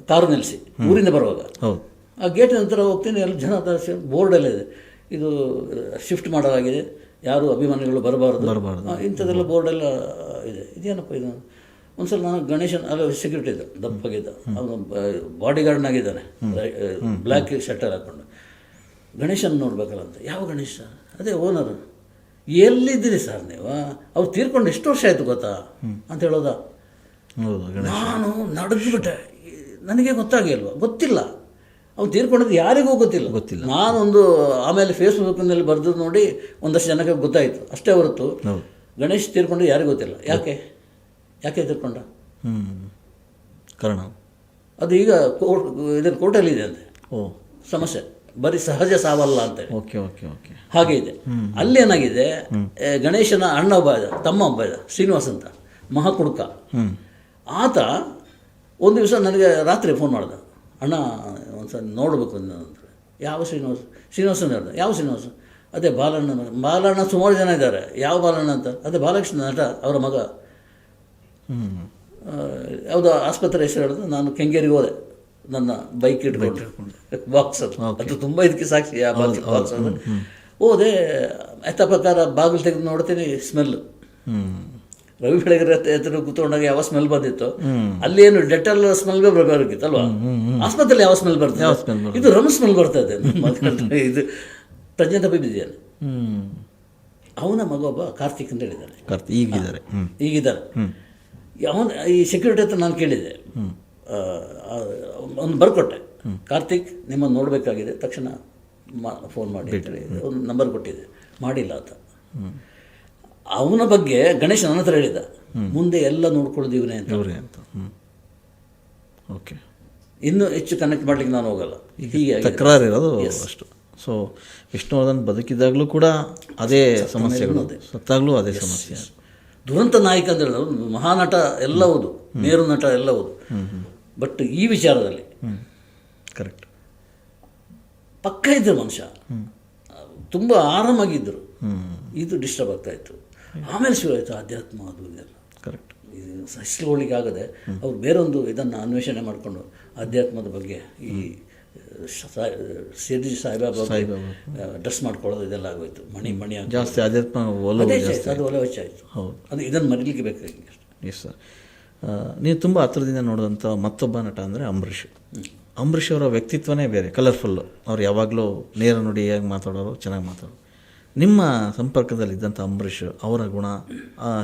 ಕಾರು ನಿಲ್ಲಿಸಿ ಊರಿಂದ ಬರುವಾಗ. ಹೌದು. ಆ ಗೇಟಿನ ಹತ್ರ ಹೋಗ್ತೀನಿ, ಎಲ್ಲ ಜನ ಬೋರ್ಡೆಲ್ಲ ಇದೆ, ಇದು ಶಿಫ್ಟ್ ಮಾಡಲಾಗಿದೆ, ಯಾರು ಅಭಿಮಾನಿಗಳು ಬರಬಾರ್ದು ಇಂಥದ್ದೆಲ್ಲ ಬೋರ್ಡೆಲ್ಲ ಇದೆ. ಇದೇನಪ್ಪ ಇದು? ಒಂದ್ಸಲ ನಾನು ಗಣೇಶನ್ ಅಲ್ಲ ಸೆಕ್ಯೂರಿಟಿ ಇದ್ದ, ದಪ್ಪಗಿದ್ದ, ಅವನು ಬಾಡಿ ಗಾರ್ಡ್ನಾಗಿದ್ದಾನೆ, ಬ್ಲ್ಯಾಕ್ ಶರ್ಟರ್ ಹಾಕ್ಕೊಂಡು. ಗಣೇಶನ್ ನೋಡ್ಬೇಕಲ್ಲ ಅಂತ. ಯಾವ ಗಣೇಶ? ಅದೇ ಓನರು. ಎಲ್ಲಿದ್ದೀರಿ ಸರ್ ನೀವು? ಅವ್ರು ತೀರ್ಕೊಂಡು ಎಷ್ಟು ವರ್ಷ ಆಯಿತು ಗೊತ್ತಾ ಅಂತ ಹೇಳೋದ. ನಾನು ನಡೆದ್ಬಿಟ್ಟೆ, ನನಗೆ ಗೊತ್ತಿಲ್ಲ ಅವ್ನು ತೀರ್ಕೊಂಡಿದ್ದು ಯಾರಿಗೂ ಗೊತ್ತಿಲ್ಲ. ನಾನೊಂದು ಆಮೇಲೆ ಫೇಸ್ಬುಕ್ನಲ್ಲಿ ಬರೆದು ನೋಡಿ ಒಂದಷ್ಟು ಜನಕ್ಕೆ ಗೊತ್ತಾಯಿತು ಅಷ್ಟೇ ಹೊರತು ಗಣೇಶ್ ತೀರ್ಕೊಂಡು ಯಾರಿಗೂ ಗೊತ್ತಿಲ್ಲ. ಯಾಕೆ ತೀರ್ಕೊಂಡ ಕಾರಣ ಅದು ಈಗ ಕೋರ್ಟಲ್ಲಿ ಇದೆ ಅಂತೆ ಸಮಸ್ಯೆ, ಬರೀ ಸಹಜ ಸಾವಲ್ಲ ಅಂತೇಳಿ. ಓಕೆ ಓಕೆ ಓಕೆ ಹಾಗೆ ಇದೆ. ಅಲ್ಲಿ ಏನಾಗಿದೆ, ಗಣೇಶನ ಅಣ್ಣ ಒಬ್ಬ ಇದ್ದ, ತಮ್ಮ ಒಬ್ಬ ಇದ್ದ, ಶ್ರೀನಿವಾಸ್ ಅಂತ, ಮಹಾಕುಡುಕ. ಆತ ಒಂದು ದಿವಸ ನನಗೆ ರಾತ್ರಿ ಫೋನ್ ಮಾಡ್ದ, ಅಣ್ಣ ಒಂದ್ಸಲ ನೋಡಬೇಕು ಅಂತ. ಯಾವ ಶ್ರೀನಿವಾಸನ ಹೇಳ್ದೆ. ಯಾವ ಶ್ರೀನಿವಾಸ? ಅದೇ ಬಾಲಣ್ಣ ಸುಮಾರು ಜನ ಇದ್ದಾರೆ. ಯಾವ ಬಾಲಣ್ಣ ಅಂತ? ಅದೇ ಬಾಲಕೃಷ್ಣ ನಟ, ಅವರ ಮಗ. ಯಾವುದೋ ಆಸ್ಪತ್ರೆ ಹೆಸರು ಹೇಳಿದ್ರೆ ನಾನು ಕೆಂಗೇರಿಗೆ ಹೋದೆ, ನನ್ನ ಬೈಕ್ ಇಟ್ಕೊಂಡು ಬಾಕ್ಸ್ ಅದು ತುಂಬ ಇದಕ್ಕೆ ಸಾಕ್ಷಿ. ಆ ಬಾಕ್ಸ್ ಹೋದೆ, ಆಯ್ತಾ ಪ್ರಕಾರ ಬಾಗಿಲು ತೆಗೆದು ನೋಡ್ತೀನಿ, ಸ್ಮೆಲ್. ರವಿ ಬೆಳಗೆರೆ ಹತ್ರ ಕೂತ್ಕೊಂಡಾಗ ಯಾವ ಸ್ಮೆಲ್ ಬಂದಿತ್ತು, ಅಲ್ಲಿ ಏನು ಡೆಟಲ್ ಸ್ಮೆಲ್ ಬರಬೇಕಿತ್ತಲ್ವಾ, ಆಸ್ಪತ್ರೆಯಲ್ಲಿ ಯಾವ ಸ್ಮೆಲ್ ಬರ್ತದೆ, ಇದು ರಮ್ ಸ್ಮೆಲ್ ಬರ್ತದೆ. ಇದು ಪ್ರಜ್ಞೆ ತಪ್ಪಿದ್ದಾನೆ. ಅವನ ಮಗ ಒಬ್ಬ ಕಾರ್ತಿಕ್ ಅಂತ ಹೇಳಿದ್ದಾನೆ, ಈಗಿದ್ದಾರೆ. ಅವನು ಈ ಸೆಕ್ಯೂರಿಟಿ ಹತ್ರ ನಾನು ಕೇಳಿದೆ, ಒಂದು ಬರ್ಕೊಟ್ಟೆ, ಕಾರ್ತಿಕ್ ನಿಮ್ಮನ್ನು ನೋಡಬೇಕಾಗಿದೆ, ತಕ್ಷಣ ಫೋನ್ ಮಾಡಿ ಅಂತೇಳಿ ಒಂದು ನಂಬರ್ ಕೊಟ್ಟಿದೆ. ಮಾಡಿಲ್ಲ ಆತ. ಅವನ ಬಗ್ಗೆ ಗಣೇಶ ನನ್ನ ಹತ್ರ ಹೇಳಿದ, ಮುಂದೆ ಎಲ್ಲ ನೋಡ್ಕೊಳ್ಳೋದು ಇವನೇ ಅಂತ. ಓಕೆ, ಇನ್ನೂ ಹೆಚ್ಚು ಕನೆಕ್ಟ್ ಮಾಡ್ಲಿಕ್ಕೆ ನಾನು ಹೋಗಲ್ಲ. ಹೀಗೆ ತಕರಾರು ಇರೋದು ಅಷ್ಟು. ಸೊ ವಿಷ್ಣುವರ್ಧನ್ ಬದುಕಿದಾಗಲೂ ಕೂಡ ಅದೇ ಸಮಸ್ಯೆಗಳು, ಸತ್ತಾಗಲೂ ಅದೇ ಸಮಸ್ಯೆ. ದುರಂತ ನಾಯಕ ಅಂತ ಹೇಳಿದ್ರೆ ಮಹಾನಟ ಎಲ್ಲ ಹೌದು, ಮೇರು ನಟ ಎಲ್ಲ ಹೌದು, ಬಟ್ ಈ ವಿಚಾರದಲ್ಲಿ ಕರೆಕ್ಟ್ ಪಕ್ಕ ಇದ್ದರು ಮನುಷ್ಯ, ತುಂಬ ಆರಾಮಾಗಿದ್ದರು. ಇದು ಡಿಸ್ಟರ್ಬ್ ಆಗ್ತಾಯಿತ್ತು. ಆಮೇಲೆ ಶುರುವಾಯಿತು ಆಧ್ಯಾತ್ಮ, ಅದು ಇದೆಲ್ಲ ಕರೆಕ್ಟ್. ಇದು ಸಹಿಸ್ಕೊಳ್ಳಿಕ್ಕೆ ಆಗದೆ ಅವ್ರು ಬೇರೊಂದು ಇದನ್ನು ಅನ್ವೇಷಣೆ ಮಾಡಿಕೊಂಡು ಆಧ್ಯಾತ್ಮದ ಬಗ್ಗೆ ಈ ಶಿರ್ಡಿ ಸಾಯಿಬಾಬಾ ಡ್ರೆಸ್ ಮಾಡ್ಕೊಳ್ಳೋದು ಇದೆಲ್ಲ ಆಗೋಯ್ತು. ಮಣಿ ಜಾಸ್ತಿ ಆಧ್ಯಾತ್ಮ ಅದು ಒಲೆ ಹೆಚ್ಚಾಯಿತು. ಹೌದು, ಅದು ಇದನ್ನು ಮರೀಲಿಕ್ಕೆ ಬೇಕಾಗಿ. Yes sir. ನೀವು ತುಂಬ ಹತ್ರದಿಂದ ನೋಡಿದಂಥ ಮತ್ತೊಬ್ಬ ನಟ ಅಂದರೆ ಅಂಬರೀಷ್ ಅವರ ವ್ಯಕ್ತಿತ್ವನೇ ಬೇರೆ, ಕಲರ್ಫುಲ್ಲು. ಅವ್ರು ಯಾವಾಗಲೂ ನೇರ ನುಡಿಯಾಗಿ ಮಾತಾಡೋರು, ಚೆನ್ನಾಗಿ ಮಾತಾಡೋರು. ನಿಮ್ಮ ಸಂಪರ್ಕದಲ್ಲಿದ್ದಂಥ ಅಂಬರೀಷ್ ಅವರ ಗುಣ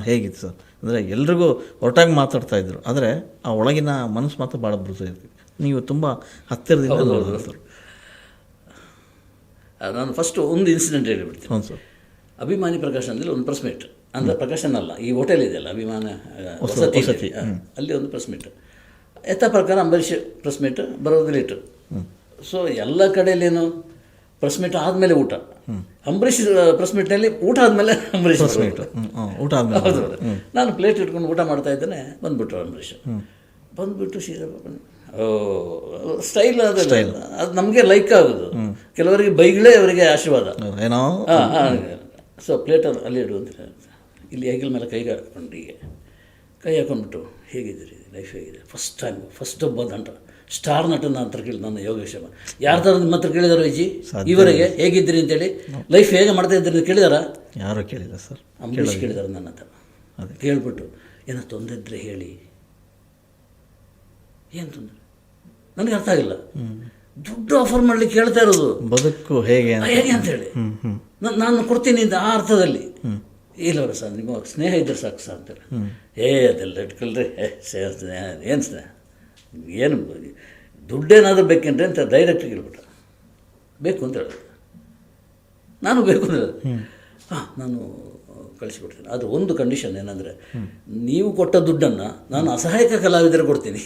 ಹೇಗಿತ್ತು ಸರ್? ಅಂದರೆ ಎಲ್ರಿಗೂ ಹೊರಟಾಗಿ ಮಾತಾಡ್ತಾಯಿದ್ರು, ಆದರೆ ಆ ಒಳಗಿನ ಮನಸ್ಸು ಮಾತ್ರ ಭಾಳ ಬೃತ ಇರ್ತಿತ್ತು. ನೀವು ತುಂಬ ಹತ್ತಿರದಿಂದ ನೋಡಿದ್ರು. ನಾನು ಫಸ್ಟು ಒಂದು ಇನ್ಸಿಡೆಂಟ್ ಹೇಳಿಬಿಡ್ತೀನಿ. ಹೌದು ಸರ್. ಅಭಿಮಾನಿ ಪ್ರಕಾಶನದಲ್ಲಿ ಒಂದು ಪ್ರೆಸ್ ಮೀಟ್, ಅಂದರೆ ಪ್ರಕಾಶನ ಅಲ್ಲ, ಈ ಹೋಟೆಲ್ ಇದೆಯಲ್ಲ ಅಭಿಮಾನ ವಸತಿ, ಅಲ್ಲಿ ಒಂದು ಪ್ರೆಸ್ ಮೀಟ್. ಯಥಾ ಪ್ರಕಾರ ಅಂಬರೀಷ್ ಪ್ರೆಸ್ ಮೀಟ್ ಬರೋದು ಲೇಟು. ಸೊ ಎಲ್ಲ ಕಡೆಯಲ್ಲೇನು ಪ್ರೆಸ್ ಮೀಟ್ ಆದಮೇಲೆ ಊಟ, ಅಂಬರೀಷ್ ಪ್ರೆಸ್ ಮೀಟ್ನಲ್ಲಿ ಊಟ ಆದಮೇಲೆ ಅಂಬರೀಷ್ ಊಟ. ಹೌದು, ನಾನು ಪ್ಲೇಟ್ ಇಟ್ಕೊಂಡು ಊಟ ಮಾಡ್ತಾ ಇದ್ದೇನೆ, ಬಂದುಬಿಟ್ರು ಅಂಬರೀಷ್. ಬಂದುಬಿಟ್ಟು ಸೀದಾ ಸ್ಟೈಲ್ ಅದಲ್ಲ, ಅದು ನಮಗೆ ಲೈಕ್ ಆಗೋದು. ಕೆಲವರಿಗೆ ಬೈಗಳೇ ಅವರಿಗೆ ಆಶೀರ್ವಾದ. ಸೊ ಪ್ಲೇಟಲ್ಲಿ ಅಲ್ಲಿ ಇಡು ಅಂತ ಇಲ್ಲಿ ಹೆಗಲ ಮೇಲೆ ಕೈ ಹಾಕ್ಕೊಂಡು, ಹೀಗೆ ಕೈ ಹಾಕೊಂಡ್ಬಿಟ್ಟು, ಹೇಗಿದ್ದೀರಿ, ಲೈಫ್ ಹೇಗಿದೆ? ಫಸ್ಟ್ ಒಬ್ಬ ನಟ, ಸ್ಟಾರ್ ನಟನ ಹತ್ರ ಕೇಳಿ ನನ್ನ ಯೋಗೇಶ್ವರ, ಯಾರ ಥರ ನಿಮ್ಮ ಹತ್ರ ಕೇಳಿದಾರೋ ವಿಜಿ ಇವರಿಗೆ ಹೇಗಿದ್ದೀರಿ ಅಂತೇಳಿ, ಲೈಫ್ ಹೇಗೆ ಮಾಡ್ತಾ ಇದ್ದೀರಿ ಕೇಳಿದಾರ? ಯಾರೂ ಕೇಳಿಲ್ಲ ಸರ್. ಅಂಬರೀಷ್ ಕೇಳಿದಾರೆ ನನ್ನ ಹತ್ರ. ಕೇಳ್ಬಿಟ್ಟು ಏನೋ ತೊಂದರೆ ಇದ್ದರೆ ಹೇಳಿ. ಏನು ತೊಂದರೆ ನನಗೆ ಅರ್ಥ ಆಗಿಲ್ಲ. ದುಡ್ಡು ಆಫರ್ ಮಾಡಲಿಕ್ಕೆ ಕೇಳ್ತಾ ಇರೋದು, ಬದುಕು ಹೇಗೆ ಅಂತೇಳಿ ನಾನು ಕೊಡ್ತೀನಿ ಅಂತ ಆ ಅರ್ಥದಲ್ಲಿ. ಇಲ್ಲವರ ಸರ್, ನಿಮ್ಮ ಸ್ನೇಹ ಇದ್ದರೆ ಸಾಕು ಸರ್ ಅಂತೇಳಿ. ಅದೆಲ್ಲ ಇಟ್ಕೊಳ್ರಿ, ಏನು ಸ್ನೇಹ, ಏನು ದುಡ್ಡೇನಾದರೂ ಬೇಕೇನ್ರಿ ಅಂತ ಡೈರೆಕ್ಟಾಗಿ ಹೇಳ್ಬಿಟ್ಟ. ಬೇಕು ಅಂತ ಹೇಳಿದೆ. ನಾನು ಬೇಕು ಅಂತ ಹೇಳಿದೆ. ನಾನು ಕಳಿಸಿಬಿಡ್ತೀನಿ. ಅದು ಒಂದು ಕಂಡೀಷನ್ ಏನಂದರೆ, ನೀವು ಕೊಟ್ಟ ದುಡ್ಡನ್ನು ನಾನು ಅಸಹಾಯಕ ಕಲಾವಿದರೆ ಕೊಡ್ತೀನಿ.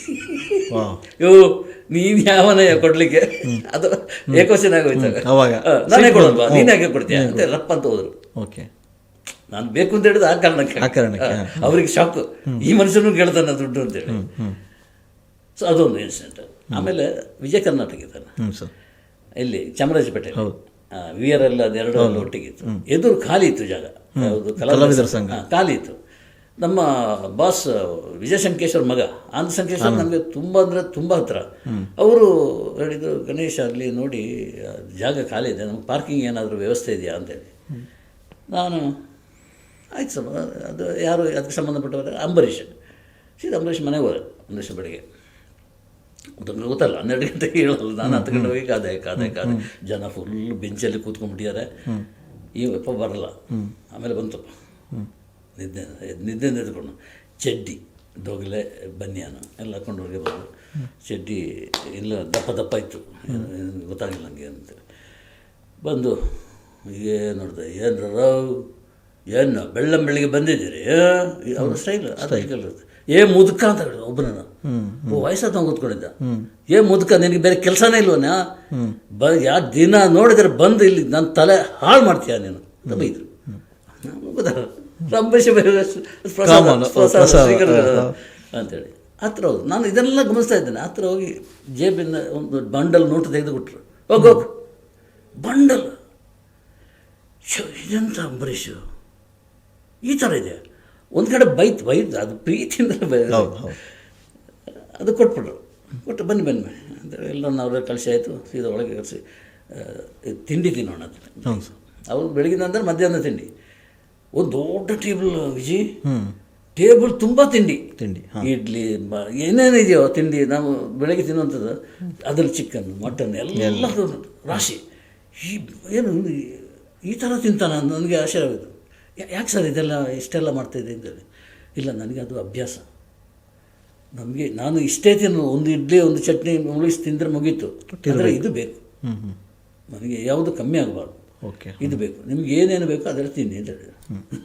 ನೀನು ಯಾವನೇ ಕೊಡಲಿಕ್ಕೆ, ಅದು ಏಕವಚನ ಆಗೋಯ್ತಾಗ ನಾನೇ ಕೊಡಲ್ವಾ, ನೀನು ಯಾಕೆ ಕೊಡ್ತೀಯ ಅಂತ ರಪ್ಪ ಅಂತ ಹೋದರು. ಓಕೆ, ನಾನು ಬೇಕು ಅಂತ ಹೇಳಿದ್ರೆ ಆ ಕಾರಣಕ್ಕೆ ಅವ್ರಿಗೆ ಶಾಕು, ಈ ಮನುಷ್ಯನೂ ಕೇಳ್ತಾನೆ ದುಡ್ಡು ಅಂತೇಳಿ. ಸೊ ಅದೊಂದು ಇನ್ಸಿಡೆಂಟ್. ಆಮೇಲೆ ವಿಜಯ ಕರ್ನಾಟಕ ಇದ್ದಾನೆ ಇಲ್ಲಿ ಚಾಮರಾಜಪೇಟೆ, ವಿ ಆರ್ ಎಲ್ ಅದೆರಡು ಒಟ್ಟಿಗೆ ಇತ್ತು. ಎದುರು ಖಾಲಿ ಇತ್ತು ಜಾಗ, ಯಾವುದು ಕಲಾವಿದರ ಸಂಘ ಖಾಲಿ ಇತ್ತು. ನಮ್ಮ ಬಾಸ್ ವಿಜಯ ಸಂಕೇಶ್ವರ್ ಮಗ ಆನಂದ ಸಂಕೇಶ್ವರ್ ನಮಗೆ ತುಂಬ ಅಂದರೆ ತುಂಬ ಹತ್ರ. ಅವರು ಹೇಳಿದರು, ಗಣೇಶ ಅಲ್ಲಿ ನೋಡಿ ಜಾಗ ಖಾಲಿ ಇದೆ, ನಮ್ಗೆ ಪಾರ್ಕಿಂಗ್ ಏನಾದರೂ ವ್ಯವಸ್ಥೆ ಇದೆಯಾ ಅಂತೇಳಿ. ನಾನು ಆಯ್ತು ಸರ್, ಅದು ಯಾರು ಅದಕ್ಕೆ ಸಂಬಂಧಪಟ್ಟವರು ಅಂಬರೀಷ್. ಸೀದಾ ಅಂಬರೀಷ್ ಮನೆಗೆ ಹೋದೆ. ಅಂಬರೀಷ್ ಬೆಳಿಗ್ಗೆ ನಮ್ಗೆ ಗೊತ್ತಲ್ಲ 12 ಗಂಟೆಗೆ ಹೇಳಲ್ಲ, ನಾನು 10 ಗಂಟೆ ಹೋಗಿ ಕಾದೆ ಜನ ಫುಲ್ ಬೆಂಚಲ್ಲಿ ಕೂತ್ಕೊಂಡ್ಬಿಟ್ಟಿದ್ದಾರೆ. ಇವಪ್ಪ ಬರಲ್ಲ. ಆಮೇಲೆ ಬಂತಪ್ಪ ನಿದ್ದೆ ಎದ್ಕೊಂಡು ಚಡ್ಡಿ ದೊಗಲೆ ಬನ್ಯಾನು ಎಲ್ಲ ಹಾಕೊಂಡು ಹೋಗಿ ಬಂದು, ಚಡ್ಡಿ ಇಲ್ಲ ದಪ್ಪ ಇತ್ತು, ಗೊತ್ತಾಗಿಲ್ಲ ನನಗೆ ಅಂತೇಳಿ ಬಂದು ಏನು ನೋಡಿದೆ, ಏನು ಬೆಳ್ಳಂಬೆಳಿಗ್ಗೆ ಬಂದಿದ್ದೀರಿ, ಅವ್ರ ಸ್ಟೈಲ್ ಇರುತ್ತೆ. ಮುದುಕ ಅಂತ ಹೇಳಿದ್ರು ಒಬ್ಬನ. ವಯಸ್ಸಾದ ಕೂತ್ಕೊಂಡಿದ್ದ. ಮುದುಕ, ನಿನಗೆ ಬೇರೆ ಕೆಲಸನೇ ಇಲ್ವನ, ಯಾವ ದಿನ ನೋಡಿದ್ರೆ ಬಂದು ಇಲ್ಲಿ ನನ್ನ ತಲೆ ಹಾಳು ಮಾಡ್ತೀಯ ನೀನು ಅಂತ ಬೈದರು. ರಂಭೇಶ ಅಂತೇಳಿ ಹತ್ರ ಹೋಗಿ ನಾನು ಇದೆಲ್ಲ ಗಮನಿಸ್ತಾ ಇದ್ದೇನೆ. ಹತ್ರ ಹೋಗಿ ಜೇಬಿಂದ ಒಂದು ಬಂಡಲ್ ನೋಟು ತೆಗೆದುಬಿಟ್ರು. ಹೋಗೋಗು ಬಂಡಲ್, ಇದೆಂತ ಅಂಬರೀಷು ಈ ಥರ ಇದೆ. ಒಂದು ಕಡೆ ಬೈತು ಅದು ಪ್ರೀತಿಯಿಂದ ಅದು ಕೊಟ್ಟು ಬನ್ನಿ ಅಂತೇಳಿ ಎಲ್ಲರನ್ನ ಅವರೇ ಕಳಿಸಿ ಆಯಿತು. ಸೀದಾ ಒಳಗೆ ಕಳಿಸಿ ತಿಂಡಿ ತಿನ್ನೋಣ ಅಂತ. ಅವ್ರು ಬೆಳಗಿನ ಅಂದರೆ ಮಧ್ಯಾಹ್ನ ತಿಂಡಿ. ಒಂದು ದೊಡ್ಡ ಟೇಬಲ್ ವಿಜಿ, ಟೇಬಲ್ ತುಂಬ ತಿಂಡಿ ಇಡ್ಲಿ ಏನೇನಿದೆಯೋ ತಿಂಡಿ ನಾವು ಬೆಳಗ್ಗೆ ತಿನ್ನುವಂಥದ್ದು. ಅದ್ರಲ್ಲಿ ಚಿಕನ್ ಮಟನ್ ಎಲ್ಲ ರಾಶಿ. ಏನು ಈ ಥರ ತಿಂತಾನ, ನನಗೆ ಆಶ್ಚರ್ಯ ಆಯಿತು. ಯಾಕೆ ಸರ್ ಇದೆಲ್ಲ ಇಷ್ಟೆಲ್ಲ ಮಾಡ್ತಾಯಿದ್ದೆ ಅಂತೇಳಿ. ಇಲ್ಲ, ನನಗೆ ಅದು ಅಭ್ಯಾಸ. ನಾನು ಇಷ್ಟೇ ತಿನ್ನು, ಒಂದು ಇಡ್ಲಿ ಒಂದು ಚಟ್ನಿ ಮುಗಿಸಿ ತಿಂದರೆ ಮುಗೀತು. ಅಂದರೆ ಇದು ಬೇಕು ನನಗೆ, ಯಾವುದು ಕಮ್ಮಿ ಆಗಬಾರ್ದು, ಇದು ಬೇಕು. ನಿಮ್ಗೆ ಏನೇನು ಬೇಕೋ ಅದೆಲ್ಲ ತಿನ್ನಿ ಅಂತ ಹೇಳಿದ್ರು.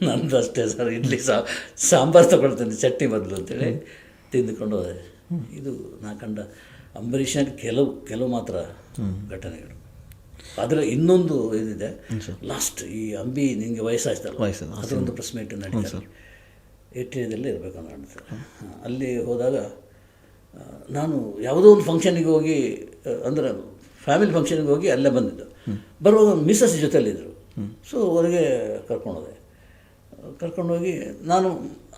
ನಂದು ಅಷ್ಟೇ ಸರ್, ಇಡ್ಲಿ ಸಾಂಬಾರು ತೊಗೊಳ್ತೇನೆ ಚಟ್ನಿ ಬದಲು ಅಂತೇಳಿ ತಿಂದುಕೊಂಡು ಹೋದೆ. ಇದು ನಾ ಕಂಡ ಅಂಬರೀಷನ ಕೆಲವು ಮಾತ್ರ ಘಟನೆಗಳು. ಆದರೆ ಇನ್ನೊಂದು ಇದಿದೆ ಲಾಸ್ಟ್, ಈ ಅಂಬಿ ನಿಮಗೆ ವಯಸ್ಸಾಯ್ತಲ್ಲ, ಅದೊಂದು ಪ್ರೆಸ್ ಮೀಟ್ ನಡೀತಾರೆ. ಏಟಿಯಲ್ಲಿ ಇರಬೇಕು ಅಂತ ಅನ್ಸುತ್ತೆ. ಅಲ್ಲಿ ಹೋದಾಗ ನಾನು ಯಾವುದೋ ಒಂದು ಫಂಕ್ಷನಿಗೆ ಹೋಗಿ, ಅಂದರೆ ಫ್ಯಾಮಿಲಿ ಫಂಕ್ಷನಿಗೆ ಹೋಗಿ ಅಲ್ಲೇ ಬಂದಿದ್ದು. ಬರುವಾಗ ಮಿಸ್ಸಸ್ ಜೊತೆಯಲ್ಲಿದ್ದರು. ಸೊ ಹೊರಗೆ ಕರ್ಕೊಂಡೋಗಿ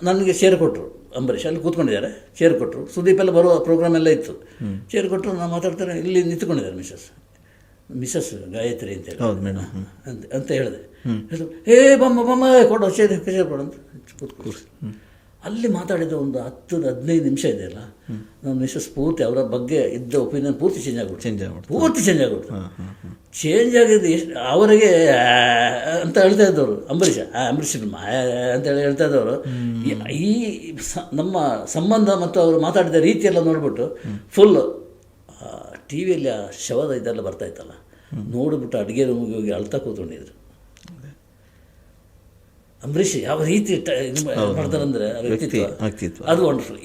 ನನಗೆ ಚೇರ್ ಕೊಟ್ಟರು. ಅಂಬರೀಷ್ ಅಲ್ಲಿ ಕೂತ್ಕೊಂಡಿದ್ದಾರೆ, ಚೇರ್ ಕೊಟ್ಟರು. ಸುದೀಪ್ ಎಲ್ಲ ಬರುವ ಪ್ರೋಗ್ರಾಮ್ ಎಲ್ಲ ಇತ್ತು. ಚೇರ್ ಕೊಟ್ಟರು, ನಾನು ಮಾತಾಡ್ತಾರೆ, ಇಲ್ಲಿ ನಿಂತ್ಕೊಂಡಿದ್ದಾರೆ ಮಿಸ್ಸಸ್ ಗಾಯತ್ರಿ ಅಂತೇಳಿ ಅಂತ ಹೇಳಿದೆ. ಬಮ್ಮ ಕೊಡು ಚೇರ್ ಕೊಡು ಅಂತ ಕೂತ್ಕೊಳ್ಸಿ. ಅಲ್ಲಿ ಮಾತಾಡಿದ ಒಂದು 10-15 ನಿಮಿಷ ಇದೆಯಲ್ಲ, ನಮ್ಮ ಮಿಸ್ಸಸ್ ಪೂರ್ತಿ ಅವರ ಬಗ್ಗೆ ಇದ್ದ ಒಪಿನಿಯನ್ ಪೂರ್ತಿ ಚೇಂಜ್ ಆಗ್ಬಿಡ್ತು. ಚೇಂಜ್ ಆಗಿದ್ದು ಎಷ್ಟು ಅವರಿಗೆ ಅಂತ ಹೇಳ್ತಾ ಇದ್ದವರು, ಅಂಬರೀಷ್ ಅಂತೇಳಿ ಹೇಳ್ತಾ ಇದ್ದವರು. ಈ ನಮ್ಮ ಸಂಬಂಧ ಮತ್ತು ಅವರು ಮಾತಾಡಿದ ರೀತಿಯೆಲ್ಲ ನೋಡಿಬಿಟ್ಟು ಫುಲ್ ಟಿ ವಿಯಲ್ಲಿ ಆ ಶವದ ಇದೆಲ್ಲ ಬರ್ತಾಯಿತ್ತಲ್ಲ, ನೋಡಿಬಿಟ್ಟು ಅಡುಗೆ ರೂಮಿಗೆ ಹೋಗಿ ಅಳ್ತಾ ಕೂತ್ಕೊಂಡಿದ್ರು. ಅಂಬರೀಷ್ ಯಾವ ರೀತಿ ಮಾಡ್ತಾರಂದರೆ ವ್ಯಕ್ತಿತ್ವ ಅದು ವಂಡರ್ಫುಲ್.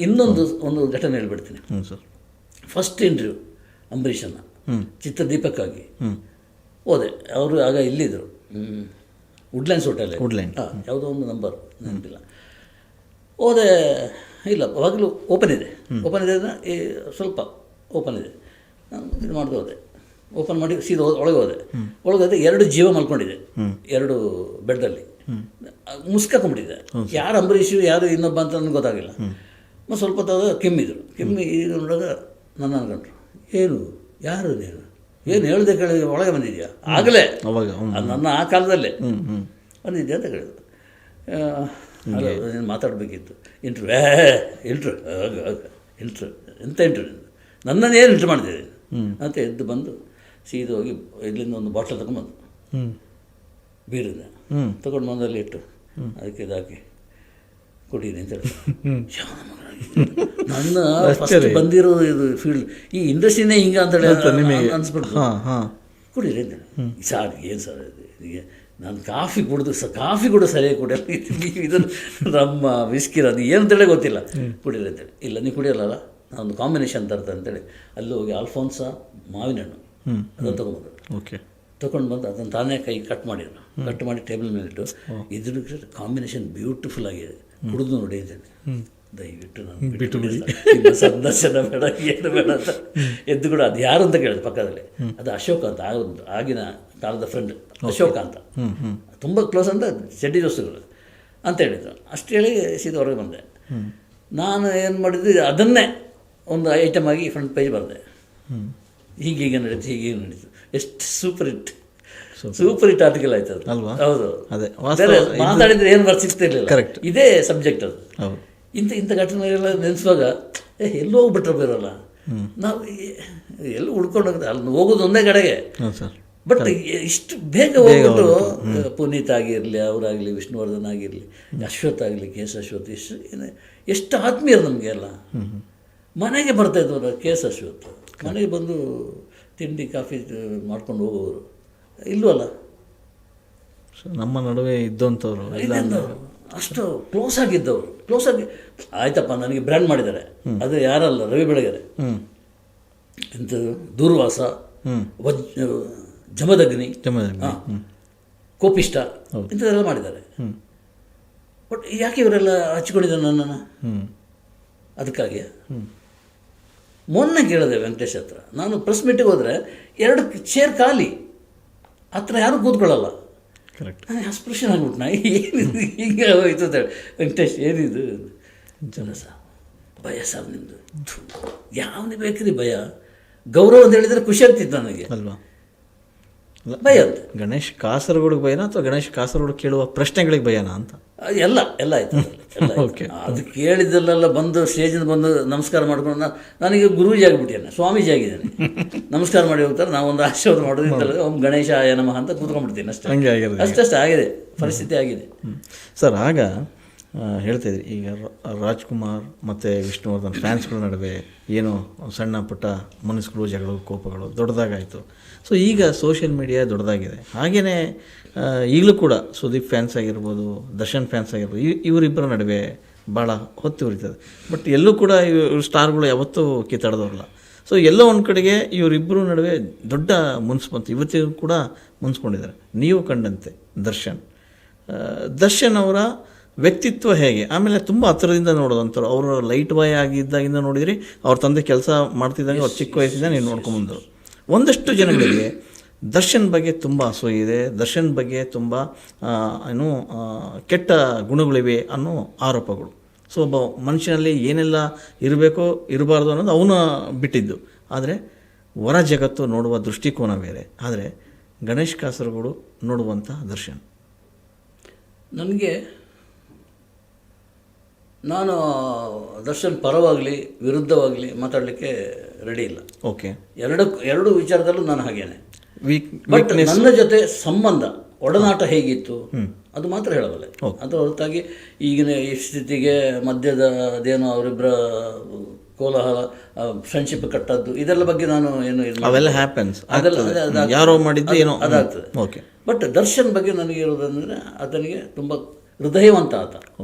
ಒಂದು ಘಟನೆ ಹೇಳ್ಬಿಡ್ತೀನಿ. ಫಸ್ಟ್ ಇಂಟರ್ವ್ಯೂ ಅಂಬರೀಷನ್ನು ಚಿತ್ರದೀಪಕ್ಕಾಗಿ ಹೋದೆ. ಅವರು ಆಗ ಇಲ್ಲಿದ್ದರು, ವುಡ್ಲ್ಯಾಂಡ್ಸ್ ಹೋಟೆಲ್, ಯಾವುದೋ ಒಂದು ನಂಬರ್ ನೆನಪಿಲ್ಲ. ಹೋದೆ, ಇಲ್ಲ ಅವಾಗಲೂ ಓಪನ್ ಇದೆ ಸ್ವಲ್ಪ ಓಪನ್ ಇದೆ. ನಾನು ಇದು ಮಾಡ್ದೆ ಹೋದೆ, ಓಪನ್ ಮಾಡಿ ಸೀದಾ ಒಳಗೆ ಹೋದೆ. 2 ಜೀವ ಮಲ್ಕೊಂಡಿದೆ, 2 ಬೆಡ್ಡಲ್ಲಿ ಮುಸ್ಕೊಂಡ್ಬಿಟ್ಟಿದೆ. ಯಾರು ಅಂಬರೀಷು ಯಾರು ಇನ್ನೊಬ್ಬ ಅಂತ ನನಗೆ ಗೊತ್ತಾಗಿಲ್ಲ. ಮತ್ತು ಸ್ವಲ್ಪ ಹೊತ್ತಾಗ ಕೆಮ್ಮಿದ್ರು. ಇದು ನೋಡಿದಾಗ ನನ್ನ ಅನ್ಕೊಂಡ್ರು, ಯಾರು ನೀನು ಏನು ಹೇಳ್ದೆ ಕೇಳಿ ಒಳಗೆ ಬಂದಿದ್ಯಾ? ಆಗಲೇ ನನ್ನ ಆ ಕಾಲದಲ್ಲೇ ಬಂದಿದ್ಯಾ ಅಂತ ಕೇಳಿದ್ರು. ನೀನು ಮಾತಾಡಬೇಕಿತ್ತು. ಇಂಟ್ರ್ಯೂ ಎಂಥ ಇಂಟ್ರ್ಯೂ ನನ್ನನ್ನು ಏನು ಇಂಟ್ರ್ಯೂ ಮಾಡ್ತಿದ್ದೀನಿ ಅಂತ ಎದ್ದು ಬಂದು ಸೀದಾ ಹೋಗಿ ಇಲ್ಲಿಂದ ಒಂದು ಬಾಟ್ಲ್ ತಗೊಂಡ್ಬಂದು ಬೀರಿಂದ ತಗೊಂಡು ಬಂದಲ್ಲಿ ಇಟ್ಟು ಅದಕ್ಕೆ ಇದಾಕಿ ಕುಡೀರಿ ಅಂತ ಹೇಳಿ. ನನ್ನ ಫಸ್ಟ್ ಬಂದಿರೋ ಇದು ಫೀಲ್ಡ್, ಈ ಇಂಡಸ್ಟ್ರಿನೇ ಹಿಂಗೆ ಅಂತೇಳಿ ಅನ್ಸ್ಬಿಡ್ತು. ಕುಡೀರಿ ಅಂತ ಸಾರ್, ಏನು ಸರ್ ಇದಕ್ಕೆ ನಾನು ಕಾಫಿ ಕೂಡ ಸರಿಯಾಗಿ ಕುಡಿಯಲ್ಲ, ಇದನ್ನು ನಮ್ಮ ವಿಸ್ಕಿರ ಅದು ಏನಂತೇಳಿ ಗೊತ್ತಿಲ್ಲ, ಕುಡೀರಿ ಅಂತೇಳಿ. ಇಲ್ಲ ನೀವು ಕುಡಿಯಲ್ಲ, ನಾನೊಂದು ಕಾಂಬಿನೇಷನ್ ತರ್ತೆ ಅಂತೇಳಿ ಅಲ್ಲಿ ಹೋಗಿ ಆಲ್ಫೋನ್ಸಾ ಮಾವಿನ ಹಣ್ಣು ಅದನ್ನು ತೊಗೊಂಡು ಬಂದು ಅದನ್ನು ತಾನೇ ಕೈ ಕಟ್ ಮಾಡಿ ಟೇಬಲ್ ಮೇಲೆ ಇಟ್ಟು, ಇದ್ರ ಕಾಂಬಿನೇಷನ್ ಬ್ಯೂಟಿಫುಲ್ ಆಗಿದೆ, ಕುಡಿದು ನೋಡಿ ಅಂತೇಳಿ ದಯವಿಟ್ಟು ನಾನು ಬಿಟ್ಟುಬಿಡಿ ನಿಮ್ಮ ಸಂದರ್ಶನ ಬೇಡ ಏನು ಬೇಡ ಅಂತ ಎದ್ದು ಕೂಡ ಅದು ಯಾರು ಅಂತ ಕೇಳಿದೆ ಪಕ್ಕದಲ್ಲಿ. ಅದು ಅಶೋಕ್ ಅಂತ ಆಗಿನ ಕಾಲದ ಫ್ರೆಂಡ್ ಅಶೋಕ ಅಂತ, ತುಂಬ ಕ್ಲೋಸ್ ಅಂತ ಚಡ್ಡಿ ದೋಸ್ತುಗಳು ಅಂತ ಹೇಳಿದರು. ಅಷ್ಟು ಹೇಳಿ ಸೀದಾ ಹೊರಗೆ ಬಂದೆ. ನಾನು ಏನು ಮಾಡಿದ್ದೆ ಅದನ್ನೇ ಒಂದು ಐಟಮ್ ಆಗಿ ಫ್ರಂಟ್ ಪೇಜ್ ಬರೆದೆ. ಹೀಗೀಗೆ ನಡೀತು, ಹೀಗೀಗೆ ನಡೀತು. ಎಷ್ಟು ಸೂಪರ್ ಹಿಟ್ ಆರ್ಟಿಕಲ್ ಆಯ್ತು ಅದು ಅಲ್ವಾ? ಹೌದು. ಅದೇ ಮಾತಾಡಿದ್ರೆ ಏನು ಬರ್ಸಿರ್ತಿರ್ಲಿಲ್ಲ. ಕರೆಕ್ಟ್, ಇದೇ ಸಬ್ಜೆಕ್ಟ್ ಅದು. ಹೌದು. ಇಂಥ ಘಟನೆಗಳೆಲ್ಲ ನೆನೆಸುವಾಗ ಎಲ್ಲೋ ಹೋಗ್ಬಿಟ್ರೆ ಬೇರಲ್ಲ, ನಾವು ಎಲ್ಲೂ ಉಳ್ಕೊಂಡೋಗಿದೆ ಅಲ್ಲಿ ಹೋಗೋದು ಒಂದೇ ಕಡೆಗೆ. ಸರ್, ಬಟ್ ಇಷ್ಟು ಬೇಗ ಹೋಗ್ಬಿಟ್ಟು ಪುನೀತ್ ಆಗಿರಲಿ, ಅವರಾಗಲಿ, ವಿಷ್ಣುವರ್ಧನ್ ಆಗಿರಲಿ, ಅಶ್ವಥ್ ಆಗಲಿ, ಕೆ ಎಸ್ ಅಶ್ವಥ್, ಎಷ್ಟು ಆತ್ಮೀಯರು ನಮಗೆ ಎಲ್ಲ. ಮನೆಗೆ ಬರ್ತಾಯಿದ್ದವರು ಕೆ ಎಸ್ ಅಶ್ವಥ್ ಮನೆಗೆ ಬಂದು ತಿಂಡಿ ಕಾಫಿ ಮಾಡ್ಕೊಂಡು ಹೋಗೋರು ಇಲ್ವಲ್ಲ. ನಮ್ಮ ನಡುವೆ ಇದ್ದಂಥವ್ರು ಅಷ್ಟು ಕ್ಲೋಸ್ ಆಗಿದ್ದವರು. ಕ್ಲೋಸ್ ಆಗಿ ಆಯ್ತಪ್ಪ ನನಗೆ ಬ್ರ್ಯಾಂಡ್ ಮಾಡಿದ್ದಾರೆ. ಅದು ಯಾರಲ್ಲ, ರವಿ ಬೆಳಗೆರೆ, ಎಂಥದ್ದು ದೂರ್ವಾಸ, ಜಮದಗ್ನಿ, ಕೋಪಿಷ್ಟ, ಇಂಥದ್ದೆಲ್ಲ ಮಾಡಿದ್ದಾರೆ. ಬಟ್ ಯಾಕೆ ಇವರೆಲ್ಲ ಹಚ್ಕೊಂಡಿದ್ದಾರೆ ನನ್ನನ್ನು? ಅದಕ್ಕಾಗಿ ಮೊನ್ನೆ ಕೇಳಿದೆ ವೆಂಕಟೇಶ್ ಹತ್ರ. ನಾನು ಪ್ರೆಸ್ ಮೀಟಿಗೆ ಹೋದರೆ 2 ಚೇರ್ ಖಾಲಿ, ಹತ್ರ ಯಾರೂ ಕೂತ್ಕೊಳ್ಳಲ್ಲ. ಕರೆಕ್ಟ್. ನಾನು ಎಕ್ಸ್ಪ್ರೆಷನ್ ಆಗ್ಬಿಟ್ಟು ನಾ ಏನಿದು ಹೀಗೆ ಹೋಯ್ತು ಅಂತ ಹೇಳಿ, ವೆಂಕಟೇಶ್ ಏನಿದು ಜನಸ ಭಯ ಸರ್ ನಿಮ್ಮದು, ಯಾವನಿಗೆ ಬೇಕ್ರಿ ಭಯ? ಗೌರವ ಅಂತ ಹೇಳಿದರೆ ಖುಷಿ ಆಗ್ತಿತ್ತು ನನಗೆ ಅಲ್ವಾ? ಭಯ ಅಂತ. ಗಣೇಶ್ ಕಾಸರಗೋಡಿಗೆ ಭಯನಾ ಅಥವಾ ಗಣೇಶ್ ಕಾಸರಗೋಡು ಕೇಳುವ ಪ್ರಶ್ನೆಗಳಿಗೆ ಭಯನಾ ಅಂತ? ಎಲ್ಲ ಆಯ್ತು. ಓಕೆ. ಅದು ಕೇಳಿದ್ದಲ್ಲೆಲ್ಲ ಬಂದು ಸ್ಟೇಜಿಂದ ಬಂದು ನಮಸ್ಕಾರ ಮಾಡ್ಕೊಂಡು ನನಗೆ ಗುರೂಜಿ ಆಗಿಬಿಟ್ಟಿದ್ದೇನೆ, ಸ್ವಾಮೀಜಿ ಆಗಿದ್ದೇನೆ. ನಮಸ್ಕಾರ ಮಾಡಿ ಹೋಗ್ತಾರೆ, ನಾವೊಂದು ಆಶೀರ್ವಾದ ಮಾಡೋದಿಲ್ಲ, ಓಂ ಗಣೇಶ ಆಯ ನಮಃ ಅಂತ ಕೂತ್ಕೊಂಡ್ಬಿಡ್ತೀನಿ ಅಷ್ಟೇ. ಹಂಗೆ ಆಗಿರೋದು. ಅಷ್ಟೇ ಆಗಿದೆ, ಪರಿಸ್ಥಿತಿ ಆಗಿದೆ. ಸರ್, ಆಗ ಹೇಳ್ತಾಯಿದ್ರಿ ಈಗ ರಾಜ್ಕುಮಾರ್ ಮತ್ತು ವಿಷ್ಣುವರ್ಧನ್ ಫ್ಯಾನ್ಸ್ಗಳ ನಡುವೆ ಏನೋ ಸಣ್ಣ ಪುಟ್ಟ ಮನಸ್ಸುಗಳು, ಜಗಳಗಳು, ಕೋಪಗಳು ದೊಡ್ಡದಾಗಾಯಿತು. ಸೊ ಈಗ ಸೋಷಿಯಲ್ ಮೀಡಿಯಾ ದೊಡ್ಡದಾಗಿದೆ. ಹಾಗೆಯೇ ಈಗಲೂ ಕೂಡ ಸುದೀಪ್ ಫ್ಯಾನ್ಸ್ ಆಗಿರ್ಬೋದು, ದರ್ಶನ್ ಫ್ಯಾನ್ಸ್ ಆಗಿರ್ಬೋದು, ಇವರಿಬ್ಬರ ನಡುವೆ ಭಾಳ ಹೊತ್ತು ಉರಿತದೆ. ಬಟ್ ಎಲ್ಲೂ ಕೂಡ ಇವ್ರ ಸ್ಟಾರ್ಗಳು ಯಾವತ್ತೂ ಕಿತ್ತಾಡೋದಿಲ್ಲ. ಸೊ ಎಲ್ಲೋ ಒಂದು ಕಡೆಗೆ ಇವರಿಬ್ಬರ ನಡುವೆ ದೊಡ್ಡ ಮುನ್ಸು ಬಂತು. ಇವತ್ತಿಗೂ ಕೂಡ ಮುನ್ಸ್ಕೊಂಡಿದ್ದಾರೆ. ನೀವು ಕಂಡಂತೆ ದರ್ಶನ್ ಅವರ ವ್ಯಕ್ತಿತ್ವ ಹೇಗೆ, ಆಮೇಲೆ ತುಂಬ ಹತ್ತಿರದಿಂದ ನೋಡೋದಂಥವ್ರು. ಅವರು ಲೈಟ್ ಬಾಯ್ ಆಗಿದ್ದಾಗಿಂದ ನೋಡಿದ್ರಿ, ಅವ್ರ ತಂದೆ ಕೆಲಸ ಮಾಡ್ತಿದ್ದಾಗ ಅವ್ರು ಚಿಕ್ಕ ವಯಸ್ಸಿಂದ ನೀವು ನೋಡ್ಕೊಂಬಂದರು. ಒಂದಷ್ಟು ಜನಗಳಿಗೆ ದರ್ಶನ್ ಬಗ್ಗೆ ತುಂಬ ಅಸೂಯೆ ಇದೆ, ದರ್ಶನ್ ಬಗ್ಗೆ ತುಂಬ ಕೆಟ್ಟ ಗುಣಗಳಿವೆ ಅನ್ನೋ ಆರೋಪಗಳು. ಸೊ ಒಬ್ಬ ಮನುಷ್ಯನಲ್ಲಿ ಏನೆಲ್ಲ ಇರಬೇಕೋ ಇರಬಾರ್ದು ಅನ್ನೋದು ಅವನು ಬಿಟ್ಟಿದ್ದು. ಆದರೆ ಹೊರ ಜಗತ್ತು ನೋಡುವ ದೃಷ್ಟಿಕೋನ ಬೇರೆ. ಆದರೆ ಗಣೇಶ್ ಕಾಸರಗೋಡು ನೋಡುವಂಥ ದರ್ಶನ್, ನನಗೆ ನಾನು ದರ್ಶನ್ ಪರವಾಗಲಿ ವಿರುದ್ಧವಾಗಲಿ ಮಾತಾಡಲಿಕ್ಕೆ ರೆಡಿ ಇಲ್ಲ. ಓಕೆ. ಎರಡು ವಿಚಾರದಲ್ಲೂ ನಾನು ಹಾಗೇನೆ. ಬಟ್ ನನ್ನ ಜೊತೆ ಸಂಬಂಧ, ಒಡನಾಟ ಹೇಗಿತ್ತು ಅದು ಮಾತ್ರ ಹೇಳಬಲ್ಲೆ. ಅದರ ಹೊರತಾಗಿ ಈಗಿನ ಈ ಸ್ಥಿತಿಗೆ ಮಧ್ಯದ ಅದೇನೋ ಅವರಿಬ್ಬರ ಕೋಲಾಹಲ, ಫ್ರೆಂಡ್ಶಿಪ್ ಕಟ್ಟದ್ದು, ಇದೆಲ್ಲ ಬಗ್ಗೆ ನಾನು ಏನು ಅವೆಲ್ಲ ಹ್ಯಾಪನ್ಸ್, ಯಾರೋ ಮಾಡಿದ್ದು ಏನೋ ಅದಾಗ್ತದೆ. ಓಕೆ. ಬಟ್ ದರ್ಶನ್ ಬಗ್ಗೆ ನನಗೆ ಇರೋದಂದರೆ ಆತನಿಗೆ ತುಂಬ ಹೃದಯವಂತ ಆತ,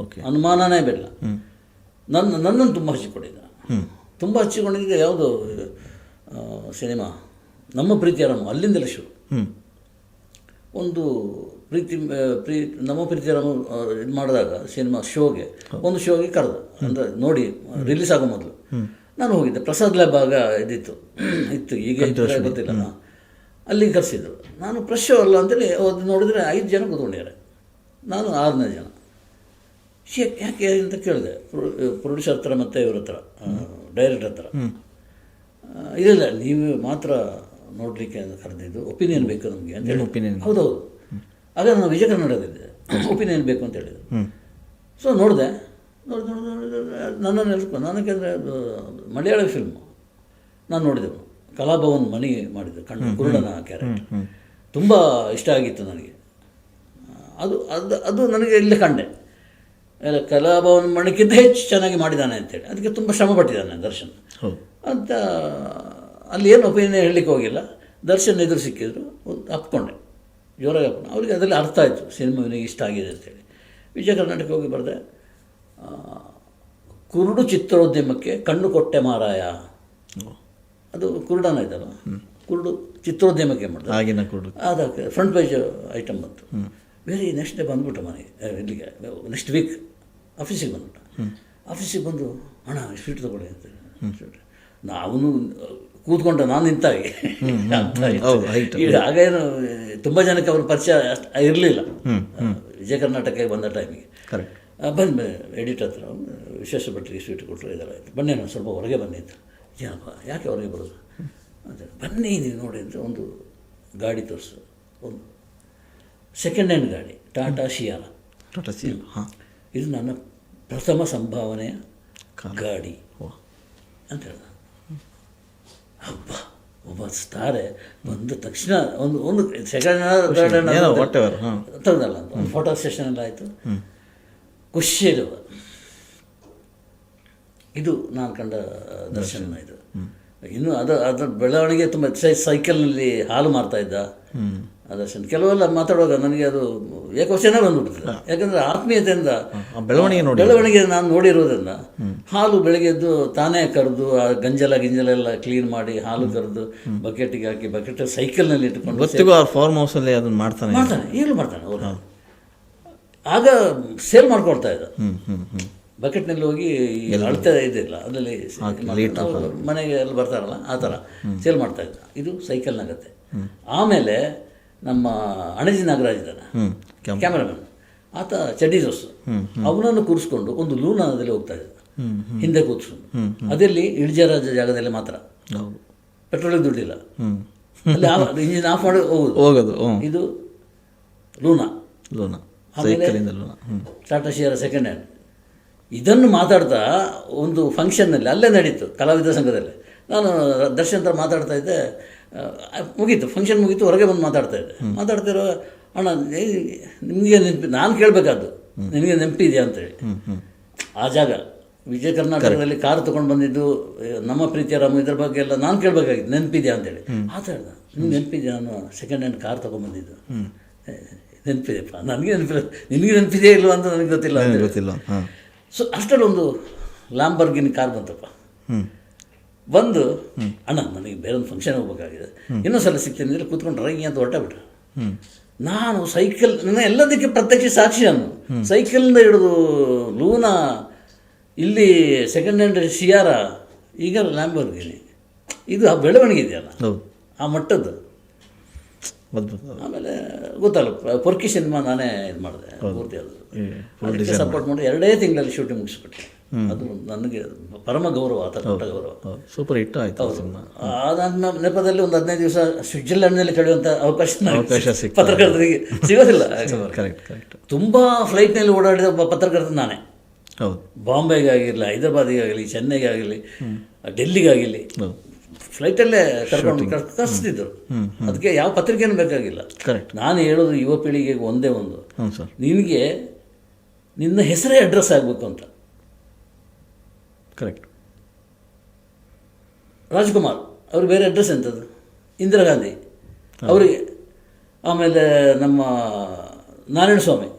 ಅನುಮಾನನೇ ಬೇಡ. ನನ್ನನ್ನು ತುಂಬ ಹಚ್ಚಿಕೊಂಡಿದ್ದ. ತುಂಬ ಹಚ್ಚಿಕೊಂಡಿದ್ದೆ ಯಾವುದು ಸಿನಿಮಾ ನಮ್ಮ ಪ್ರೀತಿಯ ರಾಮ, ಅಲ್ಲಿಂದಲೇ ಶುರು. ಒಂದು ನಮ್ಮ ಪ್ರೀತಿಯ ರಾಮ ಇದು ಮಾಡಿದಾಗ ಸಿನಿಮಾ ಒಂದು ಶೋಗೆ ಕರೆದ, ಅಂದರೆ ನೋಡಿ ರಿಲೀಸ್ ಆಗೋ ಮೊದಲು ನಾನು ಹೋಗಿದ್ದೆ. ಪ್ರಸಾದ್ ಲ್ಯಾಬ್ ಆಗ ಇತ್ತು, ಈಗ ಗೊತ್ತಿಲ್ಲ. ಅಲ್ಲಿಗೆ ಕರೆಸಿದ್ರು. ನಾನು ಫ್ರೆಶ್ ಶೋ ಅಲ್ಲ ಅಂತೇಳಿ ಅದು ನೋಡಿದ್ರೆ 5 ಜನ ಕೂತ್ಕೊಂಡಿದ್ದಾರೆ, ನಾನು 6ನೇ ಜನ. ಯಾಕೆ ಅಂತ ಕೇಳಿದೆ ಪ್ರೊಡ್ಯೂಸರ್ ಹತ್ರ ಮತ್ತು ಇವ್ರ ಹತ್ರ, ಡೈರೆಕ್ಟರ್ ಹತ್ರ. ಇಲ್ಲ ನೀವು ಮಾತ್ರ ನೋಡಲಿಕ್ಕೆ ಕರೆದಿದ್ದು, ಒಪಿನಿಯನ್ ಬೇಕು ನಮಗೆ ಅಂತ ಹೇಳಿ. ಒಪಿನಿಯನ್? ಹೌದೌದು. ಆಗ ನಾನು ವಿಜಯ ಕನ್ನಡದಿದ್ದೆ, ಒಪಿನಿಯನ್ ಬೇಕು ಅಂತ ಹೇಳಿದ್ರು. ಸೊ ನೋಡಿದೆ, ನನ್ನನ್ನು ನನಗೆಂದರೆ ಅದು ಮಲಯಾಳ ಫಿಲ್ಮು ನಾನು ನೋಡಿದೆವು. ಕಲಾಭವನ್ ಮಣಿ ಮಾಡಿದ್ದೆ, ಕಣ್ಣು ಕುರುಡನ ಕ್ಯಾರೆಕ್ಟರ್ ತುಂಬ ಇಷ್ಟ ಆಗಿತ್ತು ನನಗೆ. ಅದು ನನಗೆ ಇಲ್ಲಿ ಕಂಡೆ. ಕಲಾಭವನ್ ಮಣಿಗಿಂತ ಹೆಚ್ಚು ಚೆನ್ನಾಗಿ ಮಾಡಿದ್ದಾನೆ ಅಂತೇಳಿ, ಅದಕ್ಕೆ ತುಂಬ ಶ್ರಮ ಪಟ್ಟಿದ್ದಾನೆ ದರ್ಶನ್ ಅಂತ. ಅಲ್ಲಿ ಏನು ಒಪಿನಿಯನ್ ಹೇಳಲಿಕ್ಕೆ ಹೋಗಿಲ್ಲ. ದರ್ಶನ್ ಎದುರು ಸಿಕ್ಕಿದ್ರು, ಅಪ್ಕೊಂಡೆ, ಜೋರಾಗಿ ಅಪ್ಕೊಂಡು. ಅವರಿಗೆ ಅದರಲ್ಲಿ ಅರ್ಥ ಆಯಿತು ಸಿನಿಮಾ ನನಗೆ ಇಷ್ಟ ಆಗಿದೆ ಅಂತೇಳಿ. ವಿಜಯ ಕರ್ನಾಟಕ ಹೋಗಿ ಬರೆದೆ, ಕುರುಡು ಚಿತ್ರೋದ್ಯಮಕ್ಕೆ ಕಣ್ಣು ಕೊಟ್ಟೆ ಮಾರಾಯ. ಅದು ಕುರುಡನ ಆಯ್ತಲ್ಲ, ಕುರುಡು ಚಿತ್ರೋದ್ಯಮಕ್ಕೆ ಮಾಡಿದೆ ಆಗಿನ ಕುರುಡು. ಅದಕ್ಕೆ ಫ್ರಂಟ್ ಪೇಜ್ ಐಟಮ್ ಬಂತು. ನೆಕ್ಸ್ಟ್ ಡೇ ಬಂದ್ಬಿಟ್ಟು ಮನೆಗೆ, ಇಲ್ಲಿಗೆ ನೆಕ್ಸ್ಟ್ ವೀಕ್ ಆಫೀಸಿಗೆ ಬಂದ್ಬಿಟ್ಟು. ಆಫೀಸಿಗೆ ಬಂದು ಅಣ್ಣ ಸ್ವೀಟ್ ತೊಗೊಳ್ಳಿ ಅಂತ ಸ್ವೀಟ್ ನಾವು ಕೂತ್ಕೊಂಡ ನಾನು ನಿಂತಾಗಿ ಹೌದು, height. ಈಗ ಆಗೇನು ತುಂಬ ಜನಕ್ಕೆ ಅವ್ರ ಪರಿಚಯ ಇರಲಿಲ್ಲ ವಿಜಯ ಕರ್ನಾಟಕಕ್ಕೆ ಬಂದ ಟೈಮಿಗೆ. ಕರೆಕ್ಟ್. ಬಂದು ಎಡಿಟರ್ ಹತ್ರ ವಿಶೇಷ ಭಟ್ರಿಗೆ ಸ್ವೀಟ್ ಕೊಟ್ಟರು, ಇದೆಲ್ಲ ಆಯಿತು. ಬನ್ನಿ ನಾನು ಸ್ವಲ್ಪ ಹೊರಗೆ ಬನ್ನಿ ಅಂತ. ಏನಪ್ಪ ಯಾಕೆ ಹೊರಗೆ ಬರೋದು ಅಂತ, ಬನ್ನಿ ನೀವು ನೋಡಿ ಅಂತ ಒಂದು ಗಾಡಿ ತೋರಿಸು, ಒಂದು ಸೆಕೆಂಡ್ ಹ್ಯಾಂಡ್ ಗಾಡಿ, ಟಾಟಾ ಶಿಯಾರ. ಟಾಟಾ ಸಿ, ಹಾಂ, ಇದು ನನ್ನ ಪ್ರಥಮ ಸಂಭಾವನೆಯ ಗಾಡಿ ಅಂತ ಹೇಳ್ದ. ಹಬ್ಬ, ಒಬ್ಬ ಸ್ತಾರೆ ಬಂದ ತಕ್ಷಣ ಒಂದು ಸೆಕೆಂಡ್ ಹ್ಯಾಂಡ್ ವಾಟೆವರ್, ಹಾಂ, ತೆಗ್ದಲ್ಲ ಅಂತ ಒಂದು ಫೋಟೋ ಸೆಷನ್ ಎಲ್ಲ ಆಯಿತು. ಖುಷಿ ಇರುವ ಇದು ನಾನು ಕಂಡ ದರ್ಶನ. ಇದು ಇನ್ನು ಅದರ ಬೆಳವಣಿಗೆ ತುಂಬ ಸೈಕಲ್ನಲ್ಲಿ ಹಾಲು ಮಾರ್ತಾ ಇದ್ದ ಆ ದರ್ಶನ. ಕೆಲವೆಲ್ಲ ಮಾತಾಡುವಾಗ ನನಗೆ ಅದು ಏಕವಚನ ಬಂದ್ಬಿಡ್ತದೆ, ಯಾಕಂದರೆ ಆತ್ಮೀಯತೆಯಿಂದ ಬೆಳವಣಿಗೆ ನಾನು ನೋಡಿರೋದ್ರಿಂದ. ಹಾಲು ಬೆಳಗ್ಗೆ ಎದ್ದು ತಾನೇ ಕರೆದು ಆ ಗಿಂಜಲೆಲ್ಲ ಕ್ಲೀನ್ ಮಾಡಿ ಹಾಲು ಕರೆದು ಬಕೆಟಿಗೆ ಹಾಕಿ ಬಕೆಟ್ ಸೈಕಲ್ನಲ್ಲಿ ಇಟ್ಕೊಂಡು ಗೊತ್ತಿಗೂ ಅವ್ರ ಫಾರ್ಮ್ ಹೌಸಲ್ಲಿ ಅದನ್ನು ಮಾಡ್ತಾನೆ ಈಗಲೂ ಮಾಡ್ತಾನೆ ಅವರು. ಆಗ ಸೇಲ್ ಮಾಡ್ಕೊಳ್ತಾ ಇದ್ದ, ಬಕೆಟ್ನಲ್ಲಿ ಹೋಗಿ ಅಳತೆ ಇದಿಲ್ಲ ಅದರಲ್ಲಿ ಮನೆಗೆ ಎಲ್ಲ ಬರ್ತಾರಲ್ಲ ಆ ಥರ ಸೇಲ್ ಮಾಡ್ತಾ ಇದ್ದ. ಇದು ಸೈಕಲ್ನಾಗತ್ತೆ. ಆಮೇಲೆ ನಮ್ಮ ಅಣಜಿ ನಾಗರಾಜ್ ಇದ್ದಾನೆ ಕ್ಯಾಮ್ರಾಮನ್, ಆತ ಚಡ್ಡಿ ದೋಸ್ತು, ಅವನನ್ನು ಕೂರಿಸ್ಕೊಂಡು ಒಂದು ಲೂನಾದಲ್ಲಿ ಹೋಗ್ತಾ ಇದ್ದ, ಹಿಂದೆ ಕೂರಿಸ್ಕೊಂಡು. ಅದರಲ್ಲಿ ಇಳಿಜಾರಾದ ಜಾಗದಲ್ಲಿ ಮಾತ್ರ, ಪೆಟ್ರೋಲಿಗೆ ದುಡ್ಡಿಲ್ಲ, ಅಲ್ಲಿ ಇಂಜಿನ್ ಆಫ್ ಮಾಡಿ ಹೋಗೋದು. ಇದು ಲೂನಾ. ಆಮೇಲೆ ಟಾಟಾ ಶಿಯಾರ ಸೆಕೆಂಡ್ ಹ್ಯಾಂಡ್. ಇದನ್ನು ಮಾತಾಡ್ತಾ ಒಂದು ಫಂಕ್ಷನ್ನಲ್ಲಿ ಅಲ್ಲೇ ನಡೀತು ಕಲಾವಿದ ಸಂಘದಲ್ಲಿ. ನಾನು ದರ್ಶನ್ ಹತ್ರ ಮಾತಾಡ್ತಾ ಇದ್ದೆ, ಮುಗೀತು ಫಂಕ್ಷನ್ ಮುಗೀತು, ಹೊರಗೆ ಬಂದು ಮಾತಾಡ್ತಾ ಇದ್ದೆ. ಮಾತಾಡ್ತಿರೋ ಅಣ್ಣ ನಿಮಗೆ ನಾನು ಕೇಳಬೇಕಾದ್ದು ನಿನಗೆ ನೆನಪಿದೆಯಾ ಅಂತೇಳಿ. ಆ ಜಾಗ ವಿಜಯ ಕರ್ನಾಟಕದಲ್ಲಿ ಕಾರ್ ತೊಗೊಂಡು ಬಂದಿದ್ದು ನಮ್ಮ ಪ್ರೀತಿಯ ರಾಮ, ಇದ್ರ ಬಗ್ಗೆ ಎಲ್ಲ ನಾನು ಕೇಳಬೇಕಾಗಿತ್ತು, ನೆನಪಿದೆಯಾ ಅಂತೇಳಿ. ಮಾತಾಡ್ದ, ನಿಮ್ಗೆ ನೆನಪಿದೆಯಾ, ನಾನು ಸೆಕೆಂಡ್ ಹ್ಯಾಂಡ್ ಕಾರ್ ತೊಗೊಂಡ್ಬಂದಿದ್ದು. ನೆನಪಿದೆಯಪ್ಪ, ನನಗೆ ನೆನಪಿಲ್ಲ, ನಿನಗೆ ನೆನಪಿದೆಯಾ ಇಲ್ವ ಅಂತ ನನಗೆ ಗೊತ್ತಿಲ್ಲ. ಸೊ ಅಷ್ಟರಲ್ಲಿ ಒಂದು ಲ್ಯಾಂಬರ್ಗಿನಿ ಕಾರ್ ಬಂತಪ್ಪ. ಬಂದು ಅಣ್ಣ ನನಗೆ ಬೇರೆ ಒಂದು ಫಂಕ್ಷನ್ ಹೋಗ್ಬೇಕಾಗಿದೆ, ಇನ್ನೊಂದ್ಸಲ ಸಿಗ್ತೀನಿ ಅಂದರೆ ಕೂತ್ಕೊಂಡು ರಂಗಿ ಅಂತ ಹೊರಟಬಿಟ್ರು. ನಾನು ಸೈಕಲ್, ನನ್ನ ಎಲ್ಲದಕ್ಕೆ ಪ್ರತ್ಯಕ್ಷ ಸಾಕ್ಷಿ. ನಾನು ಸೈಕಲ್ನಿಂದ ಹಿಡಿದು ಲೂನಾ, ಇಲ್ಲಿ ಸೆಕೆಂಡ್ ಹ್ಯಾಂಡ್ ಶಿಯಾರ, ಈಗ ಲ್ಯಾಂಬರ್ಗಿನಿ. ಇದು ಆ ಬೆಳವಣಿಗೆ ಇದೆಯಲ್ಲ ಆ ಮಟ್ಟದ್ದು. ಆಮೇಲೆ ಗೊತ್ತಲ್ಲ ಪೊರ್ಕಿ ಸಿನಿಮಾ ನಾನೇ ಇದು ಮಾಡಿದೆ ಪೂರ್ತಿ, ಅದು ಸಪೋರ್ಟ್ ಮಾಡಿ 2 ತಿಂಗಳಲ್ಲಿ ಶೂಟಿಂಗ್ ಮುಗಿಸ್ಬಿಟ್ಟೆ. ಅದು ನನಗೆ ಪರಮ ಗೌರವ, ಆ ಥರ ದೊಡ್ಡ ಗೌರವ. ಸೂಪರ್ ಹಿಟ್ ಆಯಿತು. ಅದಾದ ನೆಪದಲ್ಲಿ ಒಂದು 15 ದಿವಸ ಸ್ವಿಟ್ಜರ್ಲ್ಯಾಂಡ್ನಲ್ಲಿ ಕಳೆಯುವಂಥ ಅವಕಾಶ ಪತ್ರಕರ್ತರಿಗೆ ಸಿಗೋದಿಲ್ಲ. ತುಂಬ ಫ್ಲೈಟ್ನಲ್ಲಿ ಓಡಾಡಿದ ಒಬ್ಬ ಪತ್ರಕರ್ತ ನಾನೇ. ಬಾಂಬೆಗೆ ಆಗಿರಲಿ, ಹೈದರಾಬಾದಿಗೆ ಆಗಲಿ, ಚೆನ್ನೈಗೆ ಆಗಲಿ, ಡೆಲ್ಲಿಗಾಗಿರಲಿ ಫ್ಲೈಟಲ್ಲೇ ಕರ್ಕೊಂಡು ಕಳಿಸ್ತಿದ್ರು. ಅದಕ್ಕೆ ಯಾವ ಪತ್ರಿಕೆನೂ ಬೇಕಾಗಿಲ್ಲ. ನಾನು ಹೇಳೋದು ಯುವ ಪೀಳಿಗೆಗೆ ಒಂದೇ ಒಂದು, ನಿನಗೆ ನಿನ್ನ ಹೆಸರೇ ಅಡ್ರೆಸ್ ಆಗಬೇಕು ಅಂತ. ಕರೆಕ್ಟ್. ರಾಜ್ಕುಮಾರ್ ಅವ್ರು ಬೇರೆ ಅಡ್ರೆಸ್ ಎಂಥದ್ದು, ಇಂದಿರಾ ಗಾಂಧಿ ಅವರಿಗೆ, ಆಮೇಲೆ ನಮ್ಮ ನಾರಾಯಣ ಸ್ವಾಮಿ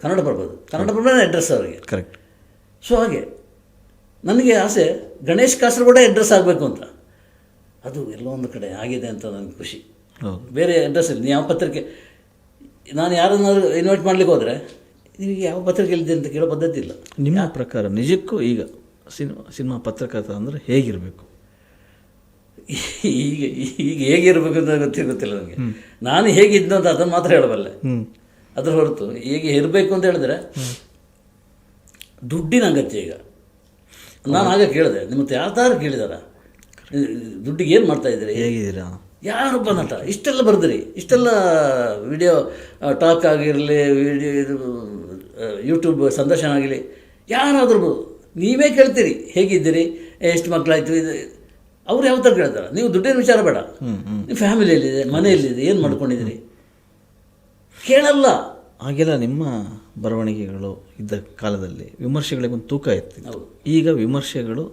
ಕನ್ನಡಪ್ರಭನೇ ಅಡ್ರೆಸ್ ಅವರಿಗೆ. ಕರೆಕ್ಟ್. ಸೊ ಹಾಗೆ ನನಗೆ ಆಸೆ ಗಣೇಶ್ ಕಾಸರಗೋಡೆ ಅಡ್ರೆಸ್ ಆಗಬೇಕು ಅಂತ. ಅದು ಎಲ್ಲೋ ಒಂದು ಕಡೆ ಆಗಿದೆ ಅಂತ ನನಗೆ ಖುಷಿ. ಬೇರೆ ಅಡ್ರೆಸ್ ಇಲ್ಲ. ಯಾವ ಪತ್ರಿಕೆ, ನಾನು ಯಾರನ್ನಾದ್ರೂ ಇನ್ವೈಟ್ ಮಾಡ್ಲಿಕ್ಕೆ ಹೋದರೆ ನಿಮಗೆ ಯಾವ ಪತ್ರಿಕೆ ಇಲ್ಲಿದೆ ಅಂತ ಕೇಳೋ ಪದ್ಧತಿ ಇಲ್ಲ. ನಿಮ್ಮ ಪ್ರಕಾರ ನಿಜಕ್ಕೂ ಈಗ ಸಿನಿಮಾ ಪತ್ರಕರ್ತ ಅಂದರೆ ಹೇಗಿರಬೇಕು? ಈಗ ಹೇಗಿರಬೇಕು ಅಂತ ಗೊತ್ತಿಲ್ಲ ನನಗೆ. ನಾನು ಹೇಗಿದ್ನು ಅಂತ ಅದನ್ನು ಮಾತ್ರ ಹೇಳಬಲ್ಲೆ. ಅದ್ರ ಹೊರತು ಹೇಗೆ ಇರಬೇಕು ಅಂತ ಹೇಳಿದ್ರೆ ದುಡ್ಡಿನ ಅಗತ್ಯ. ಈಗ ನಾನು ಆಗ ಕೇಳಿದೆ, ನಿಮ್ಮ ಯಾರು ಕೇಳಿದಾರ ದುಡ್ಡಿಗೆ ಏನು ಮಾಡ್ತಾಯಿದ್ದೀರಿ, ಹೇಗಿದ್ದೀರಾ, ಯಾರೊಬ್ಬ ನಟ ಇಷ್ಟೆಲ್ಲ ಬರೆದ್ರಿ, ಇಷ್ಟೆಲ್ಲ ವಿಡಿಯೋ ಟಾಕ್ ಆಗಿರಲಿ, ಇದು ಯೂಟ್ಯೂಬ್ ಸಂದರ್ಶನ ಆಗಿರಲಿ, ಯಾರಾದರೂ ನೀವೇ ಕೇಳ್ತೀರಿ ಹೇಗಿದ್ದೀರಿ, ಎಷ್ಟು ಮಕ್ಕಳಾಯ್ತು, ಇದು ಅವ್ರು ಯಾವ ಥರ ಕೇಳ್ತಾರೆ. ನೀವು ದುಡ್ಡಿನ ವಿಚಾರ ಬೇಡ, ನೀವು ಫ್ಯಾಮಿಲಿಯಲ್ಲಿದೆ, ಮನೆಯಲ್ಲಿದೆ, ಏನು ಮಾಡ್ಕೊಂಡಿದ್ದೀರಿ ಕೇಳಲ್ಲ. ಹಾಗೆಲ್ಲ ನಿಮ್ಮ ಬರವಣಿಗೆಗಳು ಇದ್ದ ಕಾಲದಲ್ಲಿ ವಿಮರ್ಶೆಗಳಿಗೆ ಒಂದು ತೂಕ ಇರ್ತಿತ್ತು. ಈಗ ವಿಮರ್ಶೆಗಳು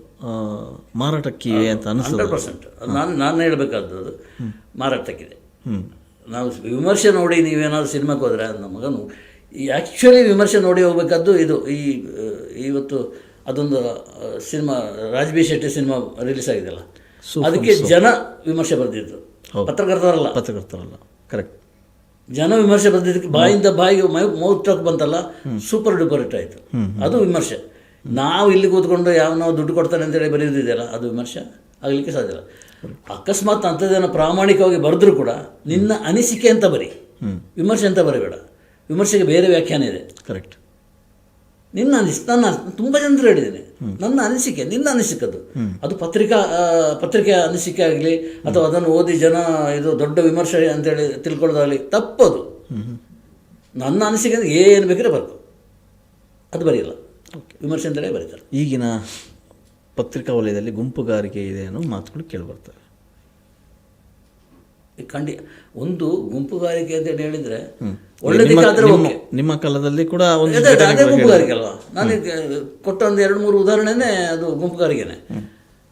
ಮಾರಾಟಕ್ಕಿವೆ ಅಂತ ಅನಿಸ್ತದೆ. 100% ನಾನು ಹೇಳಬೇಕಾದದ್ದು ಮಾರಾಟಕ್ಕಿದೆ. ನಾವು ವಿಮರ್ಶೆ ನೋಡಿ ನೀವೇನಾದ್ರು ಸಿನಿಮಾಕ್ಕೆ ಹೋದರೆ ನಮ್ಮ ಮಗನು ಆ್ಯಕ್ಚುಲಿ ವಿಮರ್ಶೆ ನೋಡಿ ಹೋಗ್ಬೇಕಾದ್ದು ಇದು. ಇವತ್ತು ಅದೊಂದು cinema Raj B Shetty cinema release ಆಗಿದೆಯಲ್ಲ, ಅದಕ್ಕೆ ಜನ ವಿಮರ್ಶೆ ಬರೆದಿದ್ದು, ಪತ್ರಕರ್ತರಲ್ಲ. ಕರೆಕ್ಟ್. ಜನ ವಿಮರ್ಶೆ ಬಂದಿದ್ದಕ್ಕೆ ಬಾಯಿಂದ ಬಾಯಿಗೆ ಮೌತ್ ಟಾಕ್ ಬಂತಲ್ಲ, ಸೂಪರ್ ಡೂಪರ್ ಹಿಟ್ ಆಯಿತು. ಅದು ವಿಮರ್ಶೆ. ನಾವು ಇಲ್ಲಿ ಕೂತ್ಕೊಂಡು ನಾವು ದುಡ್ಡು ಕೊಡ್ತಾನೆ ಅಂತೇಳಿ ಬರೆಯೋದಿದೆಯಲ್ಲ, ಅದು ವಿಮರ್ಶೆ ಆಗಲಿಕ್ಕೆ ಸಾಧ್ಯ ಇಲ್ಲ. ಅಕಸ್ಮಾತ್ ಅಂಥದ್ದೇನೋ ಪ್ರಾಮಾಣಿಕವಾಗಿ ಬರೆದ್ರೂ ಕೂಡ ನಿನ್ನ ಅನಿಸಿಕೆ ಅಂತ ಬರಿ, ವಿಮರ್ಶೆ ಅಂತ ಬರಬೇಡ. ವಿಮರ್ಶೆಗೆ ಬೇರೆ ವ್ಯಾಖ್ಯಾನ ಇದೆ. ಕರೆಕ್ಟ್. ನನ್ನ ತುಂಬ ಜನರು ಹೇಳಿದ್ದೇನೆ, ನನ್ನ ಅನಿಸಿಕೆ ನಿನ್ನ ಅನಿಸಿಕದ್ದು. ಅದು ಪತ್ರಿಕೆ ಅನಿಸಿಕೆ ಆಗಲಿ ಅಥವಾ ಅದನ್ನು ಓದಿ ಜನ ಇದು ದೊಡ್ಡ ವಿಮರ್ಶೆ ಅಂತೇಳಿ ತಿಳ್ಕೊಳ್ಳೋದಾಗಲಿ ತಪ್ಪದು. ನನ್ನ ಅನಿಸಿಕೆ ಅಂದರೆ ಏನು ಬೇಕಾದ್ರೆ ಬರ್ಬೋದು, ಅದು ಬರೆಯಲ್ಲ. ವಿಮರ್ಶೆ ಅಂತೇಳಿ ಬರೀತಾರೆ. ಈಗಿನ ಪತ್ರಿಕಾ ವಲಯದಲ್ಲಿ ಗುಂಪುಗಾರಿಕೆ ಇದೆ ಅನ್ನೋ ಮಾತುಗಳು ಕೇಳಿಬರ್ತವೆ. ಒಂದು ಗುಂಪುಗಾರಿಕೆ ಅಂತ ಹೇಳಿದರೆ ಒಳ್ಳೆದಕ್ಕಾದ್ರೆ ಓಕೆ. ನಿಮ್ಮ ಕಾಲದಲ್ಲಿ ಕೂಡ ಒಂದು ಅದೇ ಗುಂಪುಗಾರಿಕೆ ಅಲ್ವಾ? ನನಗೆ ಕೊಟ್ಟ ಒಂದು 2-3 ಉದಾಹರಣೆನೇ ಅದು ಗುಂಪುಗಾರಿಕೆನೆ.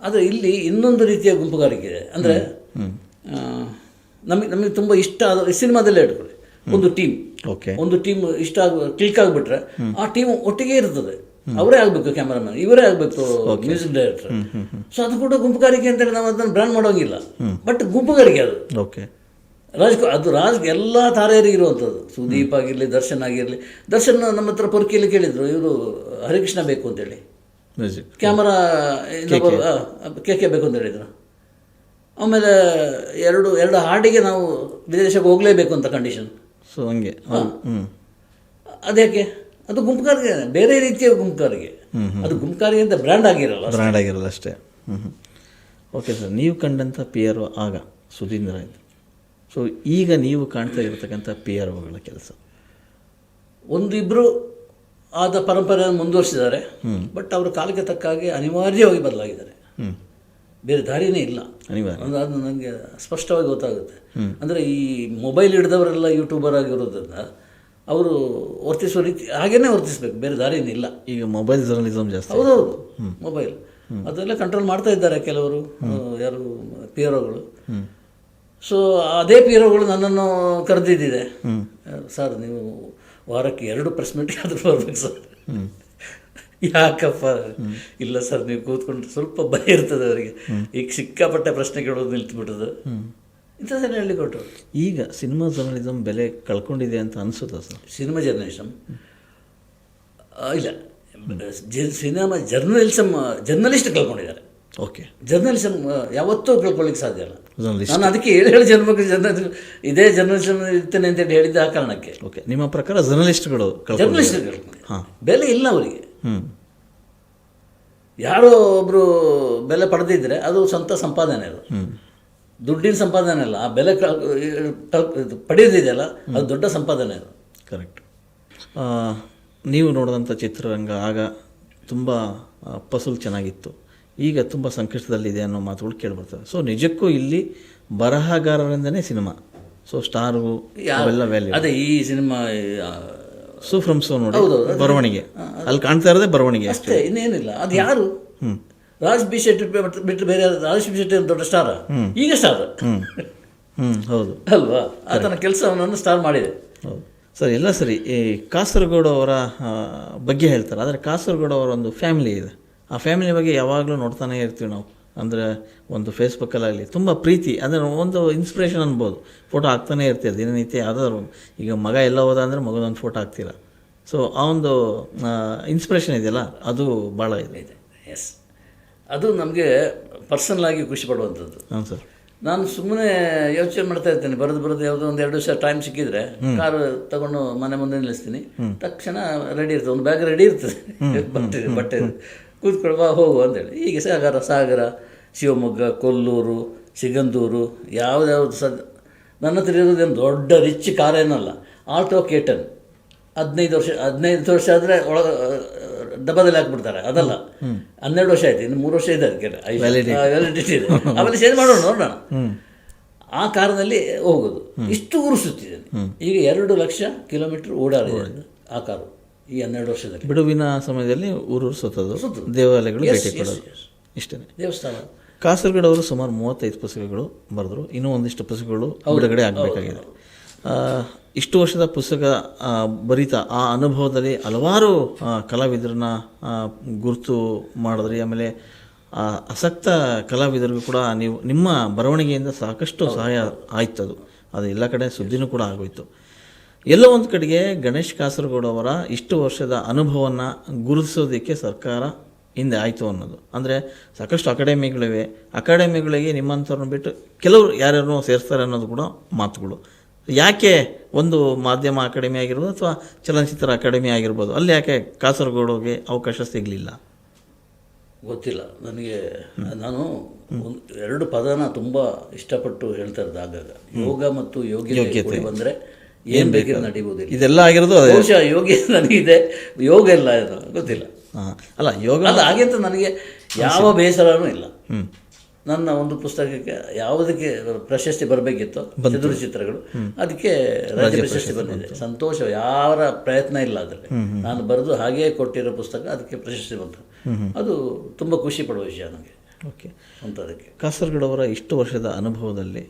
ಆದರೆ ಇಲ್ಲಿ ಇನ್ನೊಂದು ರೀತಿಯ ಗುಂಪುಗಾರಿಕೆ ಇದೆ. ಅಂದರೆ ನಮಗೆ ತುಂಬ ಇಷ್ಟ ಆದ ಸಿನಿಮಾದಲ್ಲೇ ಇಟ್ಕೊಳ್ಳಿ, ಒಂದು ಟೀಮ್ ಇಷ್ಟ ಕ್ಲಿಕ್ ಆಗಿಬಿಟ್ರೆ ಆ ಟೀಮ್ ಒಟ್ಟಿಗೆ ಇರ್ತದೆ. ಅವರೇ ಆಗಬೇಕು ಕ್ಯಾಮರಾಮನ್, ಇವರೇ ಆಗಬೇಕು ಮ್ಯೂಸಿಕ್ ಡೈರೆಕ್ಟರ್. ಸೊ ಅದು ಕೂಡ ಗುಂಪುಗಾರಿಕೆ ಅಂತೇಳಿ ನಾವು ಅದನ್ನು ಬ್ರ್ಯಾಂಡ್ ಮಾಡೋಂಗಿಲ್ಲ, ಬಟ್ ಗುಂಪುಗಾರಿಕೆ ಅದು. ಓಕೆ. ರಾಜ್ ಎಲ್ಲ ತಾರೆಯರಿಗೆ ಇರುವಂಥದ್ದು. ಸುದೀಪ್ ಆಗಿರಲಿ, ದರ್ಶನ್ ಆಗಿರಲಿ. ದರ್ಶನ್ ನಮ್ಮ ಹತ್ರ ಪೊರ್ಕಿಯಲ್ಲಿ ಕೇಳಿದ್ರು, ಇವರು ಹರಿಕೃಷ್ಣ ಬೇಕು ಅಂತೇಳಿ, ಕ್ಯಾಮರಾ ಕೆ ಬೇಕು ಅಂತ ಹೇಳಿದ್ರು. ಆಮೇಲೆ ಎರಡು ಹಾಡಿಗೆ ನಾವು ವಿದೇಶಕ್ಕೆ ಹೋಗಲೇಬೇಕು ಅಂತ ಕಂಡೀಷನ್. ಸೊ ಹಂಗೆ ಅದ್ಯಾಕೆ? ಅದು ಗುಂಪುಗಾರಿಕೆ, ಬೇರೆ ರೀತಿಯ ಗುಂಪುಗಾರಿಕೆ. ಅದು ಗುಂಪುಗಾರಿಕೆ ಅಂತ ಬ್ರ್ಯಾಂಡ್ ಆಗಿರಲ್ಲ ಅಷ್ಟೇ. ಓಕೆ ಸರ್, ನೀವು ಕಂಡಂಥ ಪಿ ಆರ್ ಒ ಆಗ ಸುಧೀಂದ್ರ ಆಯಿತು. ಸೊ ಈಗ ನೀವು ಕಾಣ್ತಾ ಇರತಕ್ಕಂಥ ಪಿ ಆರ್ ಒಗಳ ಕೆಲಸ, ಒಂದಿಬ್ಬರು ಆದ ಪರಂಪರೆಯನ್ನು ಮುಂದುವರಿಸಿದ್ದಾರೆ. ಬಟ್ ಅವರು ಕಾಲಕ್ಕೆ ತಕ್ಕ ಹಾಗೆ ಅನಿವಾರ್ಯವಾಗಿ ಬದಲಾಗಿದ್ದಾರೆ. ಬೇರೆ ದಾರಿನೇ ಇಲ್ಲ. ಅದು ನನಗೆ ಸ್ಪಷ್ಟವಾಗಿ ಗೊತ್ತಾಗುತ್ತೆ. ಅಂದರೆ ಈ ಮೊಬೈಲ್ ಹಿಡಿದವರೆಲ್ಲ ಯೂಟ್ಯೂಬರ್ ಆಗಿರೋದ್ರಿಂದ ಅವರು ವರ್ತಿಸುವ ರೀತಿ ಹಾಗೇನೆ ವರ್ತಿಸ್ಬೇಕು, ಬೇರೆ ದಾರಿನೇ ಇಲ್ಲ. ಈಗ ಮೊಬೈಲ್ ಜರ್ನಲಿಸಮ್ ಜಾಸ್ತಿ. ಹೌದೌದು, ಮೊಬೈಲ್ ಅದೆಲ್ಲ ಕಂಟ್ರೋಲ್ ಮಾಡ್ತಾ ಇದ್ದಾರೆ ಕೆಲವರು, ಯಾರು ಪಿ ಆರ್ ಒಗಳು. ಸೊ ಅದೇ ಪಿ ಆರ್ ಒಗಳು ನನ್ನನ್ನು ಕರೆದಿದ್ದಿದೆ, ಸರ್ ನೀವು ವಾರಕ್ಕೆ 2 ಪ್ರೆಸ್ ಮೀಟಿಂಗ್ ಆದರೂ ಬರ್ಬೇಕು ಸರ್. ಯಾಕಪ್ಪ? ಇಲ್ಲ ಸರ್, ನೀವು ಕೂತ್ಕೊಂಡು ಸ್ವಲ್ಪ ಭಯ ಇರ್ತದೆ ಅವರಿಗೆ, ಈಗ ಸಿಕ್ಕಾಪಟ್ಟೆ ಪ್ರಶ್ನೆ ಕೇಳೋದು ನಿಲ್ತುಬಿಟ್ಟದು, ಇಂಥದ್ದೆಲ್ಲ ಹೇಳಿ ಕೊಟ್ಟರು. ಈಗ ಸಿನಿಮಾ ಜರ್ನಲಿಸಮ್ ಬೆಲೆ ಕಳ್ಕೊಂಡಿದೆ ಅಂತ ಅನಿಸುತ್ತಾ ಸರ್? ಸಿನಿಮಾ ಜರ್ನಲಿಸಮ್ ಇಲ್ಲ, ಸಿನಿಮಾ ಜರ್ನಲಿಸ್ಟ್ ಕಳ್ಕೊಂಡಿದ್ದಾರೆ. ಓಕೆ. ಜರ್ನಲಿಸಮ್ ಯಾವತ್ತೂ ಕಳ್ಕೊಳ್ಳಿಕ್ಕೆ ಸಾಧ್ಯ ಇಲ್ಲ. ನಾನು ಅದಕ್ಕೆ ಹೇಳಿ ಜನ್ಮಕ್ಕೆ ಇದೇ ಜರ್ನಲಿಸಮ್ ಇರ್ತೇನೆ ಅಂತೇಳಿ ಹೇಳಿದ್ದೆ ಆ ಕಾರಣಕ್ಕೆ. ಓಕೆ, ನಿಮ್ಮ ಪ್ರಕಾರ ಜರ್ನಲಿಸ್ಟ್ಗಳು ಬೆಲೆ ಇಲ್ಲ ಅವರಿಗೆ. ಯಾರೋ ಒಬ್ಬರು ಬೆಲೆ ಪಡೆದಿದ್ರೆ ಅದು ಸ್ವಂತ ಸಂಪಾದನೆ, ಅದು ದುಡ್ಡಿನ ಸಂಪಾದನೆ ಅಲ್ಲ. ಆ ಬೆಲೆ ಪಡೆಯೋದಿದೆಯಲ್ಲ, ಅದು ದೊಡ್ಡ ಸಂಪಾದನೆ ಅದು. ಕರೆಕ್ಟ್. ನೀವು ನೋಡಿದಂಥ ಚಿತ್ರರಂಗ ಆಗ ತುಂಬ ಫಸಲು ಚೆನ್ನಾಗಿತ್ತು, ಈಗ ತುಂಬ ಸಂಕಷ್ಟದಲ್ಲಿದೆ ಅನ್ನೋ ಮಾತುಗಳು ಕೇಳಿಬರ್ತವೆ. ಸೊ ನಿಜಕ್ಕೂ ಇಲ್ಲಿ ಬರಹಗಾರರಿಂದನೇ ಸಿನಿಮಾ, ಸೊ ಸ್ಟಾರು ಅವೆಲ್ಲ ವ್ಯಾಲ್ಯೂ. ಅದೇ ಈ ಸಿನಿಮಾ ಫ್ರಮ್ ಸೋ ನೋಡಿ, ಬರವಣಿಗೆ ಅಲ್ಲಿ ಕಾಣ್ತಾ ಇರೋದೇ ಬರವಣಿಗೆ ಅಷ್ಟೇ, ಇನ್ನೇನಿಲ್ಲ. ಅದು ಯಾರು? ರಾಜ್ ಬಿ ಶೆಟ್ಟಿ ಬಿಟ್ಟು ಬೇರೆ ರಾಜ್ ಬಿ ಶೆಟ್ಟಿ ದೊಡ್ಡ ಸ್ಟಾರ, ಈಗ ಸ್ಟಾರ್. ಹೌದು ಅಲ್ವಾ? ಆತನ ಕೆಲಸವನ್ನು ಸ್ಟಾರ್ ಮಾಡಿದೆ. ಹೌದು ಸರ್, ಎಲ್ಲ ಸರಿ. ಈ ಕಾಸರಗೋಡು ಅವರ ಬಗ್ಗೆ ಹೇಳ್ತಾರೆ, ಆದರೆ ಕಾಸರಗೋಡು ಅವರ ಒಂದು ಫ್ಯಾಮಿಲಿ ಇದೆ. ಆ ಫ್ಯಾಮಿಲಿ ಬಗ್ಗೆ ಯಾವಾಗಲೂ ನೋಡ್ತಾನೆ ಇರ್ತೀವಿ ನಾವು. ಅಂದರೆ ಒಂದು ಫೇಸ್ಬುಕ್ಕಲ್ಲಾಗಲಿ ತುಂಬ ಪ್ರೀತಿ, ಅಂದರೆ ಒಂದು ಇನ್ಸ್ಪಿರೇಷನ್ ಅನ್ಬೋದು. ಫೋಟೋ ಹಾಕ್ತಾನೆ ಇರ್ತೀರ ದಿನನಿತ್ಯ. ಯಾವುದಾದ್ರು ಈಗ ಮಗ ಎಲ್ಲ ಹೋದ ಅಂದರೆ ಮಗದೊಂದು ಫೋಟೋ ಹಾಕ್ತೀರ. ಸೊ ಆ ಒಂದು ಇನ್ಸ್ಪಿರೇಷನ್ ಇದೆಯಲ್ಲ, ಅದು ಭಾಳ ಇದೆ. ಎಸ್, ಅದು ನಮಗೆ ಪರ್ಸನಲ್ ಆಗಿ ಖುಷಿ ಪಡುವಂಥದ್ದು. ಹಾಂ ಸರ್. ನಾನು ಸುಮ್ಮನೆ ಯೋಚನೆ ಮಾಡ್ತಾ ಇರ್ತೇನೆ, ಬರೋದು ಯಾವುದೋ ಒಂದು 2 ದಿವಸ ಟೈಮ್ ಸಿಕ್ಕಿದ್ರೆ ಕಾರು ತಗೊಂಡು ಮನೆ ಮುಂದೆ ನಿಲ್ಲಿಸ್ತೀನಿ. ತಕ್ಷಣ ರೆಡಿ ಇರ್ತದೆ, ಒಂದು ಬ್ಯಾಗ್ ರೆಡಿ ಇರ್ತದೆ, ಬಟ್ಟೆ ಕೂತ್ಕೊಳ್ಬಾ ಹೋಗು ಅಂತೇಳಿ. ಹೀಗೆ ಸಾಗರ, ಶಿವಮೊಗ್ಗ, ಕೊಲ್ಲೂರು, ಸಿಗಂದೂರು, ಯಾವುದ್ಯಾವುದು ನನ್ನ ಹತ್ರ ಇರೋದೇನು ದೊಡ್ಡ ರಿಚ್ ಕಾರೇನಲ್ಲ. ಆಲ್ಟೋ K10 15 ವರ್ಷ ಆದರೆ ಡಬ್ಬದಲ್ಲಿ ಹಾಕ್ಬಿಡ್ತಾರೆ, ಅದಲ್ಲ. 12 ವರ್ಷ ಆಯ್ತು, ಇನ್ನು 3 ವರ್ಷ ಇದೆ ಅದಕ್ಕೆ ವ್ಯಾಲಿಡಿಟಿ ಇದೆ. ಆಮೇಲೆ ಚೇಂಜ್ ಮಾಡೋಣ, ನೋಡೋಣ. ಆ ಕಾರಿನಲ್ಲಿ ಹೋಗೋದು. ಇಷ್ಟು ಊರು ಸುತ್ತಿದ್ದೇನೆ ಈಗ. 2 ಲಕ್ಷ ಕಿಲೋಮೀಟರ್ ಓಡಾಡಿದೆ ಆ ಕಾರು ಈ 12 ವರ್ಷದಲ್ಲಿ. ಬಿಡುವಿನ ಸಮಯದಲ್ಲಿ ಊರೂರು ಸುತ್ತೋದು, ದೇವಾಲಯಗಳು ಭೇಟಿ ಕೊಡೋದು, ಇಷ್ಟೇ. ದೇವಸ್ಥಾನ. ಕಾಸರಗೋಡು ಅವರು ಸುಮಾರು 35 ಪುಸ್ತಕಗಳು ಬರೆದರು. ಇನ್ನೂ ಒಂದಿಷ್ಟು ಪುಸ್ತಕಗಳು ಬಿಡುಗಡೆ ಆಗಬೇಕಾಗಿದೆ. ಇಷ್ಟು ವರ್ಷದ ಪುಸ್ತಕ ಬರೀತಾ ಆ ಅನುಭವದಲ್ಲಿ ಹಲವಾರು ಕಲಾವಿದರನ್ನ ಗುರುತು ಮಾಡಿದ್ರಿ. ಆಮೇಲೆ ಆಸಕ್ತ ಕಲಾವಿದರಿಗೂ ಕೂಡ ನೀವು ನಿಮ್ಮ ಬರವಣಿಗೆಯಿಂದ ಸಾಕಷ್ಟು ಸಹಾಯ ಆಯ್ತದು. ಅದು ಎಲ್ಲ ಕಡೆ ಸುದ್ದಿನೂ ಕೂಡ ಆಗೋಯ್ತು. ಎಲ್ಲೋ ಒಂದು ಕಡೆಗೆ ಗಣೇಶ್ ಕಾಸರಗೋಡು ಅವರ ಇಷ್ಟು ವರ್ಷದ ಅನುಭವವನ್ನು ಗುರುತಿಸೋದಕ್ಕೆ ಸರ್ಕಾರ ಹಿಂದೆ ಆಯಿತು ಅನ್ನೋದು. ಅಂದರೆ ಸಾಕಷ್ಟು ಅಕಾಡೆಮಿಗಳಿವೆ, ಅಕಾಡೆಮಿಗಳಿಗೆ ನಿಮ್ಮಂಥವ್ರನ್ನ ಬಿಟ್ಟು ಕೆಲವರು ಯಾರ್ಯಾರು ಸೇರಿಸ್ತಾರೆ ಅನ್ನೋದು ಕೂಡ ಮಾತುಗಳು. ಯಾಕೆ ಒಂದು ಮಾಧ್ಯಮ ಅಕಾಡೆಮಿ ಆಗಿರ್ಬೋದು ಅಥವಾ ಚಲನಚಿತ್ರ ಅಕಾಡೆಮಿ ಆಗಿರ್ಬೋದು, ಅಲ್ಲಿ ಯಾಕೆ ಕಾಸರಗೋಡುಗೆ ಅವಕಾಶ ಸಿಗಲಿಲ್ಲ? ಗೊತ್ತಿಲ್ಲ ನನಗೆ. ನಾನು ಎರಡು ಪದನ ತುಂಬ ಇಷ್ಟಪಟ್ಟು ಹೇಳ್ತಾ ಇರೋದು ಆಗಾಗ, ಯೋಗ ಮತ್ತು ಯೋಗ್ಯತೆ ಬಂದರೆ ಏನು ಬೇಕಿದ್ರೆ ನಡೀಬೋದಿಲ್ಲ. ಇದೆಲ್ಲ ಆಗಿರೋದು ಅದೇ. ಬಹುಶಃ ಯೋಗ್ಯ ನನಗಿದೆ, ಯೋಗ ಇಲ್ಲ ಏನು ಗೊತ್ತಿಲ್ಲ. ಅಲ್ಲ, ಯೋಗ ಅದು ಹಾಗೆ ಅಂತ ನನಗೆ ಯಾವ ಬೇಸರನೂ ಇಲ್ಲ. ನನ್ನ ಒಂದು ಪುಸ್ತಕಕ್ಕೆ ಯಾವುದಕ್ಕೆ ಪ್ರಶಸ್ತಿ ಬರಬೇಕಿತ್ತು, ಚದುರು ಚಿತ್ರಗಳು, ಅದಕ್ಕೆ ರಾಜ್ಯ ಪ್ರಶಸ್ತಿ ಬಂದಿದೆ. ಸಂತೋಷ, ಯಾರ ಪ್ರಯತ್ನ ಇಲ್ಲ ಅದರಲ್ಲಿ. ನಾನು ಬರೆದು ಹಾಗೇ ಕೊಟ್ಟಿರೋ ಪುಸ್ತಕ ಅದಕ್ಕೆ ಪ್ರಶಸ್ತಿ ಬಂತು. ಅದು ತುಂಬ ಖುಷಿ ಪಡುವ ವಿಷಯ ನನಗೆ. ಓಕೆ, ಅಂಥದಕ್ಕೆ ಕಾಸರಗೋಡು ಅವರ ಇಷ್ಟು ವರ್ಷದ ಅನುಭವದಲ್ಲಿ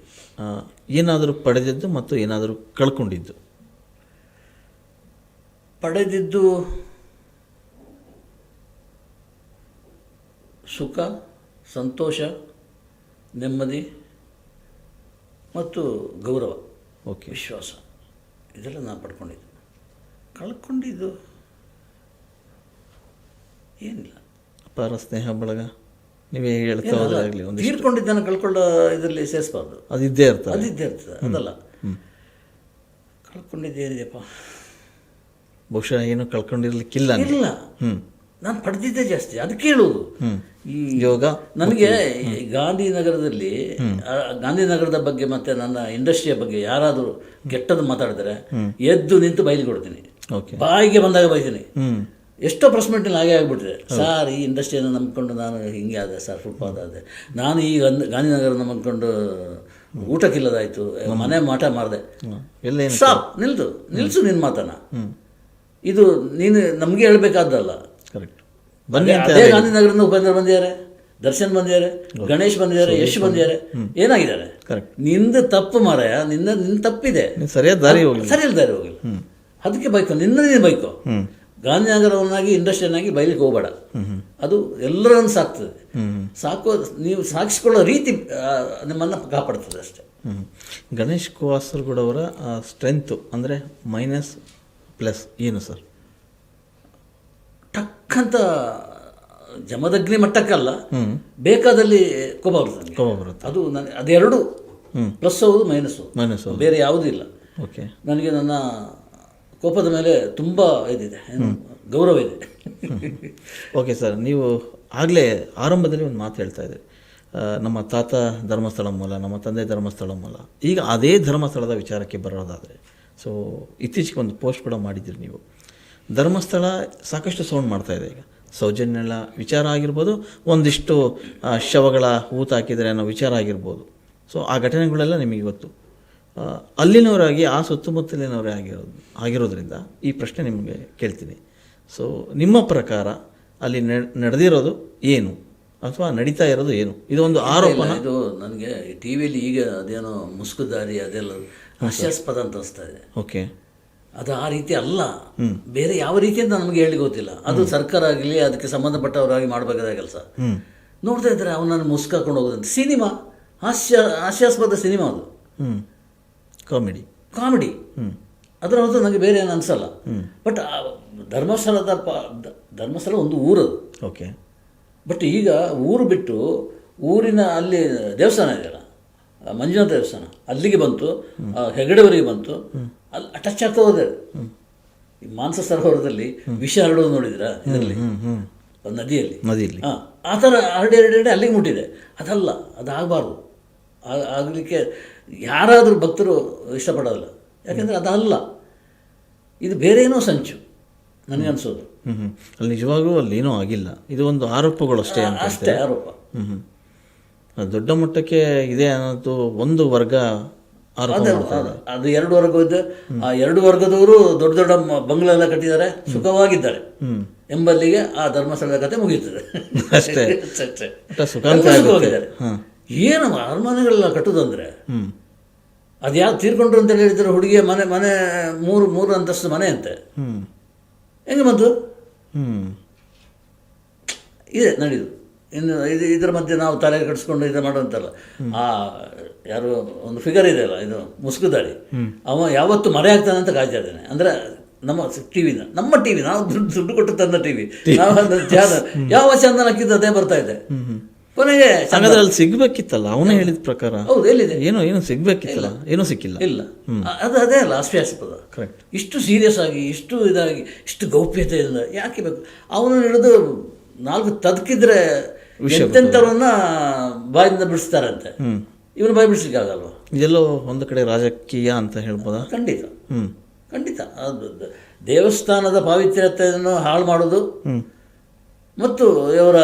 ಏನಾದರೂ ಪಡೆದಿದ್ದು ಮತ್ತು ಏನಾದರೂ ಕಳ್ಕೊಂಡಿದ್ದು? ಪಡೆದಿದ್ದು ಸುಖ, ಸಂತೋಷ, ನೆಮ್ಮದಿ ಮತ್ತು ಗೌರವ, ಓಕೆ, ವಿಶ್ವಾಸ, ಇದೆಲ್ಲ ನಾನು ಪಡ್ಕೊಂಡಿದ್ದು. ಕಳ್ಕೊಂಡಿದ್ದು ಏನಿಲ್ಲ. ಅಪಾರ ಸ್ನೇಹ ಬಳಗ, ನೀವೇ ಹೇಳ್ತಾ ಹೋದಾಗಲಿ ಒಂದು ತೀರ್ಕೊಂಡಿದ್ದನ್ನು ಕಳ್ಕೊಳ್ಳೋ ಇದರಲ್ಲಿ ಸೇರಿಸಬಾರ್ದು. ಅದು ಇದ್ದೇ ಇರ್ತದೆ, ಅದಿದ್ದೇ ಇರ್ತದೆ. ಅದಲ್ಲ ಕಳ್ಕೊಂಡಿದ್ದೇನಿದೆಯಪ್ಪ, ಬಹುಶಃ ಏನು ಕಳ್ಕೊಂಡಿರ್ಲಿಕ್ಕಿಲ್ಲ. ಇಲ್ಲ, ನಾನು ಪಡೆದಿದ್ದೇ ಜಾಸ್ತಿ. ಅದಕ್ಕೆ ಹೇಳುವುದು ಈ ಯೋಗ. ನನಗೆ ಗಾಂಧಿನಗರದಲ್ಲಿ, ಗಾಂಧಿನಗರದ ಬಗ್ಗೆ ಮತ್ತೆ ನನ್ನ ಇಂಡಸ್ಟ್ರಿಯ ಬಗ್ಗೆ ಯಾರಾದರೂ ಕೆಟ್ಟದ್ದು ಮಾತಾಡಿದ್ರೆ ಎದ್ದು ನಿಂತು ಬಯಲು ಕೊಡ್ತೀನಿ. ಬಾಯಿಗೆ ಬಂದಾಗ ಬೈತೀನಿ. ಎಷ್ಟೋ ಪ್ರೆಸ್ ಮೀಟ್ನಲ್ಲಿ ಹಾಗೆ ಆಗಿಬಿಟ್ಟಿದೆ. ಸರ್, ಈ ಇಂಡಸ್ಟ್ರಿಯನ್ನು ನಂಬಿಕೊಂಡು ನಾನು ಹಿಂಗೆ ಆದೆ ಸರ್, ಫುಟ್ಪಾತ್ ಆದೆ. ನಾನು ಈ ಗಾಂಧಿನಗರ ನಂಬಿಕೊಂಡು ಊಟಕ್ಕಿಲ್ಲದಾಯಿತು, ಮನೆ ಮಾಟ ಮಾಡಿದೆ. ಸ್ಟಾಪ್, ನಿಲ್ಸು ನಿನ್ನ ಮಾತನ್ನ. ಇದು ನೀನು ನಮಗೆ ಹೇಳ್ಬೇಕಾದ್ದಲ್ಲ. ಕರೆಕ್ಟ್. ಅದೇ ಗಾಂಧಿನಗರದಿಂದ ಉಪೇಂದ್ರ ಬಂದಿದ್ದಾರೆ, ದರ್ಶನ್ ಬಂದಿದ್ದಾರೆ, ಗಣೇಶ್ ಬಂದಿದ್ದಾರೆ, ಯಶ್ ಬಂದಿದ್ದಾರೆ. ಏನಾಗಿದ್ದಾರೆ? ನಿಂದು ತಪ್ಪು ಮಾರಾಯ, ನಿನ್ನ ತಪ್ಪಿದೆ. ಸರಿಯಾದ ದಾರಿ ಹೋಗಿಲ್ಲ, ಸರಿಯಾದ ದಾರಿ ಹೋಗಿಲ್ಲ. ಅದಕ್ಕೆ ಬೈಕೋ, ನೀನು ಬೈಕೋ. ಗಾಂಧಿನಗರವನ್ನಾಗಿ ಇಂಡಸ್ಟ್ರಿಯನ್ನಾಗಿ ಬೈಲಿಕ್ಕೆ ಹೋಗಬೇಡ. ಅದು ಎಲ್ಲರನ್ನು ಸಾಕ್ತದೆ. ನೀವು ಸಾಗಿಸ್ಕೊಳ್ಳೋ ರೀತಿ ನಿಮ್ಮನ್ನು ಕಾಪಾಡ್ತದೆ ಅಷ್ಟೇ. ಗಣೇಶ್ ಕಾಸರಗೋಡು ಅವರ ಸ್ಟ್ರೆಂತು ಅಂದರೆ ಮೈನಸ್ ಪ್ಲಸ್ ಏನು ಸರ್? ಟಕ್ಕಂತ ಜಮದಗ್ನಿ ಮಟ್ಟಕ್ಕಲ್ಲ, ಬೇಕಾದಲ್ಲಿ ಕೋಪ ಬರುತ್ತೆ. ಅದು ಅದೆರಡು ಪ್ಲಸ್ ಹೌದು, ಮೈನಸ್ ಹೌದು, ಬೇರೆ ಯಾವುದೂ ಇಲ್ಲ. ಓಕೆ, ನನಗೆ ನನ್ನ ಕೋಪದ ಮೇಲೆ ತುಂಬ ಇದಿದೆ, ಗೌರವ ಇದೆ. ಓಕೆ ಸರ್, ನೀವು ಆಗಲೇ ಆರಂಭದಲ್ಲಿ ಒಂದು ಮಾತು ಹೇಳ್ತಾ ಇದ್ರಿ, ನಮ್ಮ ತಾತ ಧರ್ಮಸ್ಥಳ ಮೂಲ, ನಮ್ಮ ತಂದೆ ಧರ್ಮಸ್ಥಳ ಮೂಲ. ಈಗ ಅದೇ ಧರ್ಮಸ್ಥಳದ ವಿಚಾರಕ್ಕೆ ಬರೋದಾದರೆ, ಸೊ ಇತ್ತೀಚೆಗೆ ಒಂದು ಪೋಸ್ಟ್ ಕೂಡ ಮಾಡಿದ್ದೀರಿ ನೀವು. ಧರ್ಮಸ್ಥಳ ಸಾಕಷ್ಟು ಸೌಂಡ್ ಮಾಡ್ತಾಯಿದೆ ಈಗ. ಸೌಜನ್ಯಗಳ ವಿಚಾರ ಆಗಿರ್ಬೋದು, ಒಂದಿಷ್ಟು ಶವಗಳ ಊತ ಹಾಕಿದರೆ ಅನ್ನೋ ವಿಚಾರ ಆಗಿರ್ಬೋದು. ಸೊ ಆ ಘಟನೆಗಳೆಲ್ಲ ನಿಮಗೆ ಗೊತ್ತು. ಅಲ್ಲಿನವರಾಗಿ, ಆ ಸುತ್ತಮುತ್ತಲಿನವರೇ ಆಗಿರೋದ್ರಿಂದ ಈ ಪ್ರಶ್ನೆ ನಿಮಗೆ ಕೇಳ್ತೀನಿ. ಸೊ ನಿಮ್ಮ ಪ್ರಕಾರ ಅಲ್ಲಿ ನಡೆದಿರೋದು ಏನು ಅಥವಾ ನಡೀತಾ ಇರೋದು ಏನು? ಇದು ಒಂದು ಆರೋಪನ? ಇದು ನನಗೆ ಟಿ ವಿಯಲ್ಲಿ ಈಗ ಅದೇನೋ ಮುಸುಕುದಾರಿ ಅದೆಲ್ಲ ಹಾಸ್ಯಾಸ್ಪದ ಅಂತ ಅನಿಸ್ತಾ ಇದೆ. ಓಕೆ, ಅದು ಆ ರೀತಿ ಅಲ್ಲ, ಬೇರೆ ಯಾವ ರೀತಿ ಅಂತ ನಮಗೆ ಹೇಳಿ ಗೊತ್ತಿಲ್ಲ. ಅದು ಸರ್ಕಾರ ಆಗಲಿ, ಅದಕ್ಕೆ ಸಂಬಂಧಪಟ್ಟವರಾಗಿ ಮಾಡಬೇಕಾದ ಕೆಲಸ. ನೋಡ್ತಾ ಇದ್ದಾರೆ ಅವನನ್ನು ಮುಸ್ಕಾಕೊಂಡು ಹೋಗೋದಂತೆ. ಸಿನಿಮಾ ಹಾಸ್ಯಾಸ್ಪದ ಸಿನಿಮಾ ಅದು, ಕಾಮಿಡಿ. ಅದರ ಹೊರತು ನನಗೆ ಬೇರೆ ಏನು ಅನಿಸಲ್ಲ. ಬಟ್ ಧರ್ಮಸ್ಥಳ ಒಂದು ಊರದು. ಓಕೆ, ಬಟ್ ಈಗ ಊರು ಬಿಟ್ಟು ಊರಿನ ಅಲ್ಲಿ ದೇವಸ್ಥಾನ ಇದೆಯಲ್ಲ, ಮಂಜುನಾಥ ದೇವಸ್ಥಾನ, ಅಲ್ಲಿಗೆ ಬಂತು, ಹೆಗಡೆವರೆಗೆ ಬಂತು, ಅಲ್ಲಿ ಟಚ್ ಆಗ್ತಾ ಹೋದೆ. ಈ ಮಾನಸ ಸರೋವರದಲ್ಲಿ ವಿಷ ಹರಡೋದು ನೋಡಿದ್ರ ಇದರಲ್ಲಿ, ನದಿಯಲ್ಲಿ ಆ ಥರ ಹರಡಿ ಅಲ್ಲಿಗೆ ಮುಟ್ಟಿದೆ. ಅದಲ್ಲ, ಅದಾಗಬಾರ್ದು. ಆಗಲಿಕ್ಕೆ ಯಾರಾದರೂ ಭಕ್ತರು ಇಷ್ಟಪಡೋಲ್ಲ. ಯಾಕೆಂದರೆ ಅದಲ್ಲ, ಇದು ಬೇರೆ ಏನೋ ಸಂಚು ನನಗನ್ಸೋದು. ಅಲ್ಲಿ ನಿಜವಾಗ್ಲೂ ಅಲ್ಲಿ ಏನೂ ಆಗಿಲ್ಲ, ಇದು ಒಂದು ಆರೋಪಗಳು ಅಷ್ಟೇ. ಅಷ್ಟೇ ಆರೋಪ. ದೊಡ್ಡ ಮಟ್ಟಕ್ಕೆ ಇದೆ ಅನ್ನೋದು ಒಂದು ವರ್ಗ ಆರೋಪ. ಅದು ಎರಡು ವರ್ಗ ಇದ್ದು, ಆ ಎರಡು ವರ್ಗದವರು ದೊಡ್ಡ ದೊಡ್ಡ ಬಂಗ್ಲೆಲ್ಲ ಕಟ್ಟಿದ್ದಾರೆ, ಸುಖವಾಗಿದ್ದಾರೆ ಎಂಬಲ್ಲಿಗೆ ಆ ಧರ್ಮಸ್ಥಳದ ಕತೆ ಮುಗಿಯುತ್ತದೆ ಅಷ್ಟೇ. ಸುಖವಾಗಿದ್ದಾರೆ. ಏನು ಅರಮನೆಗಳೆಲ್ಲ ಕಟ್ಟುದಂದ್ರೆ, ಅದು ಯಾರು ತೀರ್ಕೊಂಡ್ರು ಅಂತ ಹೇಳಿದ್ರೆ, ಹುಡುಗಿಯ ಮನೆ ಮೂರು ಅಂತಸ್ತು ಮನೆ ಅಂತೆ. ಹೆಂಗೆ ಬಂತು? ಇದೆ ನಡೀದು. ಇನ್ನು ಇದರ ಮಧ್ಯೆ ನಾವು ತಲೆ ಕಟ್ಸ್ಕೊಂಡು ಇದು ಮಾಡುವಂತಲ್ಲ. ಆ ಯಾರು ಒಂದು ಫಿಗರ್ ಇದೆಯಲ್ಲ, ಇದು ಮುಸುಕುದಾಳಿ, ಅವ ಯಾವತ್ತು ಮರೆ ಆಗ್ತಾನೆ ಅಂತ ಕಾಯ್ತಾ ಇದ್ದಾನೆ. ಅಂದರೆ ನಮ್ಮ ಟಿವಿನ, ನಮ್ಮ ಟಿವಿ, ನಾವು ದುಡ್ಡು ಕೊಟ್ಟು ತಂದ ಟಿವಿ, ನಾವು ಯಾವ ಚಂದನ ಹಾಕಿದ್ದು ಅದೇ ಬರ್ತಾ ಇದೆ. ಕೊನೆಗೆ ಸಂಘದಲ್ಲಿ ಸಿಗ್ಬೇಕಿತ್ತಲ್ಲ, ಅವನೇ ಹೇಳಿದ ಪ್ರಕಾರ. ಹೌದು, ಎಲ್ಲಿದೆ? ಏನು ಸಿಗ್ಬೇಕಿತ್ತಲ್ಲ, ಏನೂ ಸಿಕ್ಕಿಲ್ಲ. ಇಲ್ಲ, ಅದೇ ಅಲ್ಲ ಹಾಸ್ಯಾಸ್ಪದ. ಕರೆಕ್ಟ್. ಇಷ್ಟು ಸೀರಿಯಸ್ ಆಗಿ, ಇಷ್ಟು ಇದಾಗಿ, ಇಷ್ಟು ಗೌಪ್ಯತೆಯಿಂದ ಯಾಕೆ ಬೇಕು? ಅವನು ಹಿಡಿದು 4 ತದಕಿದ್ರೆ ಎಂತೆಂಥವ್ರನ್ನ ಬಾಯಿಂದ ಬಿಡಿಸ್ತಾರಂತೆ. ಇವನು ಬಾಯಿ ಬಿಡಿಸ್ಲಿಕ್ಕೆ ಆಗಲ್ವ? ಇದೆಲ್ಲೋ ಒಂದು ಕಡೆ ರಾಜಕೀಯ ಅಂತ ಹೇಳ್ಬೋದಾ? ಖಂಡಿತ, ಖಂಡಿತ. ಅದು ದೇವಸ್ಥಾನದ ಪಾವಿತ್ರ್ಯತೆಯನ್ನು ಹಾಳು ಮಾಡೋದು ಮತ್ತು ಇವರ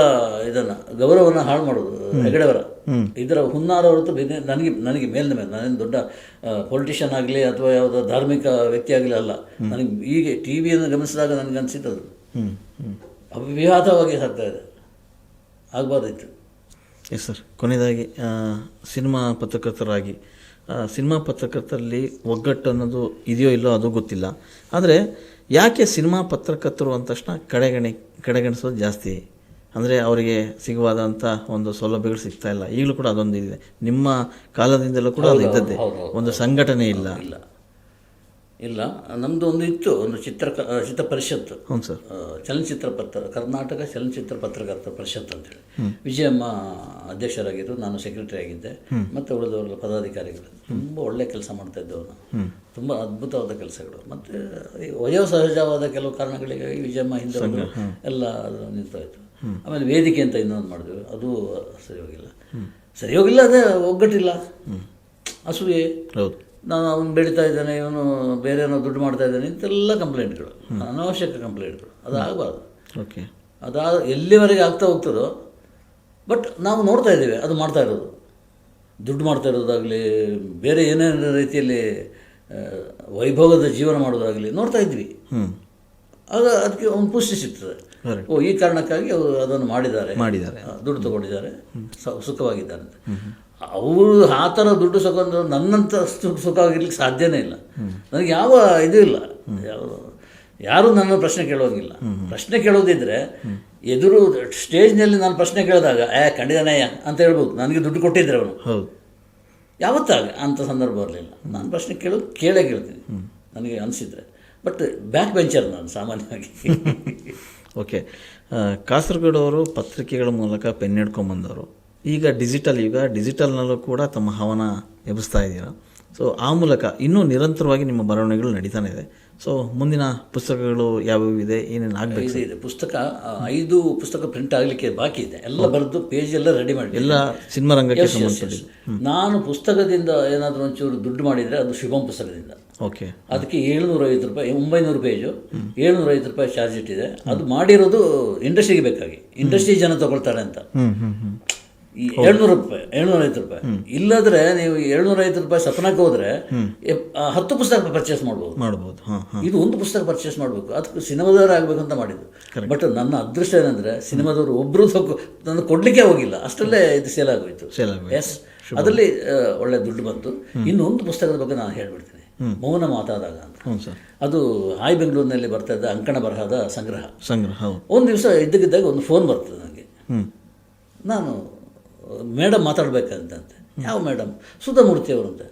ಇದನ್ನು ಗೌರವವನ್ನು ಹಾಳು ಮಾಡೋದು, ಹೆಗಡೆಯವರ ಇದರ ಹುನ್ನಾರ ಹೊರತು ನನಗೆ ಮೇಲಿನ ಮೇಲೆ, ನಾನೇನು ದೊಡ್ಡ ಪೊಲಿಟಿಷಿಯನ್ ಆಗಲಿ ಅಥವಾ ಯಾವುದೋ ಧಾರ್ಮಿಕ ವ್ಯಕ್ತಿ ಆಗಲಿ ಅಲ್ಲ. ನನಗೆ ಈಗ ಟಿ ವಿಯನ್ನು ಗಮನಿಸಿದಾಗ ನನಗೆ ಅನಿಸಿದ್ದದು ಅವ್ಯಾಹತವಾಗಿ ಸಾಗ್ತಾ ಇದೆ, ಆಗಬಾರ್ದಿತ್ತು. ಎಸ್ ಸರ್, ಕೊನೆಯದಾಗಿ ಸಿನಿಮಾ ಪತ್ರಕರ್ತರಾಗಿ, ಸಿನಿಮಾ ಪತ್ರಕರ್ತರಲ್ಲಿ ಒಗ್ಗಟ್ಟು ಅನ್ನೋದು ಇದೆಯೋ ಇಲ್ಲೋ ಅದು ಗೊತ್ತಿಲ್ಲ, ಆದರೆ ಯಾಕೆ ಸಿನಿಮಾ ಪತ್ರಕರ್ತರು ಅಂದ ತಕ್ಷಣ ಕಡೆಗಣಿಸೋದು ಜಾಸ್ತಿ? ಅಂದರೆ ಅವರಿಗೆ ಸಿಗುವಾದಂಥ ಒಂದು ಸೌಲಭ್ಯಗಳು ಸಿಗ್ತಾ ಇಲ್ಲ. ಈಗಲೂ ಕೂಡ ಅದೊಂದು ಇದೆ, ನಿಮ್ಮ ಕಾಲದಿಂದಲೂ ಕೂಡ ಅದು ಇದ್ದದ್ದೇ. ಒಂದು ಸಂಘಟನೆ ಇಲ್ಲ. ಇಲ್ಲ, ನಮ್ಮದು ಒಂದು ಇತ್ತು, ಒಂದು ಚಿತ್ರ ಪರಿಷತ್ತು. ಹೌದು ಸರ್. ಕರ್ನಾಟಕ ಚಲನಚಿತ್ರ ಪತ್ರಕರ್ತರ ಪರಿಷತ್ ಅಂತೇಳಿ. ವಿಜಯಮ್ಮ ಅಧ್ಯಕ್ಷರಾಗಿದ್ದರು, ನಾನು ಸೆಕ್ರೆಟರಿ ಆಗಿದ್ದೆ, ಮತ್ತು ಉಳಿದವರೆಲ್ಲ ಪದಾಧಿಕಾರಿಗಳು. ತುಂಬ ಒಳ್ಳೆಯ ಕೆಲಸ ಮಾಡ್ತಾ ಇದ್ದವರು, ತುಂಬ ಅದ್ಭುತವಾದ ಕೆಲಸಗಳು. ಮತ್ತು ವಯೋಸಹಜವಾದ ಕೆಲವು ಕಾರಣಗಳಿಗಾಗಿ ವಿಜಯಮ್ಮ ಹಿಂದೆ ಎಲ್ಲ ನಿಂತೋಯ್ತು. ಆಮೇಲೆ ವೇದಿಕೆ ಅಂತ ಇನ್ನೊಂದು ಮಾಡಿದ್ವಿ, ಅದು ಸರಿ ಹೋಗಿಲ್ಲ. ಅದೇ ಒಗ್ಗಟ್ಟಿಲ್ಲ, ಅಸೂಯೆ. ಹೌದು, ನಾನು ಅವನು ಬೆಳೀತಾ ಇದ್ದಾನೆ, ಇವನು ಬೇರೆ ಏನೋ ದುಡ್ಡು ಮಾಡ್ತಾ ಇದ್ದಾನೆ ಇಂತೆಲ್ಲ ಕಂಪ್ಲೇಂಟ್ಗಳು, ಅನಾವಶ್ಯಕ ಕಂಪ್ಲೇಂಟ್ಗಳು. ಅದು ಆಗಬಾರ್ದು. ಓಕೆ, ಎಲ್ಲಿವರೆಗೆ ಆಗ್ತಾ ಹೋಗ್ತದೋ. ಬಟ್ ನಾವು ನೋಡ್ತಾ ಇದ್ದೀವಿ ಅದು ಮಾಡ್ತಾ ಇರೋದು, ದುಡ್ಡು ಮಾಡ್ತಾ ಇರೋದಾಗಲಿ, ಬೇರೆ ಏನೇನು ರೀತಿಯಲ್ಲಿ ವೈಭವದ ಜೀವನ ಮಾಡೋದಾಗಲಿ ನೋಡ್ತಾ ಇದ್ವಿ. ಅದಕ್ಕೆ ಒಂದು ಪುಷ್ಟಿ ಸಿಗ್ತದೆ. ಈ ಕಾರಣಕ್ಕಾಗಿ ಅವರು ಅದನ್ನು ಮಾಡಿದ್ದಾರೆ, ದುಡ್ಡು ತಗೊಂಡಿದ್ದಾರೆ, ಸುಖವಾಗಿದ್ದಾರೆ ಅಂತ. ಅವರು ಆ ಥರ ದುಡ್ಡು ತಗೊಂಡು ನನ್ನಂಥ ಸುಖವಾಗಿರ್ಲಿಕ್ಕೆ ಸಾಧ್ಯನೇ ಇಲ್ಲ. ನನಗೆ ಯಾವ ಇದು ಇಲ್ಲ, ಯಾರೂ ನನ್ನ ಪ್ರಶ್ನೆ ಕೇಳೋಂಗಿಲ್ಲ. ಪ್ರಶ್ನೆ ಕೇಳೋದಿದ್ರೆ ಎದುರು ಸ್ಟೇಜ್ನಲ್ಲಿ ನಾನು ಪ್ರಶ್ನೆ ಕೇಳಿದಾಗ ಖಂಡಿತನಯ್ಯ ಅಂತ ಹೇಳ್ಬೋದು, ನನಗೆ ದುಡ್ಡು ಕೊಟ್ಟಿದ್ರೆ ಅವನು. ಹೌದು, ಯಾವತ್ತಾಗ ಅಂಥ ಸಂದರ್ಭ ಬರಲಿಲ್ಲ. ನಾನು ಪ್ರಶ್ನೆ ಕೇಳ್ತೀನಿ ನನಗೆ ಅನಿಸಿದರೆ. ಬಟ್ ಬ್ಯಾಕ್ ಬೆಂಚರ್ ನಾನು ಸಾಮಾನ್ಯವಾಗಿ. ಓಕೆ, ಕಾಸರಗೋಡು ಅವರು ಪತ್ರಿಕೆಗಳ ಮೂಲಕ ಪೆನ್ ಹಿಡ್ಕೊಂಬಂದವರು. ಈಗ ಡಿಜಿಟಲ್ನಲ್ಲೂ ಕೂಡ ತಮ್ಮ ಹವನ ಎಬ್ಬಿಸ್ತಾ ಇದ್ದೀರಾ. ಸೊ ಆ ಮೂಲಕ ಇನ್ನೂ ನಿರಂತರವಾಗಿ ನಿಮ್ಮ ಬರವಣಿಗೆಗಳು ನಡೀತಾನೆ ಇದೆ. ಸೊ ಮುಂದಿನ ಪುಸ್ತಕಗಳು ಯಾವ್ಯಾವ ಇದೆ, ಏನೇನು ಆಗಬೇಕು? ಇದೆ ಪುಸ್ತಕ, 5 ಪುಸ್ತಕ ಪ್ರಿಂಟ್ ಆಗಲಿಕ್ಕೆ ಬಾಕಿ ಇದೆ. ಎಲ್ಲ ಬರೆದು ಪೇಜ್ ಎಲ್ಲ ರೆಡಿ ಮಾಡಿ, ಎಲ್ಲ ಸಿನಿಮಾ ರಂಗಕ್ಕೆ ಸಂಬಂಧಪಟ್ಟಿದೆ. ನಾನು ಪುಸ್ತಕದಿಂದ ಏನಾದರೂ ಒಂಚೂರು ದುಡ್ಡು ಮಾಡಿದರೆ ಅದು ಶುಭಂ ಪುಸ್ತಕದಿಂದ. ಓಕೆ, ಅದಕ್ಕೆ 750 ರೂಪಾಯಿ, 900 ಪೇಜು, 750 ರೂಪಾಯಿ ಚಾರ್ಜ್ ಇಟ್ಟಿದೆ. ಅದು ಮಾಡಿರೋದು ಇಂಡಸ್ಟ್ರಿಗೆ ಬೇಕಾಗಿ, ಇಂಡಸ್ಟ್ರಿ ಜನ ತಗೊಳ್ತಾರೆ ಅಂತ. ಈ 750 ರೂಪಾಯಿ ಇಲ್ಲದ್ರೆ ನೀವು 750 ರೂಪಾಯಿ ಸಪನಕ್ಕೆ ಹೋದ್ರೆ 10 ಪುಸ್ತಕ ಪರ್ಚೇಸ್ ಮಾಡ್ಬೋದು. ಇದು ಒಂದು ಪುಸ್ತಕ ಪರ್ಚೇಸ್ ಮಾಡಬೇಕು, ಅದಕ್ಕೆ ಸಿನಿಮಾದವರು ಆಗಬೇಕಂತ ಮಾಡಿದ್ದು. ಬಟ್ ನನ್ನ ಅದೃಷ್ಟ ಏನಂದ್ರೆ ಸಿನಿಮಾದವರು ಒಬ್ಬರು ನಾನು ಕೊಡ್ಲಿಕ್ಕೆ ಹೋಗಿಲ್ಲ, ಅಷ್ಟರಲ್ಲೇ ಇದು ಸೇಲ್ ಆಗೋಯ್ತು. ಎಸ್, ಅದರಲ್ಲಿ ಒಳ್ಳೆ ದುಡ್ಡು ಬಂತು. ಇನ್ನೊಂದು ಪುಸ್ತಕದ ಬಗ್ಗೆ ನಾನು ಹೇಳ್ಬಿಡ್ತೀನಿ, ಮೌನ ಮಾತಾದಾಗ ಅಂತ. ಅದು ಹಾಯ್ ಬೆಂಗಳೂರಿನಲ್ಲಿ ಬರ್ತಾ ಇದ್ದ ಅಂಕಣ ಬರಹದ ಸಂಗ್ರಹ. ಒಂದು ದಿವಸ ಇದ್ದಕ್ಕಿದ್ದಾಗ ಒಂದು ಫೋನ್ ಬರ್ತದೆ ನನಗೆ. ನಾನು ಮೇಡಮ್ ಮಾತಾಡ್ಬೇಕಂತಂತೆ. ಯಾವ ಮೇಡಮ್? ಸುಧಾಮೂರ್ತಿ ಅವರು ಅಂತ.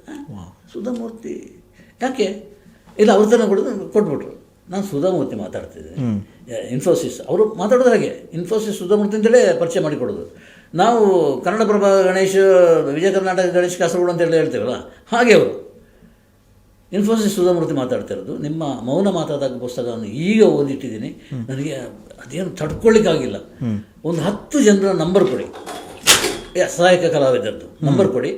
ಸುಧಾಮೂರ್ತಿ ಯಾಕೆ? ಇಲ್ಲ, ಅವ್ರ ತನಕ ಕೊಟ್ಬಿಟ್ರು. ನಾನು ಸುಧಾಮೂರ್ತಿ ಮಾತಾಡ್ತಿದ್ದೆ, ಇನ್ಫೋಸಿಸ್ ಅವರು ಮಾತಾಡೋದು ಹಾಗೆ. ಇನ್ಫೋಸಿಸ್ ಸುಧಾಮೂರ್ತಿ ಅಂತೇಳಿ ಪರಿಚಯ ಮಾಡಿಕೊಡೋದು. ನಾವು ಕನ್ನಡಪ್ರಭ ಗಣೇಶ್, ವಿಜಯ ಕರ್ನಾಟಕ ಗಣೇಶ್ ಕಾಸರಗೋಡು ಅಂತೇಳಿ ಹೇಳ್ತೇವಲ್ಲ, ಹಾಗೆ ಅವರು ಇನ್ಫೋಸಿಸ್ ಸುಧಾಮೂರ್ತಿ ಮಾತಾಡ್ತಿರೋದು. ನಿಮ್ಮ ಮೌನ ಮಾತಾದಾಗ ಪುಸ್ತಕವನ್ನು ಈಗ ಓದಿಟ್ಟಿದ್ದೀನಿ, ನನಗೆ ಅದೇನು ತಡ್ಕೊಳ್ಳಿಕ್ಕಾಗಿಲ್ಲ. ಒಂದು 10 ಜನರ ನಂಬರ್ ಕೊಡಿ, ಸಹಾಯಕ ಕಲಾವಿದರದ್ದು ನಂಬರ್ ಕೊಡಿ.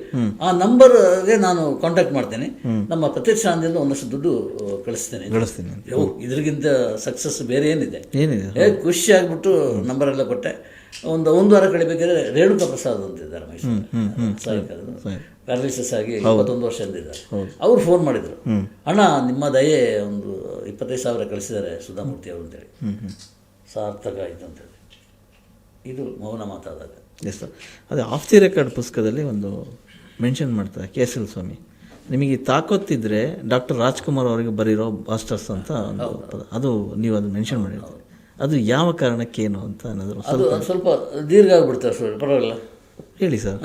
ಆ ನಂಬರ್ಗೆ ನಾನು ಕಾಂಟ್ಯಾಕ್ಟ್ ಮಾಡ್ತೇನೆ, ನಮ್ಮ ಪ್ರತಿಷ್ಠಾನದಿಂದ ಒಂದಷ್ಟು ದುಡ್ಡು ಕಳಿಸ್ತೇನೆ. ಇದ್ರಿಗಿಂತ ಸಕ್ಸಸ್ ಬೇರೆ ಏನಿದೆ? ಖುಷಿ ಆಗ್ಬಿಟ್ಟು ನಂಬರ್ ಎಲ್ಲ ಕೊಟ್ಟೆ. ಒಂದು ವಾರ ಕಳಿಬೇಕಾದ್ರೆ ರೇಣುಕಾ ಪ್ರಸಾದ್ ಅಂತಿದ್ದಾರೆ, ಮೈಸೂರು ಸಹಾಯಕರು, ಪ್ಯಾರಲಿಸಿಸ್ ಆಗಿ 21 ವರ್ಷದಿಂದ ಇದ್ದಾರೆ. ಅವ್ರು ಫೋನ್ ಮಾಡಿದರು, ಅಣ್ಣ ನಿಮ್ಮ ದಯೆ ಒಂದು 25,000 ಕಳಿಸಿದ್ದಾರೆ ಸುಧಾಮೂರ್ತಿ ಅವರು ಅಂತೇಳಿ. ಸಾರ್ಥಕ ಆಯಿತು ಅಂತೇಳಿ. ಇದು ಮೌನ ಮಾತಾದಾಗ. ಎಸ್ ಸರ್, ಅದೇ ಆಫ್ ದಿ ರೆಕಾರ್ಡ್ ಪುಸ್ತಕದಲ್ಲಿ ಒಂದು ಮೆನ್ಷನ್ ಮಾಡ್ತಾರೆ KSL ಸ್ವಾಮಿ, ನಿಮಗೆ ತಾಕೊತ್ತಿದ್ರೆ ಡಾಕ್ಟರ್ ರಾಜ್ಕುಮಾರ್ ಅವರಿಗೆ ಬರೀರೋ ಬಾಸ್ಟರ್ಸ್ ಅಂತ ಒಂದು ಪದ, ಅದು ನೀವು ಅದು ಮೆನ್ಷನ್ ಮಾಡಿರ್ತೀರಿ. ಅದು ಯಾವ ಕಾರಣಕ್ಕೇನು ಅಂತ ಅನ್ನೋದು ಅದು ಸ್ವಲ್ಪ ದೀರ್ಘ ಆಗ್ಬಿಡ್ತಾರೆ ಸರ್, ಪರವಾಗಿಲ್ಲ ಹೇಳಿ ಸರ್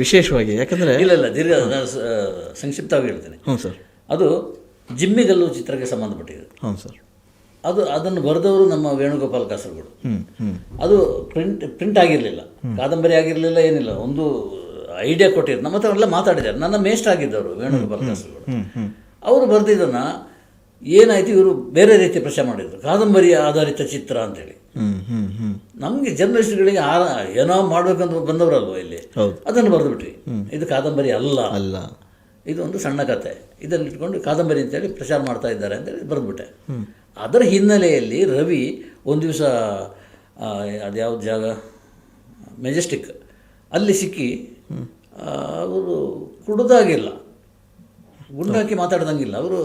ವಿಶೇಷವಾಗಿ. ಯಾಕಂದರೆ ಇಲ್ಲ ದೀರ್ಘ, ನಾನು ಸಂಕ್ಷಿಪ್ತವಾಗಿ ಹೇಳ್ತೇನೆ. ಹ್ಞೂ ಸರ್. ಅದು ಜಿಮ್ಮಿಗಲ್ಲು ಚಿತ್ರಕ್ಕೆ ಸಂಬಂಧಪಟ್ಟಿದೆ. ಹ್ಞೂ ಸರ್. ಅದನ್ನು ಬರೆದವರು ನಮ್ಮ ವೇಣುಗೋಪಾಲ್ ಕಾಸರಗೋಡು. ಅದು ಪ್ರಿಂಟ್ ಆಗಿರಲಿಲ್ಲ, ಕಾದಂಬರಿ ಆಗಿರಲಿಲ್ಲ, ಏನಿಲ್ಲ, ಒಂದು ಐಡಿಯಾ ಕೊಟ್ಟಿದ್ರು. ನಮ್ಮ ಹತ್ರ ಎಲ್ಲ ಮಾತಾಡಿದ್ದಾರೆ. ನನ್ನ ಮೇಸ್ಟ್ ಆಗಿದ್ದವರು ವೇಣುಗೋಪಾಲ್ ಕಾಸರಗೋಡು. ಅವರು ಬರೆದಿದ್ದನ್ನು ಏನಾಯ್ತು, ಇವರು ಬೇರೆ ರೀತಿ ಪ್ರಚಾರ ಮಾಡಿದರು, ಕಾದಂಬರಿ ಆಧಾರಿತ ಚಿತ್ರ ಅಂತೇಳಿ. ನಮಗೆ ಜರ್ನಲಿಸ್ಟ್ಗಳಿಗೆ ಏನೋ ಮಾಡ್ಬೇಕಂತ ಬಂದವರಲ್ವ ಇಲ್ಲಿ, ಅದನ್ನು ಬರೆದುಬಿಟ್ವಿ. ಇದು ಕಾದಂಬರಿ ಅಲ್ಲ, ಇದು ಒಂದು ಸಣ್ಣ ಕತೆ, ಇದನ್ನು ಇಟ್ಕೊಂಡು ಕಾದಂಬರಿ ಅಂತೇಳಿ ಪ್ರಚಾರ ಮಾಡ್ತಾ ಇದ್ದಾರೆ ಅಂತೇಳಿ ಬರೆದ್ಬಿಟ್ಟೆ. ಅದರ ಹಿನ್ನೆಲೆಯಲ್ಲಿ ರವಿ ಒಂದು ದಿವಸ ಅದ್ಯಾವ್ದು ಜಾಗ, ಮೆಜೆಸ್ಟಿಕ್, ಅಲ್ಲಿ ಸಿಕ್ಕಿ ಅವರು ಕುಡ್ದಾಗಿಲ್ಲ, ಗುಂಡಾಕಿ ಮಾತಾಡ್ದಂಗಿಲ್ಲ. ಅವರು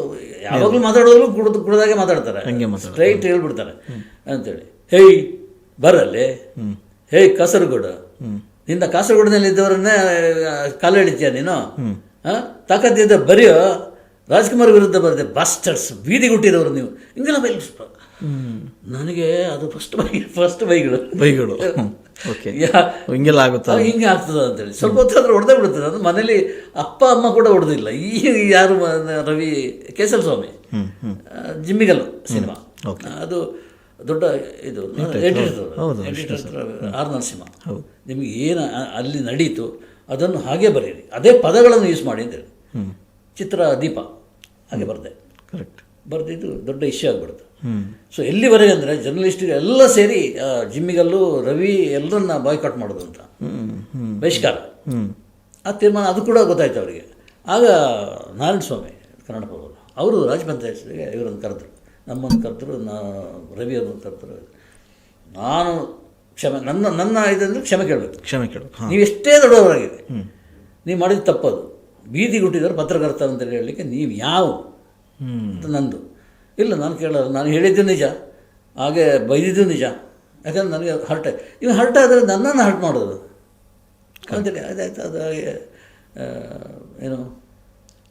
ಯಾವಾಗಲೂ ಮಾತಾಡೋದ್ರು ಕುಡ್ದಾಗೆ ಮಾತಾಡ್ತಾರೆ, ಸ್ಟ್ರೈಟ್ ಹೇಳ್ಬಿಡ್ತಾರೆ ಅಂತೇಳಿ. ಹೇಯ್ ಬರಲ್ಲೇ, ಹೇಯ್ ಕಾಸರಗೋಡು, ನಿನ್ನ ಕಾಸರಗೋಡಿನಲ್ಲಿ ಇದ್ದವರನ್ನೇ ಕಾಲು ಎಳಿತೀಯ ನೀನು, ತಾಕತ್ತಿದ್ದ ಬರೆಯೋ, ರಾಜ್ಕುಮಾರ್ ವಿರುದ್ಧ ಬರೆದೆ, ಬಾಸ್ಟರ್ಸ್, ಬೀದಿಗುಟ್ಟಿರೋರು ನೀವು, ಹಿಂಗೆಲ್ಲ ಬೈಗಳು. ನನಗೆ ಅದು ಫಸ್ಟ್ ಬೈಗಳು ಓಕೆ, ಹಿಂಗೆಲ್ಲ ಆಗುತ್ತಾ, ಹಿಂಗೆ ಆಗ್ತದ ಅಂತೇಳಿ. ಸ್ವಲ್ಪ ಹೊತ್ತಾದ್ರೆ ಹೊಡೆದೇ ಬಿಡುತ್ತದೆ. ಅದು ಮನೇಲಿ ಅಪ್ಪ ಅಮ್ಮ ಕೂಡ ಹೊಡೆದಿಲ್ಲ. ಈ ಯಾರು ರವಿ ಕೇಸರಿ ಸ್ವಾಮಿ ಜಿಮ್ಮಿಗಲ್ಲು ಸಿನಿಮಾ, ಅದು ದೊಡ್ಡ ಇದು ಎಡಿಟರ್ ಆರ್ ನರಸಿಂಹ. ನಿಮಗೆ ಏನು ಅಲ್ಲಿ ನಡೀತು ಅದನ್ನು ಹಾಗೆ ಬರೀರಿ, ಅದೇ ಪದಗಳನ್ನು ಯೂಸ್ ಮಾಡಿ ಅಂತೇಳಿ. ಚಿತ್ರ ದೀಪ ಹಾಗೆ ಬರೆದೆ, ಕರೆಕ್ಟ್, ಬರೆದಿದ್ದು ದೊಡ್ಡ ಇಶ್ಯೂ ಆಗಿಬಿಡ್ತು. ಸೊ ಎಲ್ಲಿವರೆಗೆ ಅಂದರೆ ಜರ್ನಲಿಸ್ಟಿಗೆ ಎಲ್ಲ ಸೇರಿ ಜಿಮ್ಮಿಗಲ್ಲು ರವಿ ಎಲ್ಲರನ್ನ ಬಾಯ್ಕಾಟ್ ಮಾಡೋದು ಅಂತ ಬಹಿಷ್ಕಾರ, ಆ ತೀರ್ಮಾನ ಅದು ಕೂಡ ಗೊತ್ತಾಯ್ತು ಅವರಿಗೆ. ಆಗ ನಾರಾಯಣ ಸ್ವಾಮಿ ಕನ್ನಡ ಪ್ರಭು ಅವರು ರಾಜ ಪಂಚಾಯತ್ಗೆ ಇವರನ್ನು ಕರೆದ್ರು, ನಮ್ಮನ್ನು ಕರೆದ್ರು, ರವಿ ಅವ್ರನ್ನ ಕರೆದ್ರು. ನಾನು ನನ್ನ ಇದಂದ್ರೆ ಕ್ಷಮೆ ಕೇಳಬೇಕು. ನೀವು ಎಷ್ಟೇ ದೊಡ್ಡವರಾಗಿದೆ, ನೀವು ಮಾಡಿದ ತಪ್ಪದು. ಬೀದಿಗುಟ್ಟಿದವರು ಪತ್ರಕರ್ತ ಅಂತೇಳಿ ಹೇಳಲಿಕ್ಕೆ ನೀವು ಯಾವ ಅಂತ ನಂದು ಇಲ್ಲ. ನಾನು ಕೇಳೋದು, ನಾನು ಹೇಳಿದ್ದು ನಿಜ, ಹಾಗೆ ಬೈದಿದ್ದು ನಿಜ. ಯಾಕಂದ್ರೆ ನನಗೆ ಇವು ಹರ್ಟ್ ಆದರೆ ನನ್ನನ್ನು ಹರ್ಟ್ ಮಾಡೋದು ಅಂತೇಳಿ ಅದಾಯ್ತು. ಅದು ಹಾಗೆ ಏನು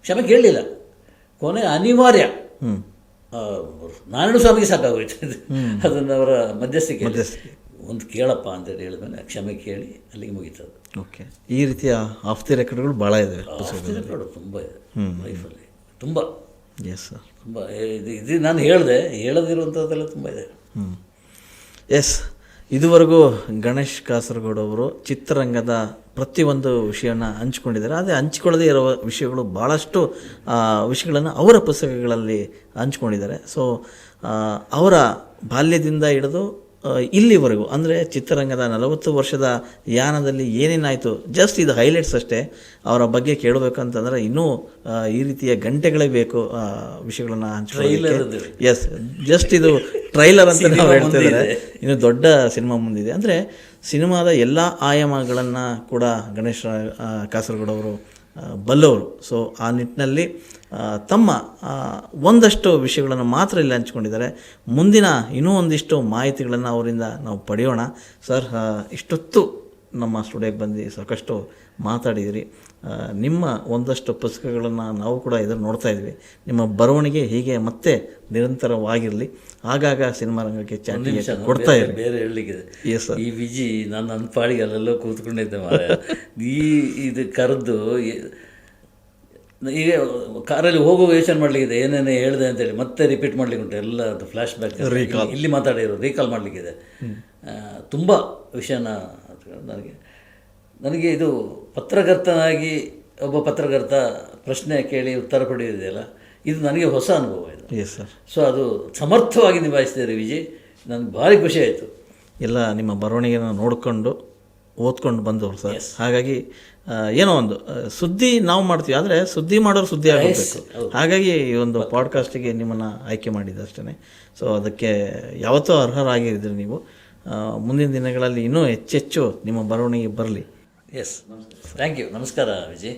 ಕ್ಷಮೆ ಕೇಳಲಿಲ್ಲ. ಕೊನೆ ಅನಿವಾರ್ಯ ನಾರಾಯಣ ಸ್ವಾಮಿಗೆ ಸಾಕಾಗೋಯ್ತು ಅದನ್ನು ಅವರ ಮಧ್ಯಸ್ಥಿಕೆ ಒಂದು ಕೇಳಪ್ಪ ಅಂತೇಳಿ ಹೇಳಿದ್ಮೇಲೆ ಕ್ಷಮೆ ಕೇಳಿ ಅಲ್ಲಿಗೆ ಮುಗೀತದೆ. ಓಕೆ, ಈ ರೀತಿಯ ಆಫ್ ದಿ ರೆಕಾರ್ಡ್ಗಳು ಭಾಳ ಇದ್ದಾವೆ. ತುಂಬ ಇದೆ ಲೈಫಲ್ಲಿ, ತುಂಬ. ಎಸ್ ಸರ್, ತುಂಬ ಇದು ನಾನು ಹೇಳದಿರುವಂಥದ್ದೆಲ್ಲ ತುಂಬ ಇದೆ. ಎಸ್, ಇದುವರೆಗೂ ಗಣೇಶ್ ಕಾಸರಗೋಡು ಅವರು ಚಿತ್ರರಂಗದ ಪ್ರತಿಯೊಂದು ವಿಷಯವನ್ನು ಹಂಚ್ಕೊಂಡಿದ್ದಾರೆ. ಅದೇ ಹಂಚ್ಕೊಳ್ಳದೇ ಇರೋ ವಿಷಯಗಳು ಭಾಳಷ್ಟು ವಿಷಯಗಳನ್ನು ಅವರ ಪುಸ್ತಕಗಳಲ್ಲಿ ಹಂಚ್ಕೊಂಡಿದ್ದಾರೆ. ಸೊ ಅವರ ಬಾಲ್ಯದಿಂದ ಹಿಡಿದು ಇಲ್ಲಿವರೆಗೂ, ಅಂದರೆ ಚಿತ್ರರಂಗದ 40 ವರ್ಷದ ಯಾನದಲ್ಲಿ ಏನೇನಾಯಿತು, ಜಸ್ಟ್ ಇದು ಹೈಲೈಟ್ಸ್ ಅಷ್ಟೇ. ಅವರ ಬಗ್ಗೆ ಕೇಳಬೇಕಂತಂದರೆ ಇನ್ನೂ ಈ ರೀತಿಯ ಗಂಟೆಗಳೇ ಬೇಕು ವಿಷಯಗಳನ್ನು ಹಂಚ್ಕೊಳ್ಳೋದು. ಎಸ್, ಜಸ್ಟ್ ಇದು ಟ್ರೈಲರ್ ಅಂತ ನಾವು ಹೇಳ್ತಿದ್ದಾರೆ, ಇನ್ನು ದೊಡ್ಡ ಸಿನಿಮಾ ಮುಂದಿದೆ. ಅಂದರೆ ಸಿನಿಮಾದ ಎಲ್ಲ ಆಯಾಮಗಳನ್ನು ಕೂಡ ಗಣೇಶ್ ಕಾಸರಗೋಡು ಅವರು ಬಲ್ಲವರು. ಸೊ ಆ ನಿಟ್ಟಿನಲ್ಲಿ ತಮ್ಮ ಒಂದಷ್ಟು ವಿಷಯಗಳನ್ನು ಮಾತ್ರ ಇಲ್ಲಿ ಹಂಚ್ಕೊಂಡಿದ್ದಾರೆ. ಮುಂದಿನ ಇನ್ನೂ ಒಂದಿಷ್ಟು ಮಾಹಿತಿಗಳನ್ನು ಅವರಿಂದ ನಾವು ಪಡೆಯೋಣ. ಸರ್, ಇಷ್ಟೊತ್ತು ನಮ್ಮ ಸ್ಟುಡಿಯೋಗೆ ಬಂದು ಸಾಕಷ್ಟು ಮಾತಾಡಿದಿರಿ. ನಿಮ್ಮ ಒಂದಷ್ಟು ಪುಸ್ತಕಗಳನ್ನು ನಾವು ಕೂಡ ಎದುರು ನೋಡ್ತಾ ಇದ್ವಿ. ನಿಮ್ಮ ಬರವಣಿಗೆ ಹೀಗೆ ಮತ್ತೆ ನಿರಂತರವಾಗಿರಲಿ. ಆಗಾಗ ಸಿನಿಮಾ ರಂಗಕ್ಕೆ ಚಾನ್ಸ್ ಕೊಡ್ತಾ ಇರಿ. ಬೇರೆ ಹೇಳಲಿಕ್ಕಿದೆ. Yes sir. ಈ ವಿಜಿ ನನ್ನ ಪಾಡಿಗೆ ಅಲ್ಲೆಲ್ಲೋ ಕೂತ್ಕೊಂಡಿದ್ದೆ ಇದು ಕರೆದು ಈಗ ಕಾರಲ್ಲಿ ಹೋಗುವ ಯೋಚನೆ ಮಾಡಲಿಕ್ಕಿದೆ, ಏನೇನೇ ಹೇಳಿದೆ ಅಂತೇಳಿ ಮತ್ತೆ ರಿಪೀಟ್ ಮಾಡ್ಲಿಕ್ಕೆ ಉಂಟು. ಎಲ್ಲ ಅದು ಫ್ಲ್ಯಾಶ್ ಬ್ಯಾಕ್ ಇಲ್ಲಿ ಮಾತಾಡಿರೋ ರೀಕಾಲ್ ಮಾಡಲಿಕ್ಕಿದೆ. ತುಂಬ ವಿಷಯನ ನನಗೆ ಇದು ಪತ್ರಕರ್ತನಾಗಿ ಒಬ್ಬ ಪತ್ರಕರ್ತ ಪ್ರಶ್ನೆ ಕೇಳಿ ಉತ್ತರ ಪಡೆಯೋದಿದೆಯಲ್ಲ, ಇದು ನನಗೆ ಹೊಸ ಅನುಭವ ಇದು. Yes sir. ಸೊ ಅದು ಸಮರ್ಥವಾಗಿ ನಿಭಾಯಿಸಿದ್ದಾರೆ ವಿಜಯ್. ನನಗೆ ಭಾರಿ ಖುಷಿ ಆಯಿತು. ಎಲ್ಲ ನಿಮ್ಮ ಬರವಣಿಗೆನ ನೋಡಿಕೊಂಡು ಓದ್ಕೊಂಡು ಬಂದವರು ಸರ್. ಹಾಗಾಗಿ ಏನೋ ಒಂದು ಸುದ್ದಿ ನಾವು ಮಾಡ್ತೀವಿ, ಆದರೆ ಸುದ್ದಿ ಮಾಡೋರು ಸುದ್ದಿ ಆಗಬೇಕು. ಹಾಗಾಗಿ ಈ ಒಂದು ಪಾಡ್ಕಾಸ್ಟಿಗೆ ನಿಮ್ಮನ್ನು ಆಯ್ಕೆ ಮಾಡಿದ್ದು ಅಷ್ಟೇ. ಸೊ ಅದಕ್ಕೆ ಯಾವತ್ತೂ ಅರ್ಹರಾಗಿದ್ದರೆ ನೀವು. ಮುಂದಿನ ದಿನಗಳಲ್ಲಿ ಇನ್ನೂ ಹೆಚ್ಚೆಚ್ಚು ನಿಮ್ಮ ಬರವಣಿಗೆ ಬರಲಿ. Yes, thank you. ನಮಸ್ಕಾರ ವಿಜಯ್.